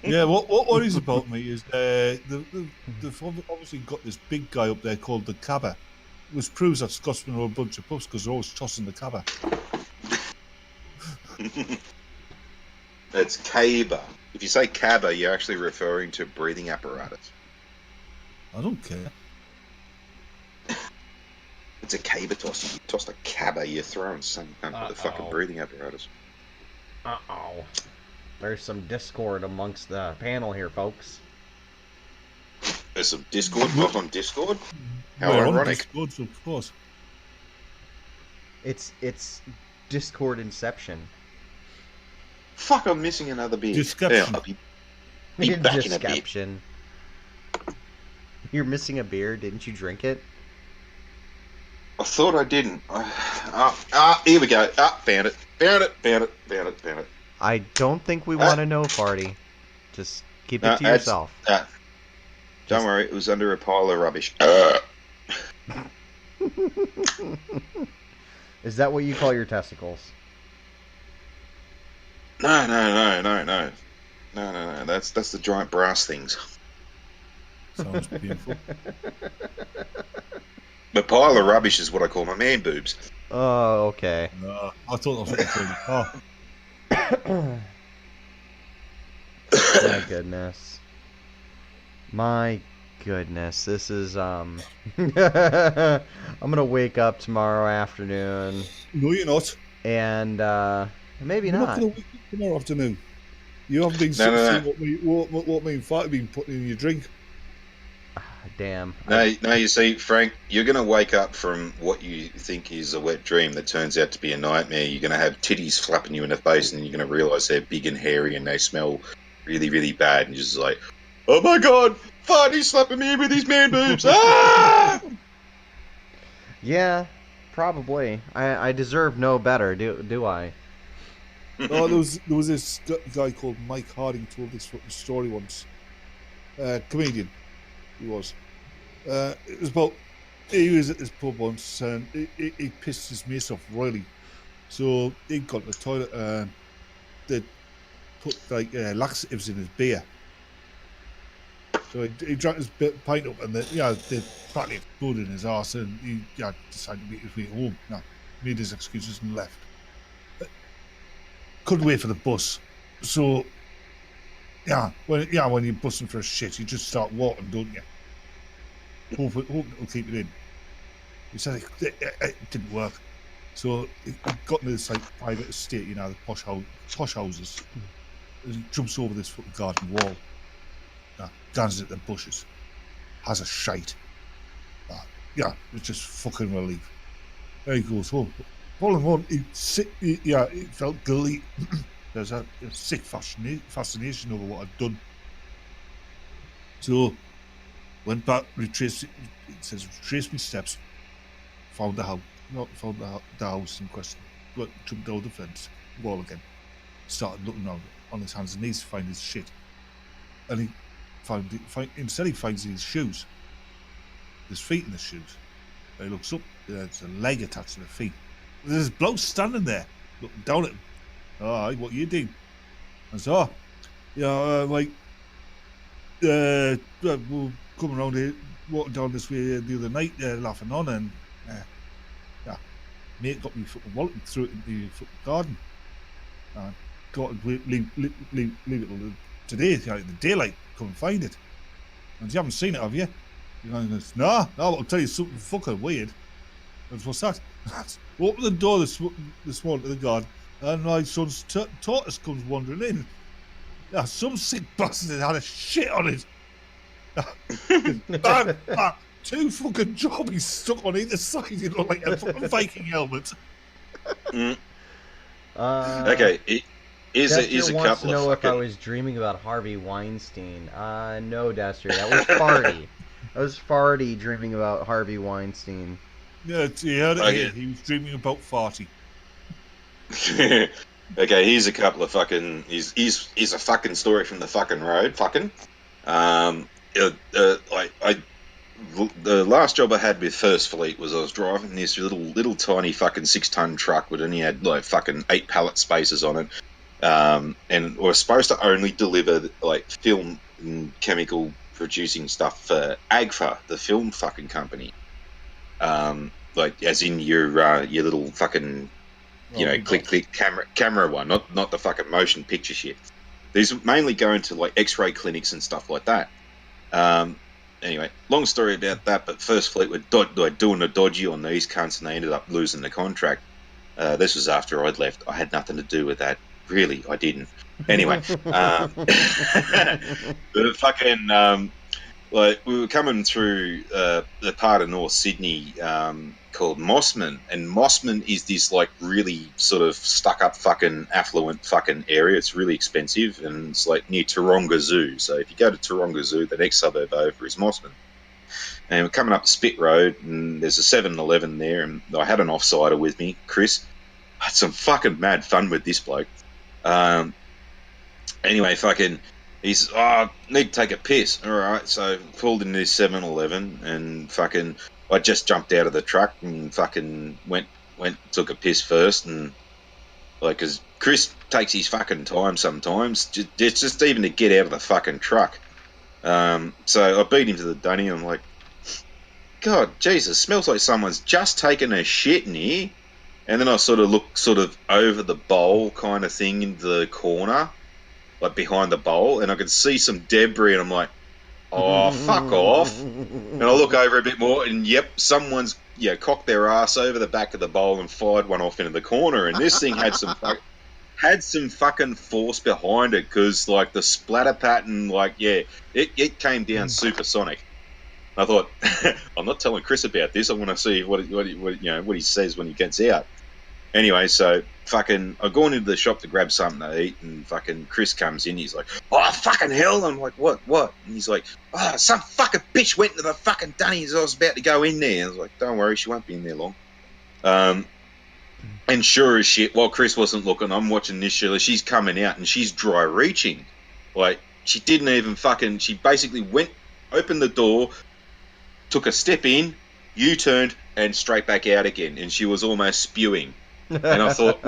Yeah, what worries about me is they've obviously got this big guy up there called the Cabba, which proves that Scotsmen are a bunch of puffs because they're always tossing the Cabba. It's Caba. If you say Caba, you're actually referring to breathing apparatus. I don't care. It's a Caba toss. You tossed a Caba, you're throwing some kind of the fucking breathing apparatus. Uh-oh. There's some discord amongst the panel here, folks. There's some Discord, not on Discord? How We're on ironic. Discord, so of course. It's Discord Inception. Fuck, I'm missing another beer. Disception. Yeah, I'll be back in a bit. Disception. You're missing a beer, didn't you drink it? I thought I didn't. Here we go. Found it. Found it. I don't think we want to know, Farty. Just keep it to it's- yourself. Don't worry, it was under a pile of rubbish. Is that what you call your testicles? No. That's the giant brass things. Sounds painful. The pile of rubbish is what I call my man boobs. Oh, okay. No, I thought that was what you called it. Oh, My goodness. My goodness. This is I'm gonna wake up tomorrow afternoon no, you're not. and maybe You're not not. going to wake up tomorrow afternoon. You haven't been No. seeing what me and Fat have been putting in your drink. Damn. No, you see, Frank, you're going to wake up from what you think is a wet dream that turns out to be a nightmare. You're going to have titties flapping you in the face, and you're going to realise they're big and hairy and they smell really, really bad. And you're just like, oh my God, Farty's slapping me with his man boobs. Ah! Yeah, probably. I deserve no better, do I? Oh, there was this guy called Mike Harding told this fucking story once. Comedian, he was. It was about he was at this pub once and he pissed his mace off royally. So he got to the toilet and they put like laxatives in his beer. So he drank his pint up and they partly exploded in his arse and he decided to make his way home. No, made his excuses and left. Couldn't wait for the bus. So when you're busting for a shit, you just start walking, don't you? Hope it'll keep it in. He said it didn't work. So he got into this like private estate, you know, the posh houses. He jumps over this fucking garden wall. Dances at the bushes. Has a shite. It's just fucking relief. There he goes home. All in one, he felt guilty. There's a sick fascination over what I'd done. So, went back, retraced my steps, found the house, the house in question, jumped over the fence, wall again, started looking around on his hands and knees to find his shit. And he instead he finds his shoes, his feet in the shoes. And he looks up, there's a leg attached to the feet. There's this bloke standing there, looking down at him. Oh, what you doing? I said, we'll come around here, walking down this way the other night, laughing on, and mate got me fucking wallet and threw it into the fucking garden. Got to leave it till today, in the daylight, come and find it. And you haven't seen it, have you? He goes, no, I'll tell you something fucking weird. And what's that? Open the door this morning to the garden. and my son's tortoise comes wandering in. Now, some sick bastard had a shit on it. Bang, bang, 2 fucking jobbies stuck on either side. It looked like a fucking Viking helmet. Okay, here's Dester a wants to couple of know if I fucking. was dreaming about Harvey Weinstein. No, Dester. That was Farty. That was Farty dreaming about Harvey Weinstein. Yeah, he heard it here. Okay. He was dreaming about farting. Okay, here's a couple of fucking. He's a fucking story from the fucking road. Fucking. The last job I had with First Fleet was I was driving this little tiny fucking 6-ton truck, but only had like fucking 8 pallet spaces on it. And we were supposed to only deliver like film and chemical producing stuff for Agfa, the film fucking company. Like as in your little fucking click camera one, not the fucking motion picture shit. These mainly go into like X-ray clinics and stuff like that. Anyway, long story about that, but First Fleet were doing a dodgy on these cunts and they ended up losing the contract. This was after I'd left. I had nothing to do with that. Really, I didn't. Anyway, the fucking like we were coming through the part of North Sydney called Mossman, and Mossman is this like really sort of stuck up fucking affluent fucking area. It's really expensive, and it's like near Taronga Zoo. So if you go to Taronga Zoo, the next suburb over is Mossman. And we're coming up Spit Road, and there's a 7-Eleven there, and I had an offsider with me, Chris. I had some fucking mad fun with this bloke. Anyway, fucking, he's, need to take a piss. All right, so pulled into this 7-Eleven, and fucking, I just jumped out of the truck and fucking went, took a piss first, and like, cause Chris takes his fucking time sometimes, just even to get out of the fucking truck. So I beat him to the dunny, and I'm like, God, Jesus, smells like someone's just taken a shit in here. And then I sort of look over the bowl kind of thing in the corner, like behind the bowl, and I could see some debris, and I'm like, oh, fuck off. And I look over a bit more, and yep, someone's cocked their ass over the back of the bowl and fired one off into the corner, and this thing had some fucking force behind it, because like the splatter pattern, like it came down supersonic. I thought, I'm not telling Chris about this. I want to see what he says when he gets out. Anyway, so fucking, I've gone into the shop to grab something to eat, and fucking Chris comes in. He's like, oh, fucking hell. I'm like, what? And he's like, oh, some fucking bitch went into the fucking dunny as I was about to go in there. And I was like, don't worry, she won't be in there long. And sure as shit, while Chris wasn't looking, I'm watching this Sheila. She's coming out, and she's dry reaching. Like, she didn't even fucking, she basically went, opened the door, took a step in, U-turned, and straight back out again. And she was almost spewing. And I thought,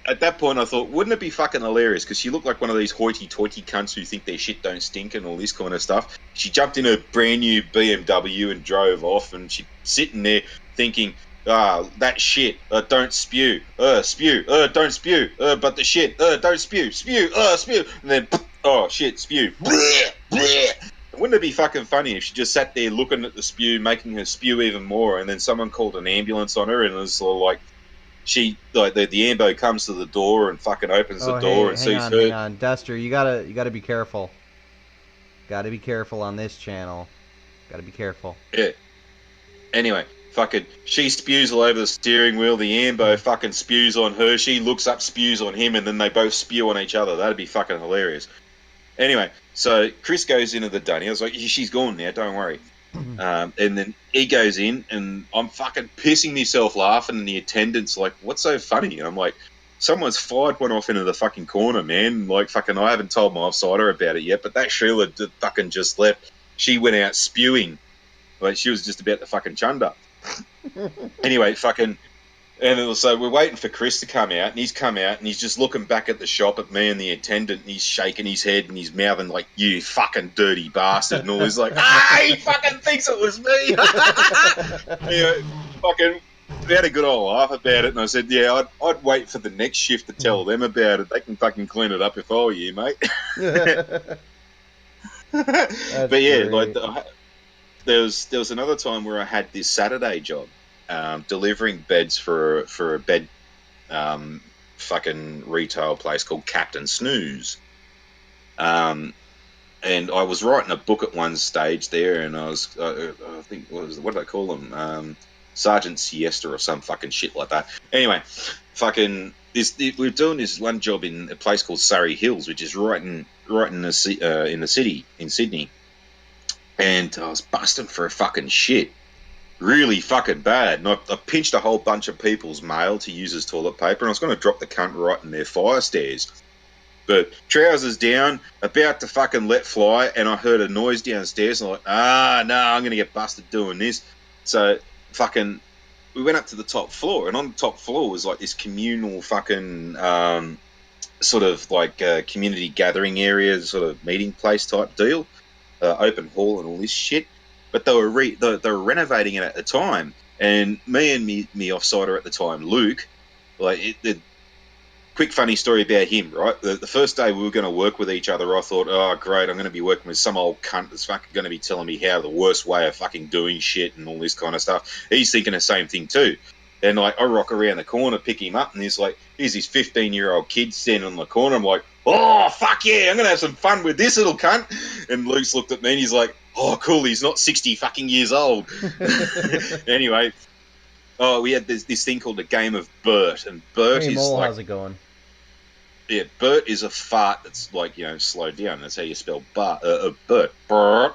at that point, wouldn't it be fucking hilarious? Because she looked like one of these hoity-toity cunts who think their shit don't stink and all this kind of stuff. She jumped in a brand new BMW and drove off, and she's sitting there thinking, that shit, don't spew, spew, don't spew, but the shit, don't spew, spew, spew, and then, oh shit, spew, bleh, bleh. Wouldn't it be fucking funny if she just sat there looking at the spew, making her spew even more, and then someone called an ambulance on her, and it was sort of like, the ambo comes to the door and fucking opens the door and sees her. Hang on, Dester, you gotta be careful. Gotta be careful on this channel. Gotta be careful. Yeah. Anyway, fucking, she spews all over the steering wheel. The ambo fucking spews on her. She looks up, spews on him, and then they both spew on each other. That'd be fucking hilarious. Anyway, so Chris goes into the dunny. I was like, she's gone now, don't worry. And then he goes in, and I'm fucking pissing myself laughing, and the attendant's like, what's so funny? And I'm like, someone's fired one off into the fucking corner, man. Like, fucking, I haven't told my offsider about it yet, but that Sheila fucking just left. She went out spewing. Like, she was just about to fucking chunder. Anyway, fucking, and so we're waiting for Chris to come out, and he's come out, and he's just looking back at the shop at me and the attendant, and he's shaking his head, and he's mouthing like, you fucking dirty bastard, and all. He's like, he fucking thinks it was me. Fucking, we had a good old laugh about it, and I said, I'd wait for the next shift to tell them about it. They can fucking clean it up if I were you, mate. But yeah, great. like, there was another time where I had this Saturday job, delivering beds for a bed fucking retail place called Captain Snooze. And I was writing a book at one stage there, and I was, I think, what did I call them? Sergeant Siesta or some fucking shit like that. Anyway, fucking we were doing this one job in a place called Surrey Hills, which is right in the city in Sydney, and I was busting for a fucking shit. Really fucking bad. And I pinched a whole bunch of people's mail to use as toilet paper, and I was going to drop the cunt right in their fire stairs. But trousers down, about to fucking let fly, and I heard a noise downstairs, and I'm like, no, I'm going to get busted doing this. So fucking, we went up to the top floor, and on the top floor was like this communal fucking sort of like community gathering area, sort of meeting place type deal, open hall and all this shit. But they were renovating it at the time, and me and me offsider at the time, Luke, like quick funny story about him, right? The first day we were going to work with each other, I thought, oh, great, I'm going to be working with some old cunt that's fucking going to be telling me how the worst way of fucking doing shit and all this kind of stuff. He's thinking the same thing too. And like, I rock around the corner, pick him up, and he's like, here's this 15-year-old kid standing on the corner. I'm like, oh, fuck yeah, I'm going to have some fun with this little cunt. And Luke's looked at me and he's like, oh, cool, he's not 60 fucking years old. Anyway, we had this thing called the game of Bert, and Bert Hey, is Mole, like... how's it going? Yeah, Bert is a fart that's like, slowed down. That's how you spell Bert. Bert.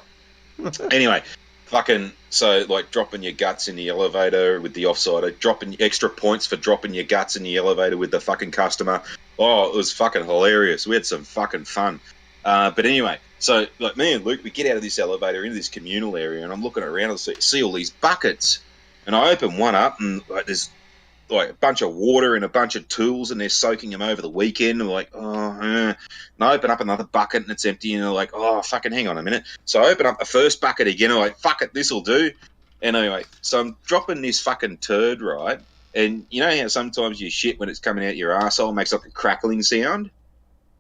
Anyway, fucking, so like dropping your guts in the elevator with the offsider, dropping extra points for dropping your guts in the elevator with the fucking customer. Oh, it was fucking hilarious. We had some fucking fun. But anyway, so like me and Luke, we get out of this elevator into this communal area, and I'm looking around and see all these buckets. And I open one up, and like there's like a bunch of water and a bunch of tools, and they're soaking them over the weekend. And I'm like, and I open up another bucket and it's empty, and they're like, oh, fucking hang on a minute. So I open up the first bucket again, and I'm like, fuck it, this'll do. And anyway, so I'm dropping this fucking turd, right? And you know how sometimes your shit, when it's coming out your arsehole, makes like a crackling sound?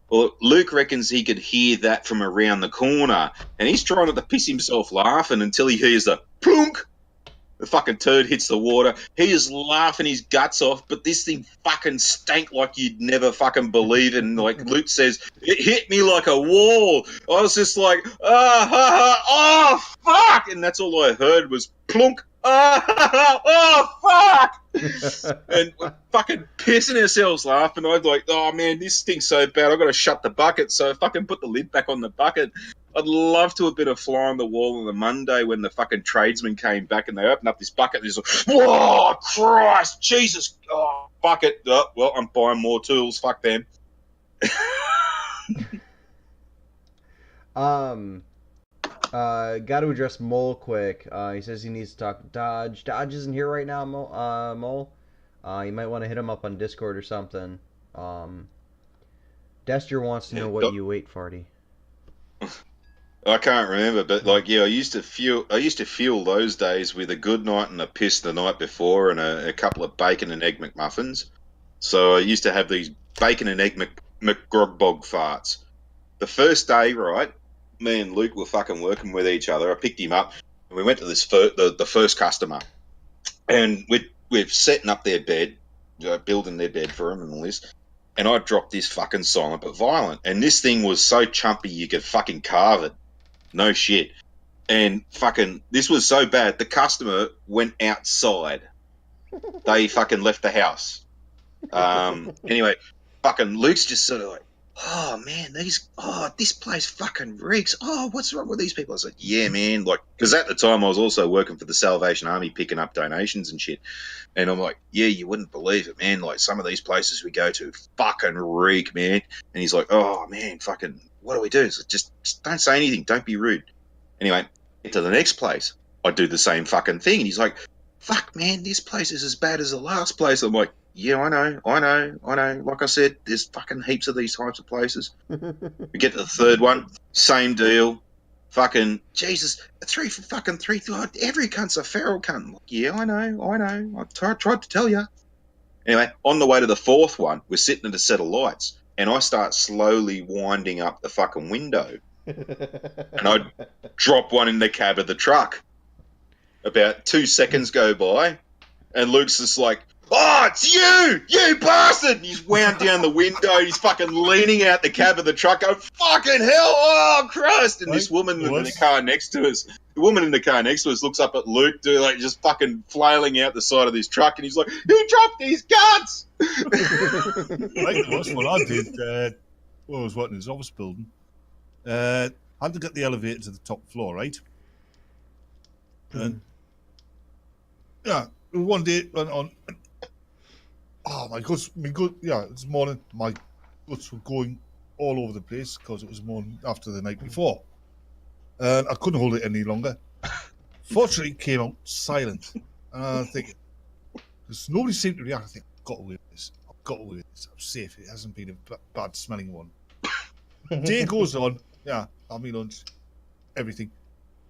Well, Luke reckons he could hear that from around the corner, and he's trying not to piss himself laughing until he hears the plunk. The fucking turd hits the water. He is laughing his guts off, but this thing fucking stank like you'd never fucking believe. And like Luke says, it hit me like a wall. I was just like, oh, fuck. And that's all I heard was plunk. Oh, fuck. And we're fucking pissing ourselves laughing. I'm like, oh, man, this stinks so bad. I've got to shut the bucket. So I fucking put the lid back on the bucket. I'd love to have been a fly on the wall on the Monday when the fucking tradesmen came back and they opened up this bucket and he's like, whoa, Christ, Jesus, oh, fuck it. Oh, well, I'm buying more tools. Fuck them. Got to address Mole quick. He says he needs to talk to Dodge. Dodge isn't here right now, Mole. You might want to hit him up on Discord or something. Dester wants to know what you ate, Farty. I can't remember, but like, yeah, I used to fuel those days with a good night and a piss the night before and a couple of bacon and egg McMuffins. So I used to have these bacon and egg McGrogbog farts. The first day, right, me and Luke were fucking working with each other. I picked him up and we went to this the first customer, and we're setting up their bed, building their bed for him and all this. And I dropped this fucking Silent but Violent, and this thing was so chumpy you could fucking carve it. No shit. And fucking, this was so bad, the customer went outside. They fucking left the house. Anyway, fucking Luke's just sort of like, oh man, this place fucking reeks. Oh, what's wrong with these people? I was like, yeah, man, like, because at the time I was also working for the Salvation Army picking up donations and shit. And I'm like, yeah, you wouldn't believe it, man. Like, some of these places we go to fucking reek, man. And he's like, oh man, fucking, what do we do? It's like, just don't say anything. Don't be rude. Anyway, get to the next place. I do the same fucking thing. And he's like, fuck, man, this place is as bad as the last place. I'm like, yeah, I know. Like I said, there's fucking heaps of these types of places. We get to the third one, same deal. Fucking, Jesus, three. Every cunt's a feral cunt. I'm like, yeah, I know. I tried to tell you. Anyway, on the way to the fourth one, we're sitting at a set of lights, and I start slowly winding up the fucking window. And I drop one in the cab of the truck. About 2 seconds go by, and Luke's just like, oh, it's you bastard! And he's wound down the window. He's fucking leaning out the cab of the truck, going, fucking hell, oh Christ! And this woman in the car next to us, looks up at Luke, like just fucking flailing out the side of this truck, and he's like, "He dropped his guns." Right, that's what I did. I was working in his office building. I had to get the elevator to the top floor, right? And yeah, one day went on. Oh my God, yeah, this morning my guts were going all over the place because it was morning after the night before, and I couldn't hold it any longer. Fortunately, it came out silent, and I think because nobody seemed to react. I think I've got away with this. I'm safe. It hasn't been a bad smelling one. Day goes on. Yeah, have me lunch, everything.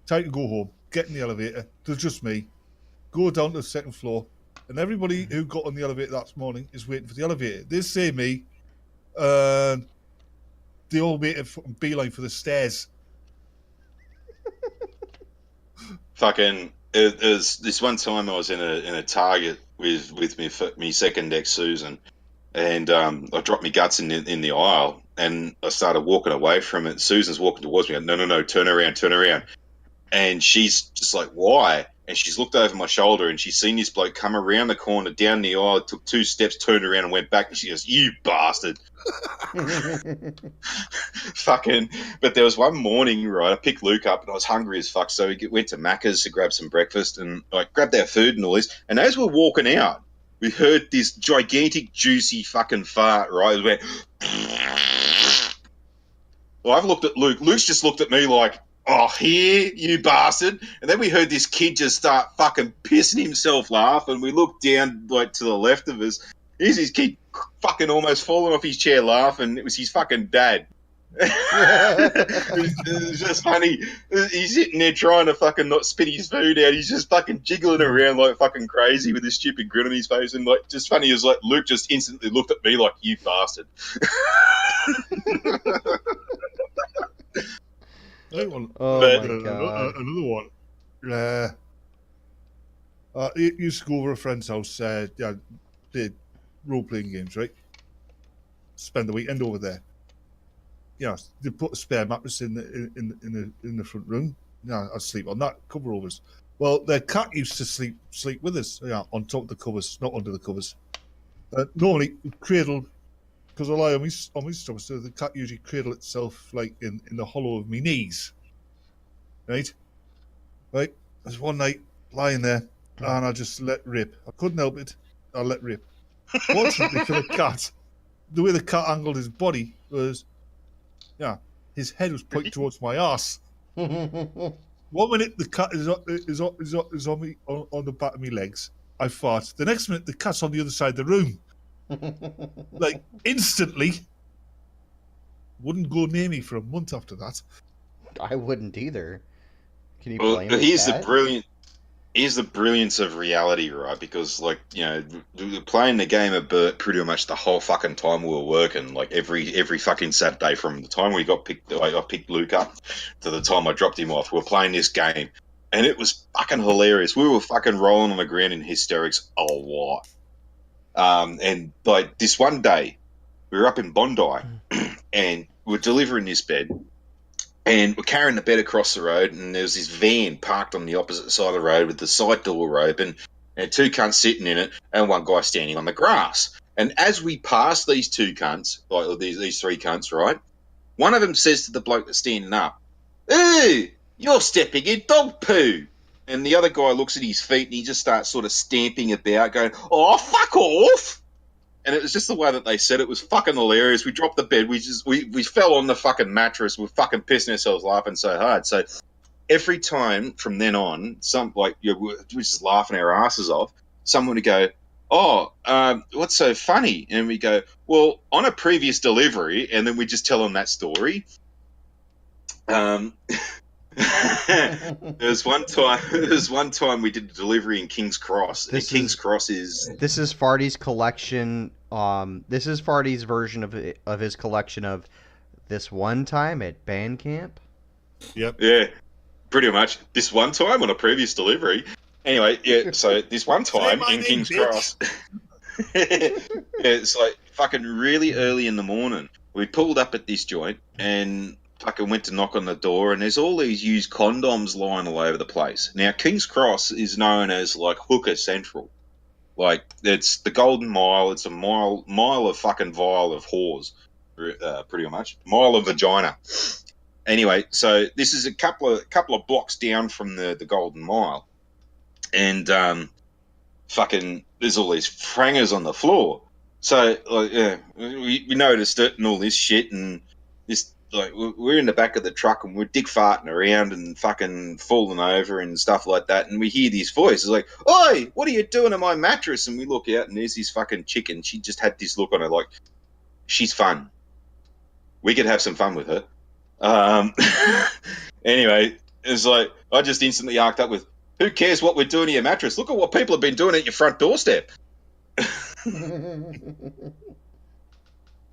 Time to go home. Get in the elevator. There's just me. Go down to the second floor. And everybody who got on the elevator that morning is waiting for the elevator. They say me, and they all waited for beeline for the stairs. Fucking, it was this one time I was in a Target with me second ex Susan, and I dropped my guts in the aisle, and I started walking away from it. Susan's walking towards me. No, turn around. And she's just like, why? And she's looked over my shoulder and she's seen this bloke come around the corner, down the aisle, took 2 steps, turned around and went back. And she goes, you bastard. Fucking. But there was one morning, right, I picked Luke up and I was hungry as fuck. So we went to Macca's to grab some breakfast and like grabbed our food and all this. And as we're walking out, we heard this gigantic, juicy fucking fart, right? It went. Well, I've looked at Luke. Luke's just looked at me like, oh, here, you bastard. And then we heard this kid just start fucking pissing himself laughing. We looked down, like, to the left of us. Here's this kid fucking almost falling off his chair laughing. It was his fucking dad. It was just funny. He's sitting there trying to fucking not spit his food out. He's just fucking jiggling around like fucking crazy with this stupid grin on his face. And, like, just funny as, like, Luke just instantly looked at me like, you bastard. Oh my God. Another one. Used to go over a friend's house. Did role-playing games, right? Spend the weekend over there. Yeah, they put a spare mattress in the front room. Yeah, I'd sleep on that, cover overs. Well, their cat used to sleep with us. Yeah, on top of the covers, not under the covers. Normally cradled. Because I lie on my stomach, so the cat usually cradle itself like in the hollow of my knees. Right? There's one night lying there and I just let rip. I couldn't help it. I let rip. Fortunately for the cat, the way the cat angled his body was, yeah, his head was pointing towards my ass. 1 minute the cat is on me on the back of my legs. I fart. The next minute the cat's on the other side of the room. Like instantly, wouldn't go near me for a month after that. I wouldn't either. Can you Well, blame here's that? here's the brilliance of reality, right? Because, like, you know, we were playing the game of Bert pretty much the whole fucking time we were working. Like every fucking Saturday from the time I picked Luke up to the time I dropped him off. We were playing this game, and it was fucking hilarious. We were fucking rolling on the ground in hysterics a lot. And like this one day, we were up in Bondi, and we're delivering this bed, and we're carrying the bed across the road, and there was this van parked on the opposite side of the road with the side door open, and 2 cunts sitting in it, and 1 guy standing on the grass. And as we pass these 2 cunts, like these 3 cunts, right, one of them says to the bloke that's standing up, "Hey, you're stepping in dog poo." And the other guy looks at his feet and he just starts sort of stamping about, going, "Oh, fuck off!" And it was just the way that they said it was fucking hilarious. We dropped the bed, we fell on the fucking mattress, we're fucking pissing ourselves laughing so hard. So every time from then on, we're just laughing our asses off. Someone would go, "Oh, what's so funny?" And we go, "Well, on a previous delivery," and then we just tell them that story. There's one time we did a delivery in King's Cross. This is Farty's collection. This is Farty's version of his collection of this one time at band camp. Yep. Yeah, pretty much. This one time on a previous delivery. Anyway, yeah. So this one time in King's Cross. It's like fucking really early in the morning. We pulled up at this joint and fucking went to knock on the door, and there's all these used condoms lying all over the place. Now, King's Cross is known as like hooker central. Like it's the Golden Mile. It's a mile of fucking vial of whores, pretty much mile of vagina. Anyway, so this is a couple of blocks down from the Golden Mile, and fucking there's all these frangers on the floor. So like, yeah, we noticed it and all this shit, and this like we're in the back of the truck and we're dick farting around and fucking falling over and stuff like that, and we hear this voice. It's like, "Oi, what are you doing to my mattress?" And we look out and there's this fucking chicken. She just had this look on her like she's fun. We could have some fun with her. Anyway, it's like I just instantly arced up with, "Who cares what we're doing to your mattress? Look at what people have been doing at your front doorstep."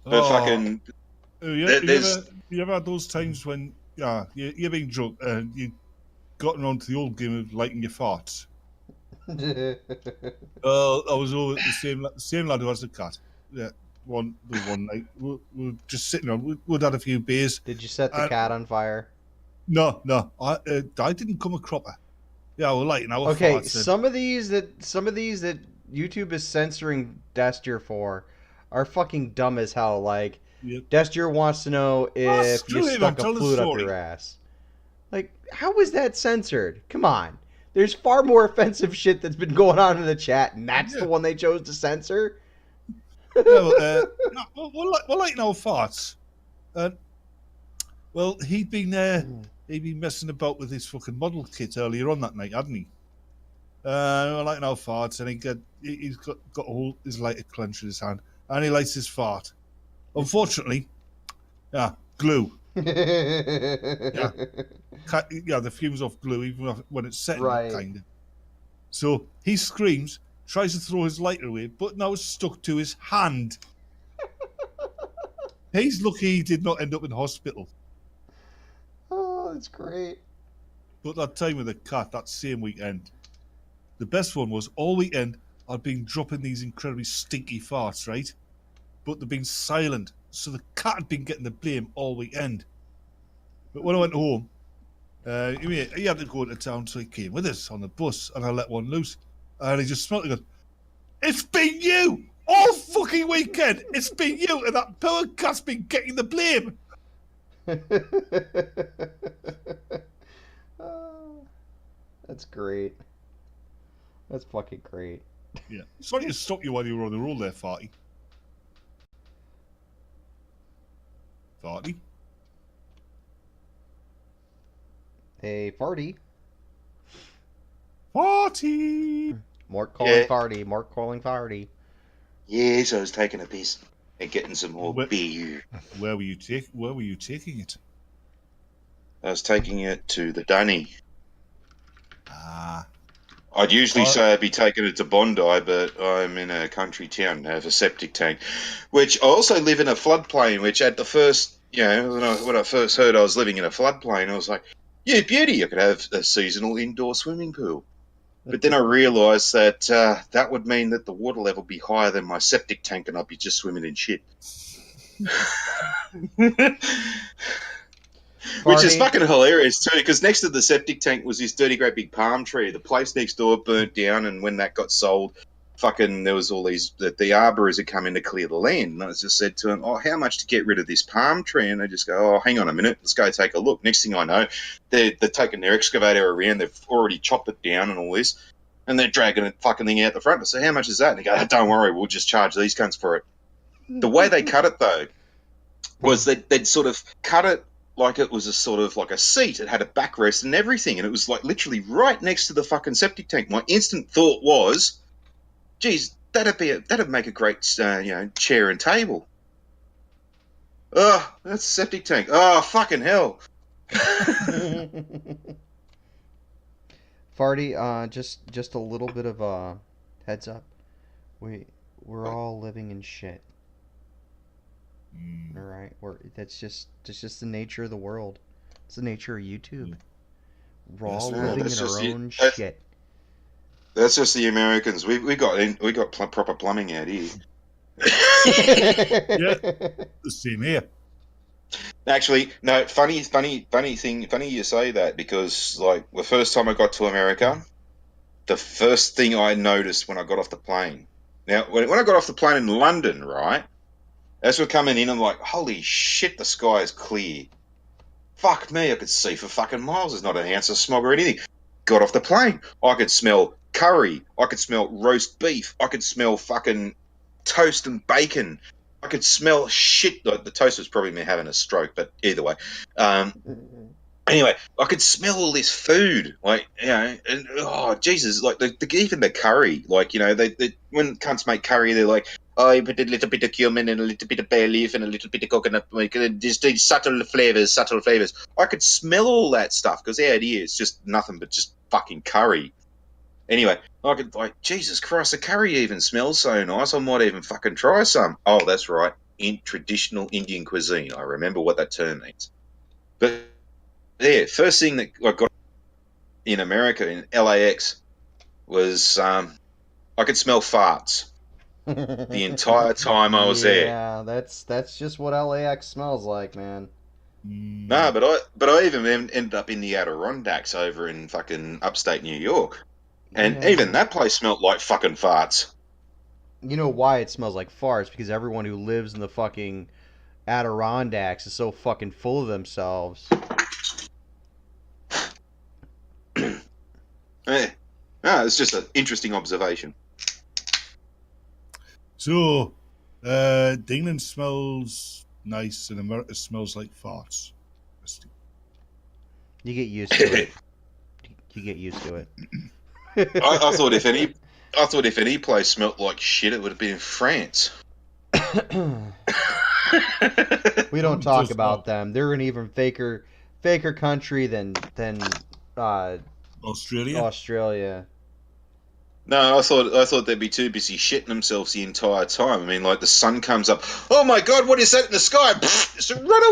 But fucking, You ever had those times when you're being drunk and you gotten around to the old game of lighting your farts? I was over at the same lad who has the cat. Yeah, one night we were just sitting on. We'd had a few beers. Did you set the cat on fire? No, I didn't come a cropper. Yeah, we're lighting our Okay, farts. some of these that YouTube is censoring Destier for are fucking dumb as hell. Like, Yep. Destier wants to know if you stuck a flute up your ass. Like, how is that censored? Come on. There's far more offensive shit that's been going on in the chat, and that's the one they chose to censor? We're lighting our farts. Well, he'd been messing about with his fucking model kit earlier on that night, hadn't he? We're lighting our farts, and he's got all his lighter clenched in his hand, and he lights his fart. Unfortunately, glue. Yeah, the fumes off glue, even when it's setting, Right. kind of. So he screams, tries to throw his lighter away, but now it's stuck to his hand. He's lucky he did not end up in hospital. Oh, that's great. But that time with the cat, that same weekend, the best one was all weekend I'd been dropping these incredibly stinky farts, right? But they've been silent, so the cat had been getting the blame all weekend. But when I went home, he had to go into town, so he came with us on the bus, and I let one loose. And he just smelled it and goes, "It's been you! All fucking weekend! It's been you! And that poor cat's been getting the blame!" That's great. That's fucking great. Yeah. Sorry to stop you while you were on the roll there, Farty. Farty? Hey, Farty. Farty! Mort calling Farty. Mort calling Farty. yes, I was taking a piss and getting some more beer. Where were you taking it? I was taking it to the dunny. Ah. I'd usually say I'd be taking it to Bondi, but I'm in a country town and have a septic tank, which I also live in a floodplain, which at the first, when I first heard I was living in a floodplain, I was like, yeah, beauty, I could have a seasonal indoor swimming pool. But then I realised that that would mean that the water level would be higher than my septic tank and I'd be just swimming in shit. Which is fucking hilarious too, because next to the septic tank was this dirty great big palm tree. The place next door burnt down, and when that got sold, fucking there was all these the arborers had come in to clear the land, and I just said to them, "Oh, how much to get rid of this palm tree?" And they just go, "Oh, hang on a minute, let's go take a look." Next thing I know, they're taking their excavator around. They've already chopped it down and all this, and they're dragging the fucking thing out the front. I say, "How much is that?" And they go, "Oh, don't worry, we'll just charge these cunts for it." The way they cut it though was they'd sort of cut it like it was a sort of like a seat. It had a backrest and everything, and it was like literally right next to the fucking septic tank. My instant thought was, geez, that'd make a great chair and table. Oh, that's a septic tank. Oh, fucking hell. Farty, just a little bit of a heads up. We're all living in shit. All right, that's just the nature of the world. It's the nature of YouTube. We're all living in our own shit. That's just the Americans. We got proper plumbing out here. Yeah, the same here. Actually, no. Funny you say that because like the first time I got to America, the first thing I noticed when I got off the plane. Now, when I got off the plane in London, right, as we're coming in, I'm like, holy shit, the sky is clear. Fuck me, I could see for fucking miles. There's not an ounce of smog or anything. Got off the plane, I could smell curry. I could smell roast beef. I could smell fucking toast and bacon. I could smell shit. The toast was probably me having a stroke, but either way. Anyway, I could smell all this food, like and oh Jesus, like even the curry, like they when cunts make curry, they're like, oh, you put a little bit of cumin and a little bit of bay leaf and a little bit of coconut, like, just these subtle flavors, subtle flavors. I could smell all that stuff because out here it's just nothing but just fucking curry. Anyway, I could like Jesus Christ, the curry even smells so nice. I might even fucking try some. Oh, that's right, in traditional Indian cuisine. I remember what that term means, but. Yeah, first thing that I got in America, in LAX, was I could smell farts the entire time I was there. Yeah, that's just what LAX smells like, man. No, but I even ended up in the Adirondacks over in fucking upstate New York, and even Yeah. that place smelled like fucking farts. You know why it smells like farts? Because everyone who lives in the fucking Adirondacks is so fucking full of themselves. Yeah. No, it's just an interesting observation. So, England smells nice, and America smells like farts. You get used to it. You get used to it. I thought if any place smelt like shit, it would have been France. We don't talk Just about not. them. They're an even faker country than Australia. Australia. No, I thought they'd be too busy shitting themselves the entire time. I mean, like the sun comes up. Oh my God, what is that in the sky? Pfft, run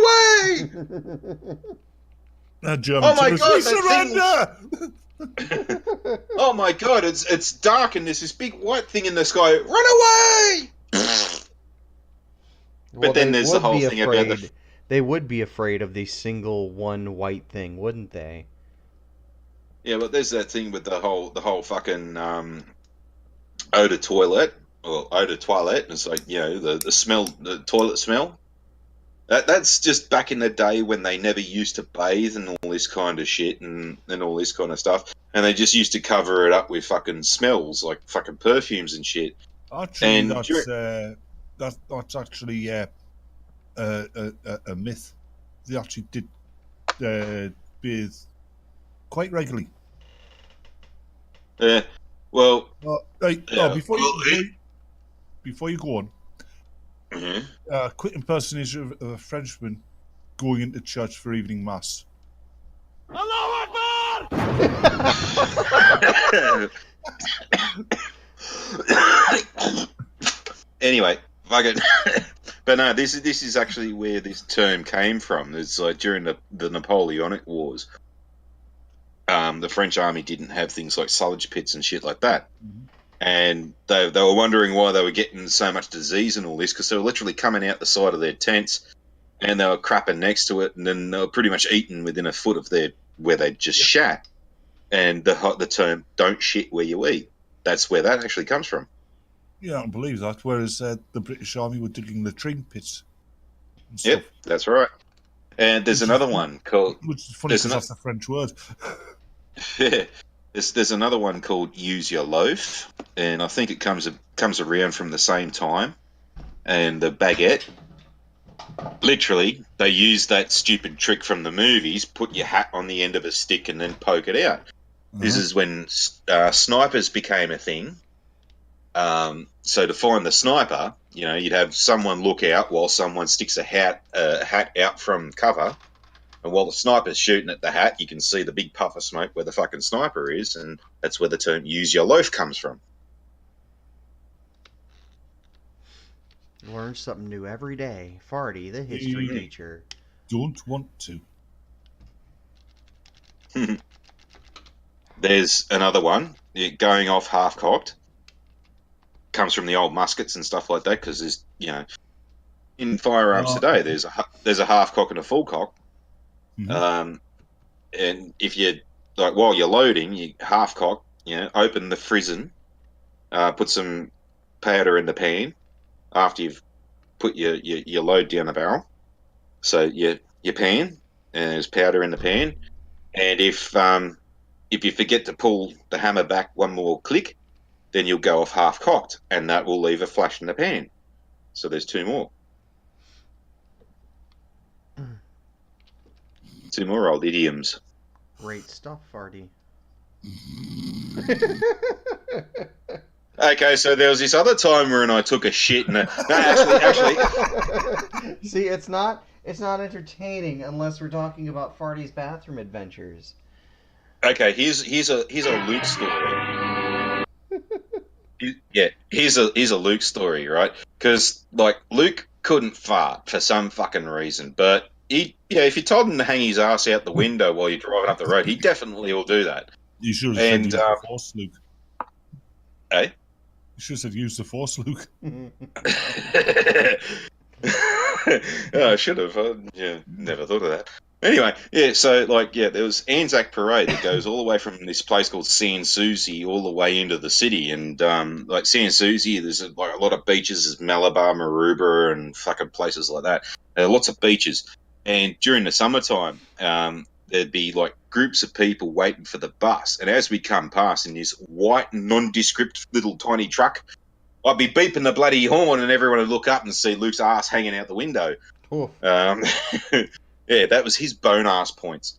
away! German Oh my tourists, God, we that surrender! Oh my God, it's dark and there's this big white thing in the sky. Run away! Well, But they then there's the would whole be thing about afraid. They would be afraid of the single one white thing, wouldn't they? but there's that thing with the whole fucking eau de toilet or eau de toilette. And it's like the smell, the toilet smell. That's just back in the day when they never used to bathe and all this kind of shit and all this kind of stuff. And they just used to cover it up with fucking smells, like fucking perfumes and shit. Actually, And that's actually a myth. They actually did bathe quite regularly. well, No, well, before you go on, mhm. quick impersonation of a Frenchman going into church for evening mass. Anyway, fucking. But no, this is actually where this term came from. It's like during the Napoleonic Wars. The French army didn't have things like sludge pits and shit like that. Mm-hmm. And they were wondering why they were getting so much disease and all this, because they were literally coming out the side of their tents and they were crapping next to it, and then they were pretty much eaten within a foot of where they'd just shat. And the term "don't shit where you eat," that's where that actually comes from. Yeah, I don't believe that. Whereas the British Army were digging latrine pits and Yep, stuff. that's right. And there's another one called. Which is funny because that's a French word. There's another one called "use your loaf," and I think it comes around from the same time. And the baguette, literally, they use that stupid trick from the movies: put your hat on the end of a stick and then poke it out. This is when snipers became a thing. So to find the sniper, you'd have someone look out while someone sticks a hat out from cover. And while the sniper's shooting at the hat, you can see the big puff of smoke where the fucking sniper is, and that's where the term "use your loaf" comes from. Learn something new every day. Farty, the history teacher. Don't want to. There's another one going off half cocked. Comes from the old muskets and stuff like that because there's in firearms today there's a half cock and a full cock. And if you while you're loading, you half cock, open the frizzen, put some powder in the pan after you've put your load down the barrel. So your pan, and there's powder in the pan, and if you forget to pull the hammer back one more click, then you'll go off half cocked, and that will leave a flash in the pan. So there's two more. Two more old idioms. Great stuff, Farty. Okay, so there was this other time when I took a shit and actually. See, it's not entertaining unless we're talking about Farty's bathroom adventures. Okay, here's a Luke story. Here's a Luke story, right? Because Luke couldn't fart for some fucking reason, but if you told him to hang his ass out the window while you're driving up the road, he definitely will do that. You should have said use the force, Luke. Eh? You should have said use the force, Luke. I should have. Never thought of that. Anyway, so there was Anzac Parade that goes all the way from this place called Sans Souci all the way into the city, and Sans Souci, there's a lot of beaches, there's Malabar, Maroubra, and fucking places like that. There are lots of beaches, and during the summertime, there'd be groups of people waiting for the bus, and as we come past in this white nondescript little tiny truck, I'd be beeping the bloody horn, and everyone would look up and see Luke's ass hanging out the window. Yeah, that was his bone ass points.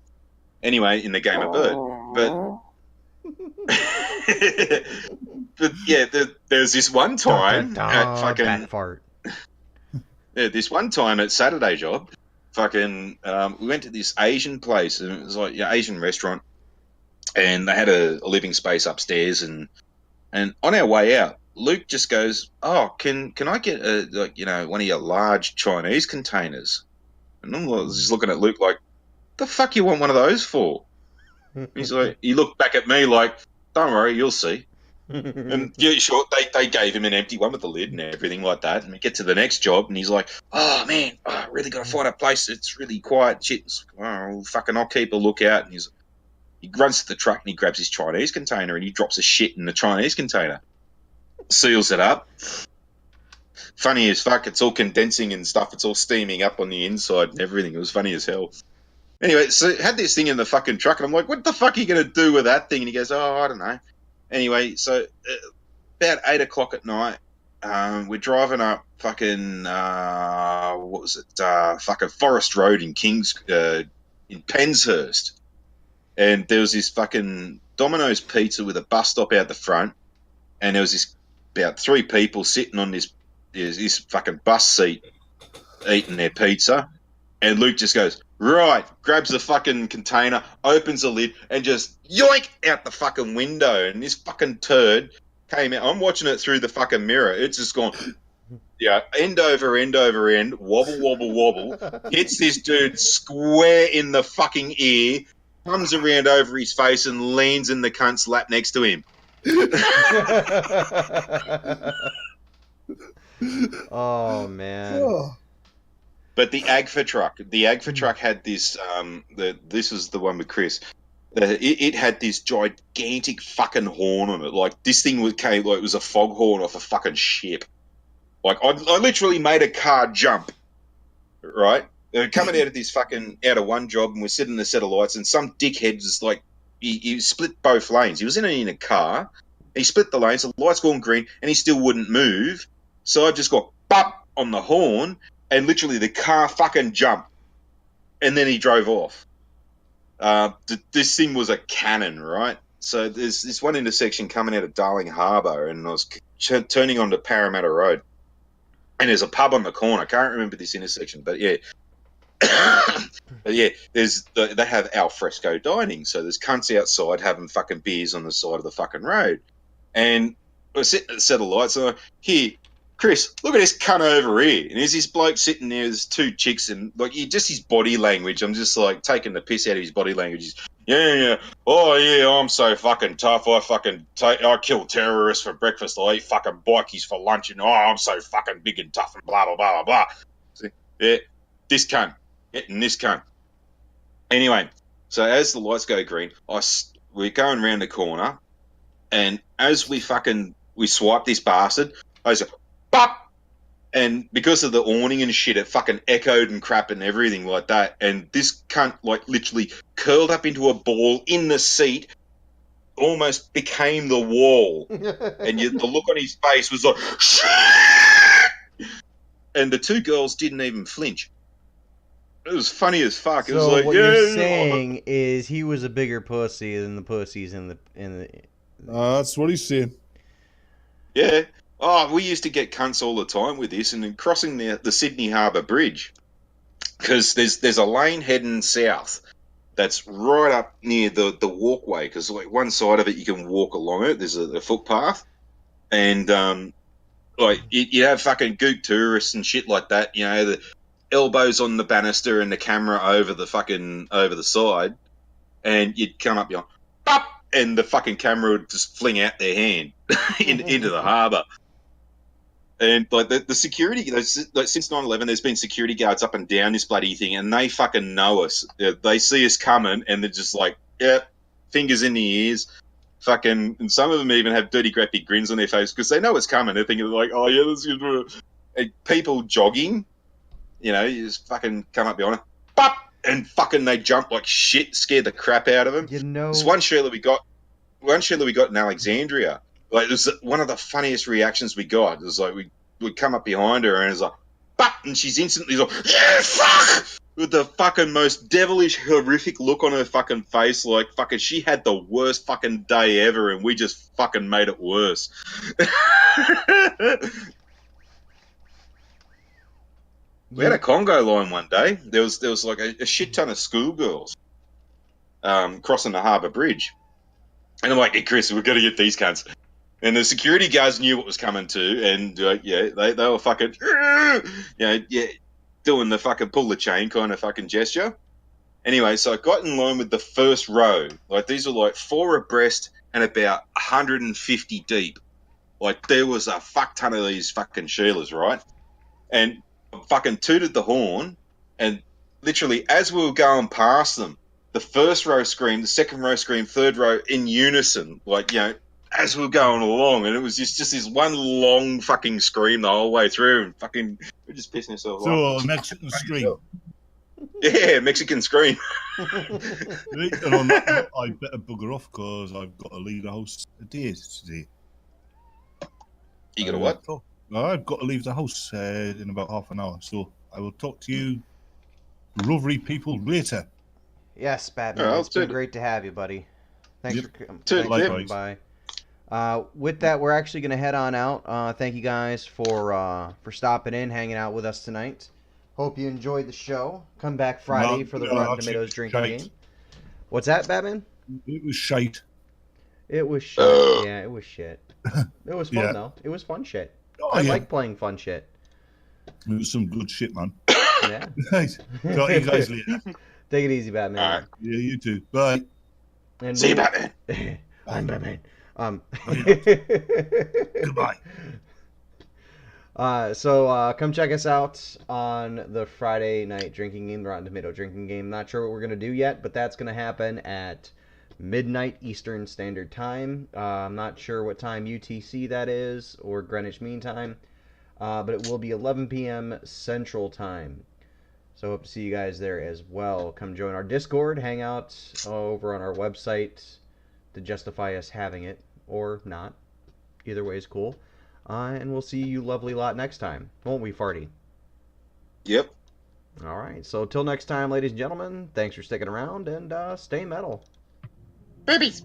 Anyway, in the game of Bird. But yeah, there's this one time at fucking fart. Yeah, this one time at Saturday Job, we went to this Asian place, and it was Asian restaurant, and they had a living space upstairs, and on our way out, Luke just goes, "Oh, can I get one of your large Chinese containers?" And I was just looking at Luke like, "The fuck you want one of those for?" He's like, he looked back at me like, "Don't worry, you'll see." And yeah, sure, they gave him an empty one with the lid and everything like that. And we get to the next job, and he's like, "Oh man, I really got to find a place that's really quiet." Shit, I'll keep a lookout. And he runs to the truck and he grabs his Chinese container and he drops a shit in the Chinese container, seals it up. Funny as fuck, it's all condensing and stuff. It's all steaming up on the inside and everything. It was funny as hell. Anyway, so had this thing in the fucking truck, and I'm like, "What the fuck are you going to do with that thing?" And he goes, "Oh, I don't know." Anyway, so about 8 o'clock at night, we're driving up fucking, fucking Forest Road in in Penshurst. And there was this fucking Domino's Pizza with a bus stop out the front, and there was about 3 people sitting on this fucking bus seat eating their pizza, and Luke just goes, right, grabs the fucking container, opens the lid, and just yoink out the fucking window, and this fucking turd came out. I'm watching it through the fucking mirror. It's just gone, end over end over end, wobble, wobble, wobble, hits this dude square in the fucking ear, comes around over his face and leans in the cunt's lap next to him. Oh man. But the Agfa truck had this. This was the one with Chris. It had this gigantic fucking horn on it. Like this thing it was a foghorn off a fucking ship. Like I literally made a car jump. Right, coming out of this fucking out of one job, and we're sitting in a set of lights, and some dickhead is like he split both lanes. He was in a car. He split the lanes. The lights gone green, and he still wouldn't move. So I just got bop on the horn. And literally the car fucking jumped. And then he drove off. This thing was a cannon, right? So there's this one intersection coming out of Darling Harbour, and I was turning onto Parramatta Road. And there's a pub on the corner. I can't remember this intersection, but yeah. But yeah, they have al fresco dining. So there's cunts outside having fucking beers on the side of the fucking road. And I was sitting at the set of lights, and I'm like, here, Chris, look at this cunt over here. And there's this bloke sitting there, there's two chicks, and like just his body language. I'm just like taking the piss out of his body language. He's, yeah. Oh, yeah, I'm so fucking tough. I kill terrorists for breakfast. I eat fucking bikies for lunch. And I'm so fucking big and tough and blah, blah, blah, blah, blah. So, yeah, this cunt. Getting this cunt. Anyway, so as the lights go green, we're going around the corner. And as we swipe this bastard, I was like, bop! And because of the awning and shit, it fucking echoed and crap and everything like that. And this cunt, like, literally curled up into a ball in the seat, almost became the wall. And the look on his face was like, shit! And the two girls didn't even flinch. It was funny as fuck. It was So like, what you're saying is he was a bigger pussy than the pussies in the. That's what he's saying. Yeah. Oh, we used to get cunts all the time with this, and then crossing the Sydney Harbour Bridge, because there's a lane heading south that's right up near the walkway, because like one side of it you can walk along it. There's a footpath, and like you have fucking gook tourists and shit like that. You know, the elbows on the banister and the camera over the side, and you'd come up, pop, and the fucking camera would just fling out their hand into the harbour. And like the security, like since 9/11, there's been security guards up and down this bloody thing, and they fucking know us. They see us coming, and they're just like, yeah, fingers in the ears, fucking. And some of them even have dirty, crappy grins on their face because they know it's coming. They're thinking like, oh yeah, this is and people jogging. You know, you just fucking come up behind them, pop, and fucking they jump like shit, scared the crap out of them. You know, There's one Sheila we got in Alexandria. Like, it was one of the funniest reactions we got. It was like we'd come up behind her and it's like, but, and she's instantly like, yeah, fuck! With the fucking most devilish, horrific look on her fucking face, like fucking she had the worst fucking day ever, and we just fucking made it worse. We had a Congo line one day. There was like a shit ton of schoolgirls crossing the harbour bridge. And I'm like, hey, Chris, we've got to get these cunts. And the security guards knew what was coming too, and they were fucking, doing the fucking pull the chain kind of fucking gesture. Anyway, so I got in line with the first row. Like, these were like 4 abreast and about 150 deep. Like, there was a fuck ton of these fucking Sheilas, right? And I fucking tooted the horn, and literally as we were going past them, the first row screamed, the second row screamed, third row in unison, like, as we were going along, and it was just this one long fucking scream the whole way through, and fucking we're just pissing ourselves off. So, Mexican scream. Yeah, Mexican scream. And on that note, I better bugger off because I've got to leave the house today. You got to what? I've got to leave the house in about half an hour, so I will talk to you rotary people later. Yes, Batman. It's been great to have you, buddy. Thanks for coming by. With that, we're actually going to head on out. Thank you guys for stopping in, hanging out with us tonight. Hope you enjoyed the show. Come back Friday for the Rotten Tomatoes drinking game. What's that, Batman? It was shite. It was shit. Yeah, it was shit. It was fun, though. It was fun shit. I like playing fun shit. It was some good shit, man. Yeah. Talk to you guys later. Take it easy, Batman. All right. Yeah, you too. Bye. And see you, Batman. I'm Batman. Goodbye. So come check us out on the Friday night drinking game, the Rotten Tomato drinking game. Not sure what we're going to do yet, but that's going to happen at midnight Eastern Standard Time. I'm not sure what time UTC that is, or Greenwich Mean Time, but it will be 11 p.m. Central Time. So hope to see you guys there as well. Come join our Discord, hang out over on our website to justify us having it, or not. Either way is cool. And we'll see you lovely lot next time. Won't we, Farty? Yep. All right. So till next time, ladies and gentlemen, thanks for sticking around, and stay metal. Boobies.